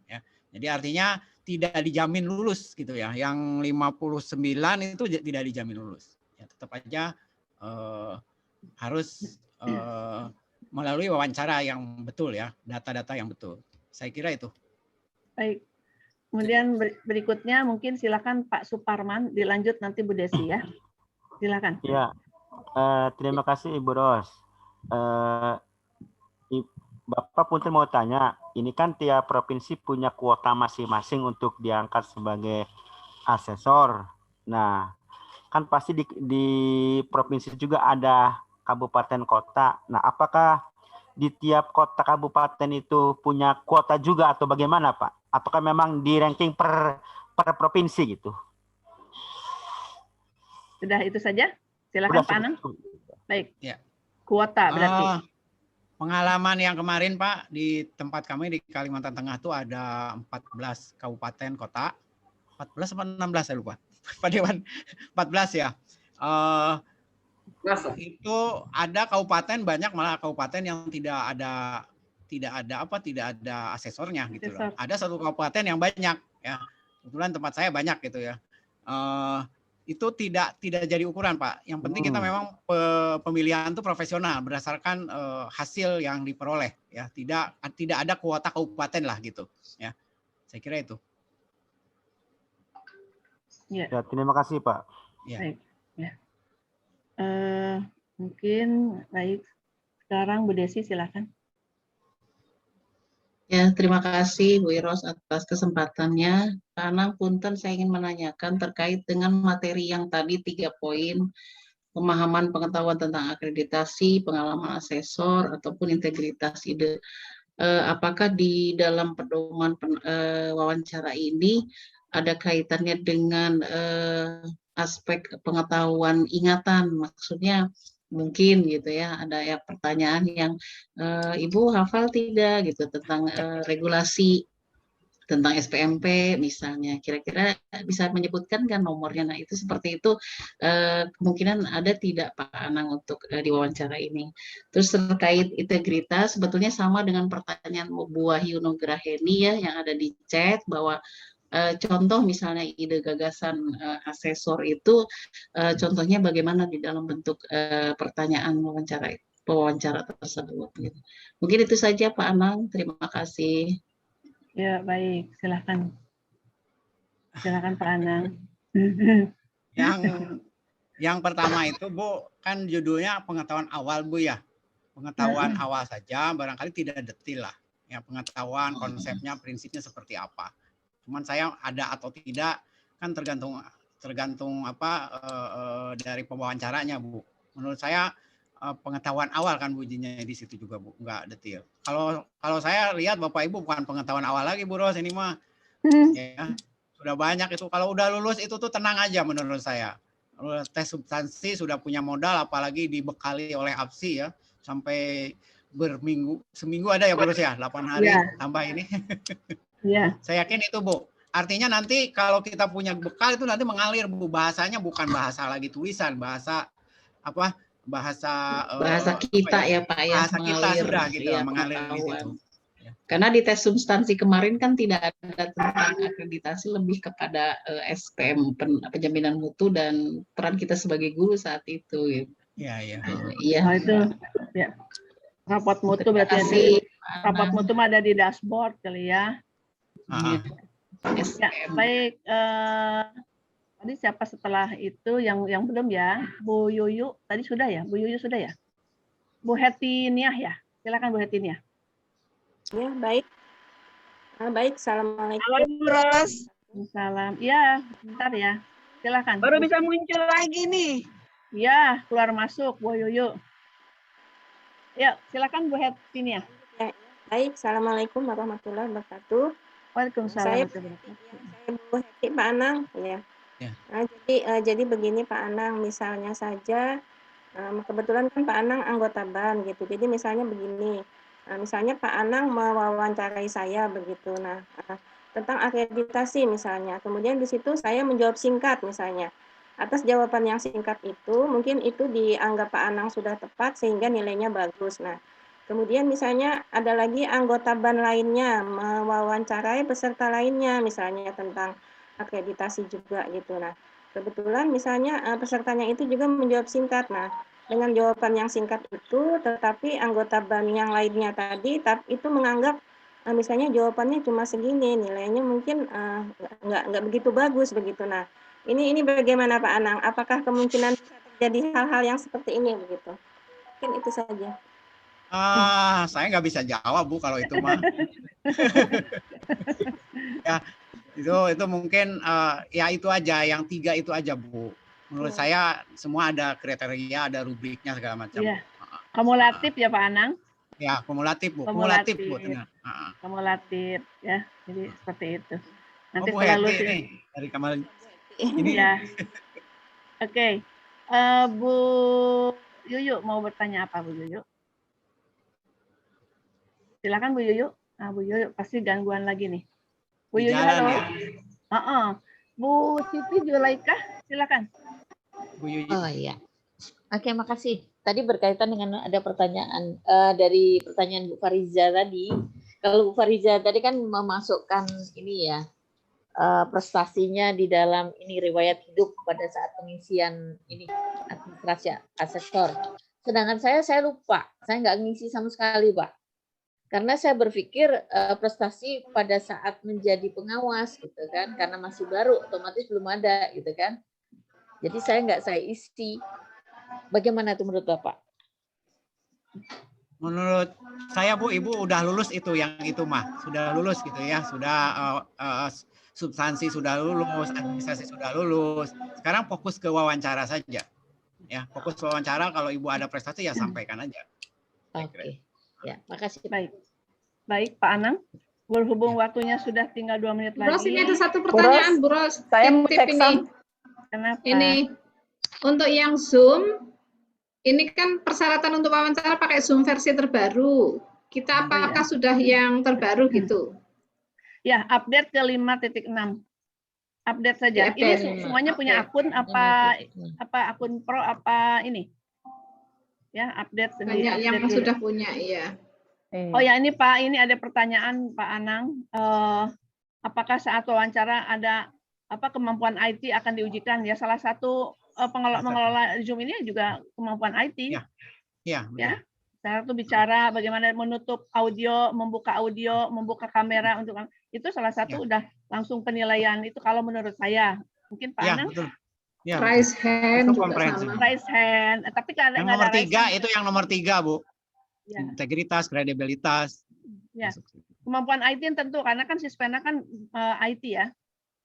Ya. Jadi artinya tidak dijamin lulus gitu ya. Yang 59 itu tidak dijamin lulus. Ya, tetap aja harus melalui wawancara yang betul ya, data-data yang betul. Saya kira itu. Baik. Kemudian berikutnya mungkin silakan Pak Suparman, dilanjut nanti Bu Desi ya. Silakan. Ya, terima kasih Ibu Ros. Bapak Punten mau tanya, ini kan tiap provinsi punya kuota masing-masing untuk diangkat sebagai asesor. Nah, kan pasti di provinsi juga ada kabupaten kota. Nah, apakah di tiap kota kabupaten itu punya kuota juga atau bagaimana Pak? Apakah memang di ranking per provinsi gitu? Sudah itu saja? Silakan Pak Anang. Baik. Ya. Kuota berarti. Pengalaman yang kemarin Pak di tempat kami di Kalimantan Tengah itu ada 14 kabupaten kota. 14 atau 16 saya lupa. Pak Dewan 14 ya. Itu ada kabupaten, banyak malah kabupaten yang tidak ada asesornya gitu loh. Ada satu kabupaten yang banyak ya. Kebetulan tempat saya banyak gitu ya. Itu tidak jadi ukuran Pak. Yang penting kita memang pemilihan itu profesional berdasarkan hasil yang diperoleh ya. Tidak ada kuota kabupaten lah gitu ya. Saya kira itu. Ya, terima kasih Pak. Ya. Baik. Ya. Mungkin baik. Sekarang Bu Desi silakan. Ya, terima kasih Bu Iros atas kesempatannya. Pak Anang, punten saya ingin menanyakan terkait dengan materi yang tadi 3 poin, pemahaman pengetahuan tentang akreditasi, pengalaman asesor, ataupun integritas ide. Apakah di dalam pedoman wawancara ini ada kaitannya dengan aspek pengetahuan ingatan? Maksudnya mungkin gitu ya, ada ya pertanyaan yang Ibu hafal tidak gitu tentang regulasi tentang SPMP misalnya, kira-kira bisa menyebutkan kan nomornya? Nah itu seperti itu kemungkinan ada tidak Pak Anang untuk di wawancara ini. Terus terkait integritas sebetulnya sama dengan pertanyaan Bu Wahyu Nugraheni ya yang ada di chat, bahwa contoh misalnya ide gagasan asesor itu contohnya bagaimana di dalam bentuk pertanyaan wawancara tersebut. Gitu. Mungkin itu saja Pak Anang, terima kasih. Ya baik, silakan. Silakan Pak Anang. Yang pertama itu Bu, kan judulnya pengetahuan awal Bu ya. Pengetahuan awal saja, barangkali tidak detail lah. Ya, pengetahuan konsepnya, prinsipnya seperti apa. Cuman saya ada atau tidak kan tergantung dari pewawancaranya Bu. Menurut saya pengetahuan awal kan Bu ujinya di situ juga Bu, nggak detail. Kalau saya lihat Bapak Ibu bukan pengetahuan awal lagi Bu Ros, ini mah ya sudah banyak itu. Kalau udah lulus itu tuh tenang aja menurut saya. Tes substansi sudah punya modal, apalagi dibekali oleh APSI ya sampai seminggu ada ya Bu Ros ya, 8 hari tambah ini. Yeah. Saya yakin itu Bu. Artinya nanti kalau kita punya bekal itu nanti mengalir Bu, bahasanya bukan bahasa lagi tulisan, bahasa kita ya Pak ya, bahasa kita sudah gitu ya, mengalir di situ. Karena di tes substansi kemarin kan tidak ada tentang akreditasi, lebih kepada SPM penjaminan mutu dan peran kita sebagai guru saat itu. Gitu. Iya. Iya. Itu ya. Rapot mutu berarti rapot mutu mah ada di dashboard kali ya. Ya, baik. Tadi siapa setelah itu yang belum ya? Bu Yuyu tadi sudah ya? Bu Yuyu sudah ya? Bu Hetiniah ya? Silakan Bu Hetiniah. Ya, baik. Baik, assalamualaikum. Halo Bu Ros. Salam. Ya, bentar ya. Silakan. Baru bisa muncul lagi nih. Ya, keluar masuk Bu Yuyu. Ya, silakan Bu Hetiniah. Ya, baik, assalamualaikum warahmatullahi wabarakatuh. Waalaikumsalam. Saya Bu Heti, Pak Anang, ya. Nah, jadi begini Pak Anang, misalnya saja kebetulan kan Pak Anang anggota BAN gitu. Jadi misalnya begini, misalnya Pak Anang mewawancarai saya begitu. Nah, tentang akreditasi misalnya. Kemudian di situ saya menjawab singkat misalnya. Atas jawaban yang singkat itu, mungkin itu dianggap Pak Anang sudah tepat sehingga nilainya bagus. Nah, kemudian misalnya ada lagi anggota BAN lainnya mewawancarai peserta lainnya misalnya tentang akreditasi juga gitu. Nah, kebetulan misalnya pesertanya itu juga menjawab singkat. Nah, dengan jawaban yang singkat itu, tetapi anggota BAN yang lainnya tadi itu menganggap misalnya jawabannya cuma segini, nilainya mungkin nggak begitu bagus begitu. Nah, ini bagaimana Pak Anang? Apakah kemungkinan bisa terjadi hal-hal yang seperti ini begitu? Mungkin itu saja. Saya nggak bisa jawab Bu kalau itu mah. Ya, itu mungkin ya itu aja, yang 3 itu aja Bu. Menurut saya semua ada kriteria, ada rubriknya segala macam. Iya. Kumulatif ya Pak Anang? Ya, kumulatif Bu. Kumulatif Bu. Kumulatif ya. Jadi seperti itu. Nanti Bu selalu Heti nih dari Kamal. Ini. Ya. Oke. Bu Yuyu mau bertanya apa Bu Yuyu? Silakan Bu Yuyu. Nah, Bu Yuyu pasti gangguan lagi nih. Bu Yuyu, halo. Ya. Bu Siti Julaika, silakan. Bu Yuyu. Oh iya. Oke, makasih. Tadi berkaitan dengan ada pertanyaan dari pertanyaan Bu Fariza tadi. Kalau Bu Fariza tadi kan memasukkan ini ya, prestasinya di dalam ini riwayat hidup pada saat pengisian ini administrasi asesor. Sedangkan saya lupa, saya nggak ngisi sama sekali Pak. Karena saya berpikir prestasi pada saat menjadi pengawas gitu kan, karena masih baru otomatis belum ada gitu kan. Jadi saya isi. Bagaimana itu menurut Bapak? Menurut saya Bu, Ibu udah lulus itu yang itu mah, sudah lulus gitu ya, sudah substansi sudah lulus, administrasi sudah lulus. Sekarang fokus ke wawancara saja. Ya, fokus wawancara, kalau Ibu ada prestasi ya sampaikan aja. Oke. Ya, makasih. Baik, Pak Anang. Berhubung waktunya sudah tinggal 2 menit lagi. Ros, ini ada satu pertanyaan, Bu Ros. Saya mau cek ini. Kenapa? Ini untuk yang Zoom, ini kan persyaratan untuk wawancara pakai Zoom versi terbaru. Kita apakah sudah yang terbaru gitu? Ya, update ke 5.6. Update saja. Ini semuanya punya akun apa akun pro apa ini? Ya, update sendiri. Banyak yang sudah punya, iya. Oh ya, ini Pak, ini ada pertanyaan Pak Anang. Apakah saat wawancara ada kemampuan IT akan diujikan? Ya, salah satu mengelola Zoom ini juga kemampuan IT. Ya. Saya tuh bicara bagaimana menutup audio, membuka kamera untuk itu salah satu udah langsung penilaian itu kalau menurut saya. Mungkin Pak Anang. Betul. Ya, raise hand. Raise hand. Tapi kalau yang nomor 3 itu yang nomor 3 Bu. Ya. Integritas, kredibilitas. Ya. Kemampuan IT tentu karena kan Sispena kan IT ya.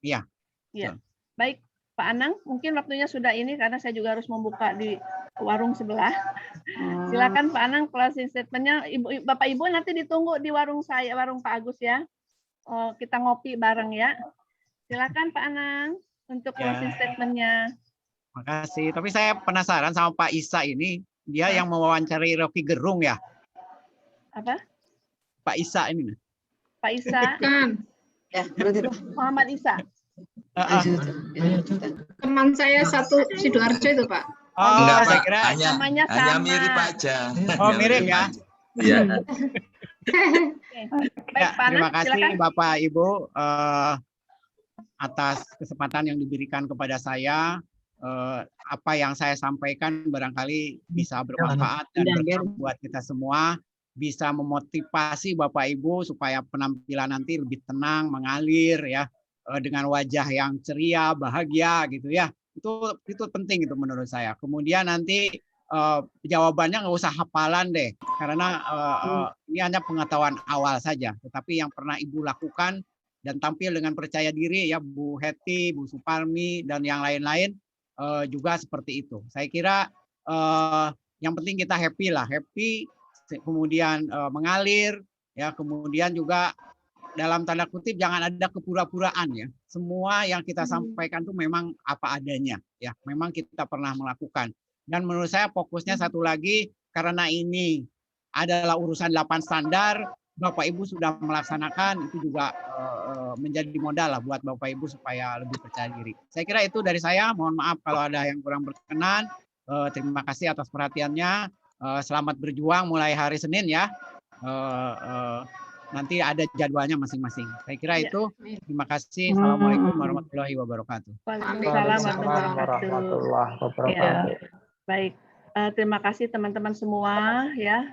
Iya. Iya. Baik, Pak Anang, mungkin waktunya sudah ini karena saya juga harus membuka di warung sebelah. Silakan Pak Anang closing statement-nya. Bapak Ibu nanti ditunggu di warung saya, warung Pak Agus ya. Kita ngopi bareng ya. Silakan Pak Anang untuk closing statement-nya. Makasih. Tapi saya penasaran sama Pak Isa ini. Dia yang mewawancarai Rocky Gerung ya? Apa? Pak Isa ini. Pak Isa. Ya, Muhammad Isa. Teman saya satu Sidoarjo itu Pak. Enggak, saya kira namanya sama. Hanya mirip aja. Oh, mirip ya? Iya. Baik, Pak Anang, terima kasih silakan. Bapak Ibu atas kesempatan yang diberikan kepada saya. Apa yang saya sampaikan barangkali bisa bermanfaat dan berguna buat kita semua. bisa memotivasi Bapak Ibu supaya penampilan nanti lebih tenang, mengalir ya, dengan wajah yang ceria, bahagia gitu ya. Itu penting itu menurut saya. Kemudian nanti jawabannya nggak usah hafalan deh, karena ini hanya pengetahuan awal saja. Tetapi yang pernah Ibu lakukan dan tampil dengan percaya diri ya, Bu Heti, Bu Suparmi dan yang lain-lain juga seperti itu. Saya kira yang penting kita happy lah, happy, kemudian mengalir ya, kemudian juga dalam tanda kutip jangan ada kepura-puraan ya. Semua yang kita sampaikan itu memang apa adanya ya, memang kita pernah melakukan. Dan menurut saya fokusnya satu lagi, karena ini adalah urusan 8 standar, Bapak Ibu sudah melaksanakan, itu juga menjadi modal lah buat Bapak Ibu supaya lebih percaya diri. Saya kira itu dari saya, mohon maaf kalau ada yang kurang berkenan. Terima kasih atas perhatiannya. Selamat berjuang mulai hari Senin ya. Nanti ada jadwalnya masing-masing. Saya kira itu. Terima kasih. Assalamualaikum warahmatullahi wabarakatuh. Waalaikumsalam warahmatullahi wabarakatuh. Ya, baik. Terima kasih teman-teman semua ya.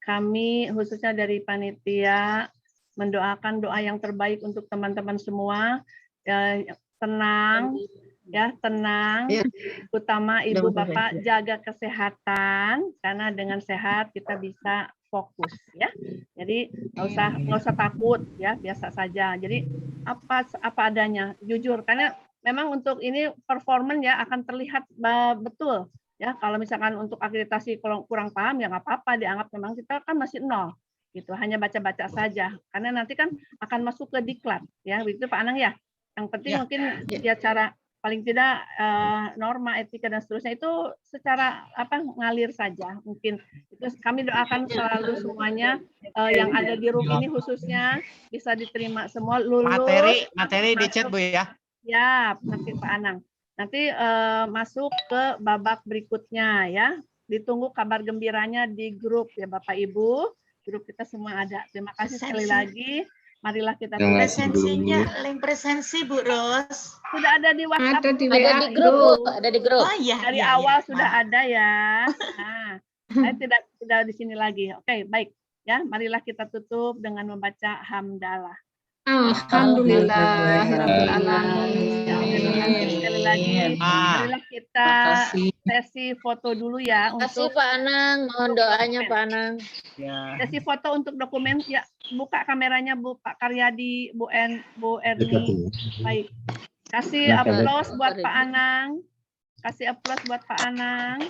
Kami khususnya dari panitia mendoakan doa yang terbaik untuk teman-teman semua. Tenang ya, tenang. Utama Ibu Bapak jaga kesehatan, karena dengan sehat kita bisa fokus ya. Jadi nggak usah takut ya, biasa saja. Jadi apa adanya, jujur, karena memang untuk ini performan ya akan terlihat betul ya. Kalau misalkan untuk akreditasi kalau kurang paham ya nggak apa-apa, dianggap memang kita kan masih nol gitu, hanya baca-baca saja, karena nanti kan akan masuk ke diklat ya, begitu Pak Anang ya. Yang penting mungkin ya cara paling tidak norma etika dan seterusnya itu secara ngalir saja mungkin. Itu kami doakan selalu semuanya yang ada di room ini khususnya bisa diterima semua, lulus. Materi di chat Bu ya. Ya, nanti Pak Anang. Nanti masuk ke babak berikutnya ya. Ditunggu kabar gembiranya di grup ya Bapak Ibu. Grup kita semua ada. Terima kasih sekali lagi. Marilah kita presensinya, link presensi Bu Ros. Sudah ada di WhatsApp. Ada di WA grup, ada di grup. Oh iya. Dari awal sudah ada ya. Nah, saya tidak di sini lagi. Oke, baik. Ya, marilah kita tutup dengan membaca hamdalah. Alhamdulillahirabbil alamin. Sekali lagi, marilah kita sesi foto dulu ya. Terima kasih Pak Anang, mohon doanya Pak Anang. Sesi foto untuk dokumen ya, buka kameranya Bu Pak Karyadi, Bu Erni. Baik. Kasih aplaus buat Pak Anang. Kasih aplaus buat Pak Anang.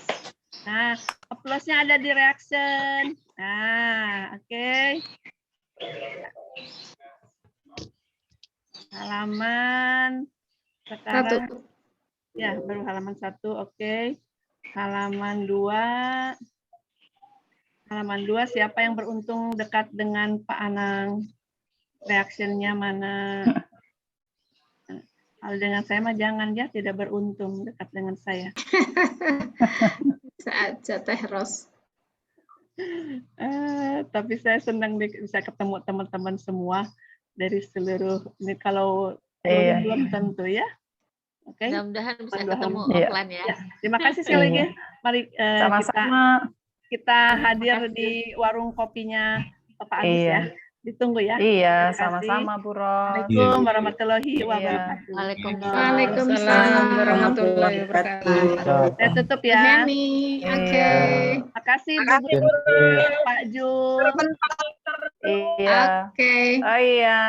Nah, aplausnya ada di reaction. Nah, oke. Halaman sekarang ya baru halaman 1, oke. Halaman 2 siapa yang beruntung dekat dengan Pak Anang? Reaksinya mana? Kalau dengan saya mah jangan ya, tidak beruntung dekat dengan saya. Saja Teh Ros. Tapi saya senang bisa ketemu teman-teman semua dari seluruh ini, kalau belum tentu ya. Oke. Mudah-mudahan bisa ketemu offline ya. Terima kasih sekali lagi. Mari kita hadir di warung kopinya Bapak Agus ya. Ditunggu ya. Iya, sama-sama Bu Ros. Assalamualaikum warahmatullahi wabarakatuh. Waalaikumsalam warahmatullahi wabarakatuh. Saya tutup ya. Oke. Makasih Bu Guru, Pak Jul. Iya. Oke. Oh iya.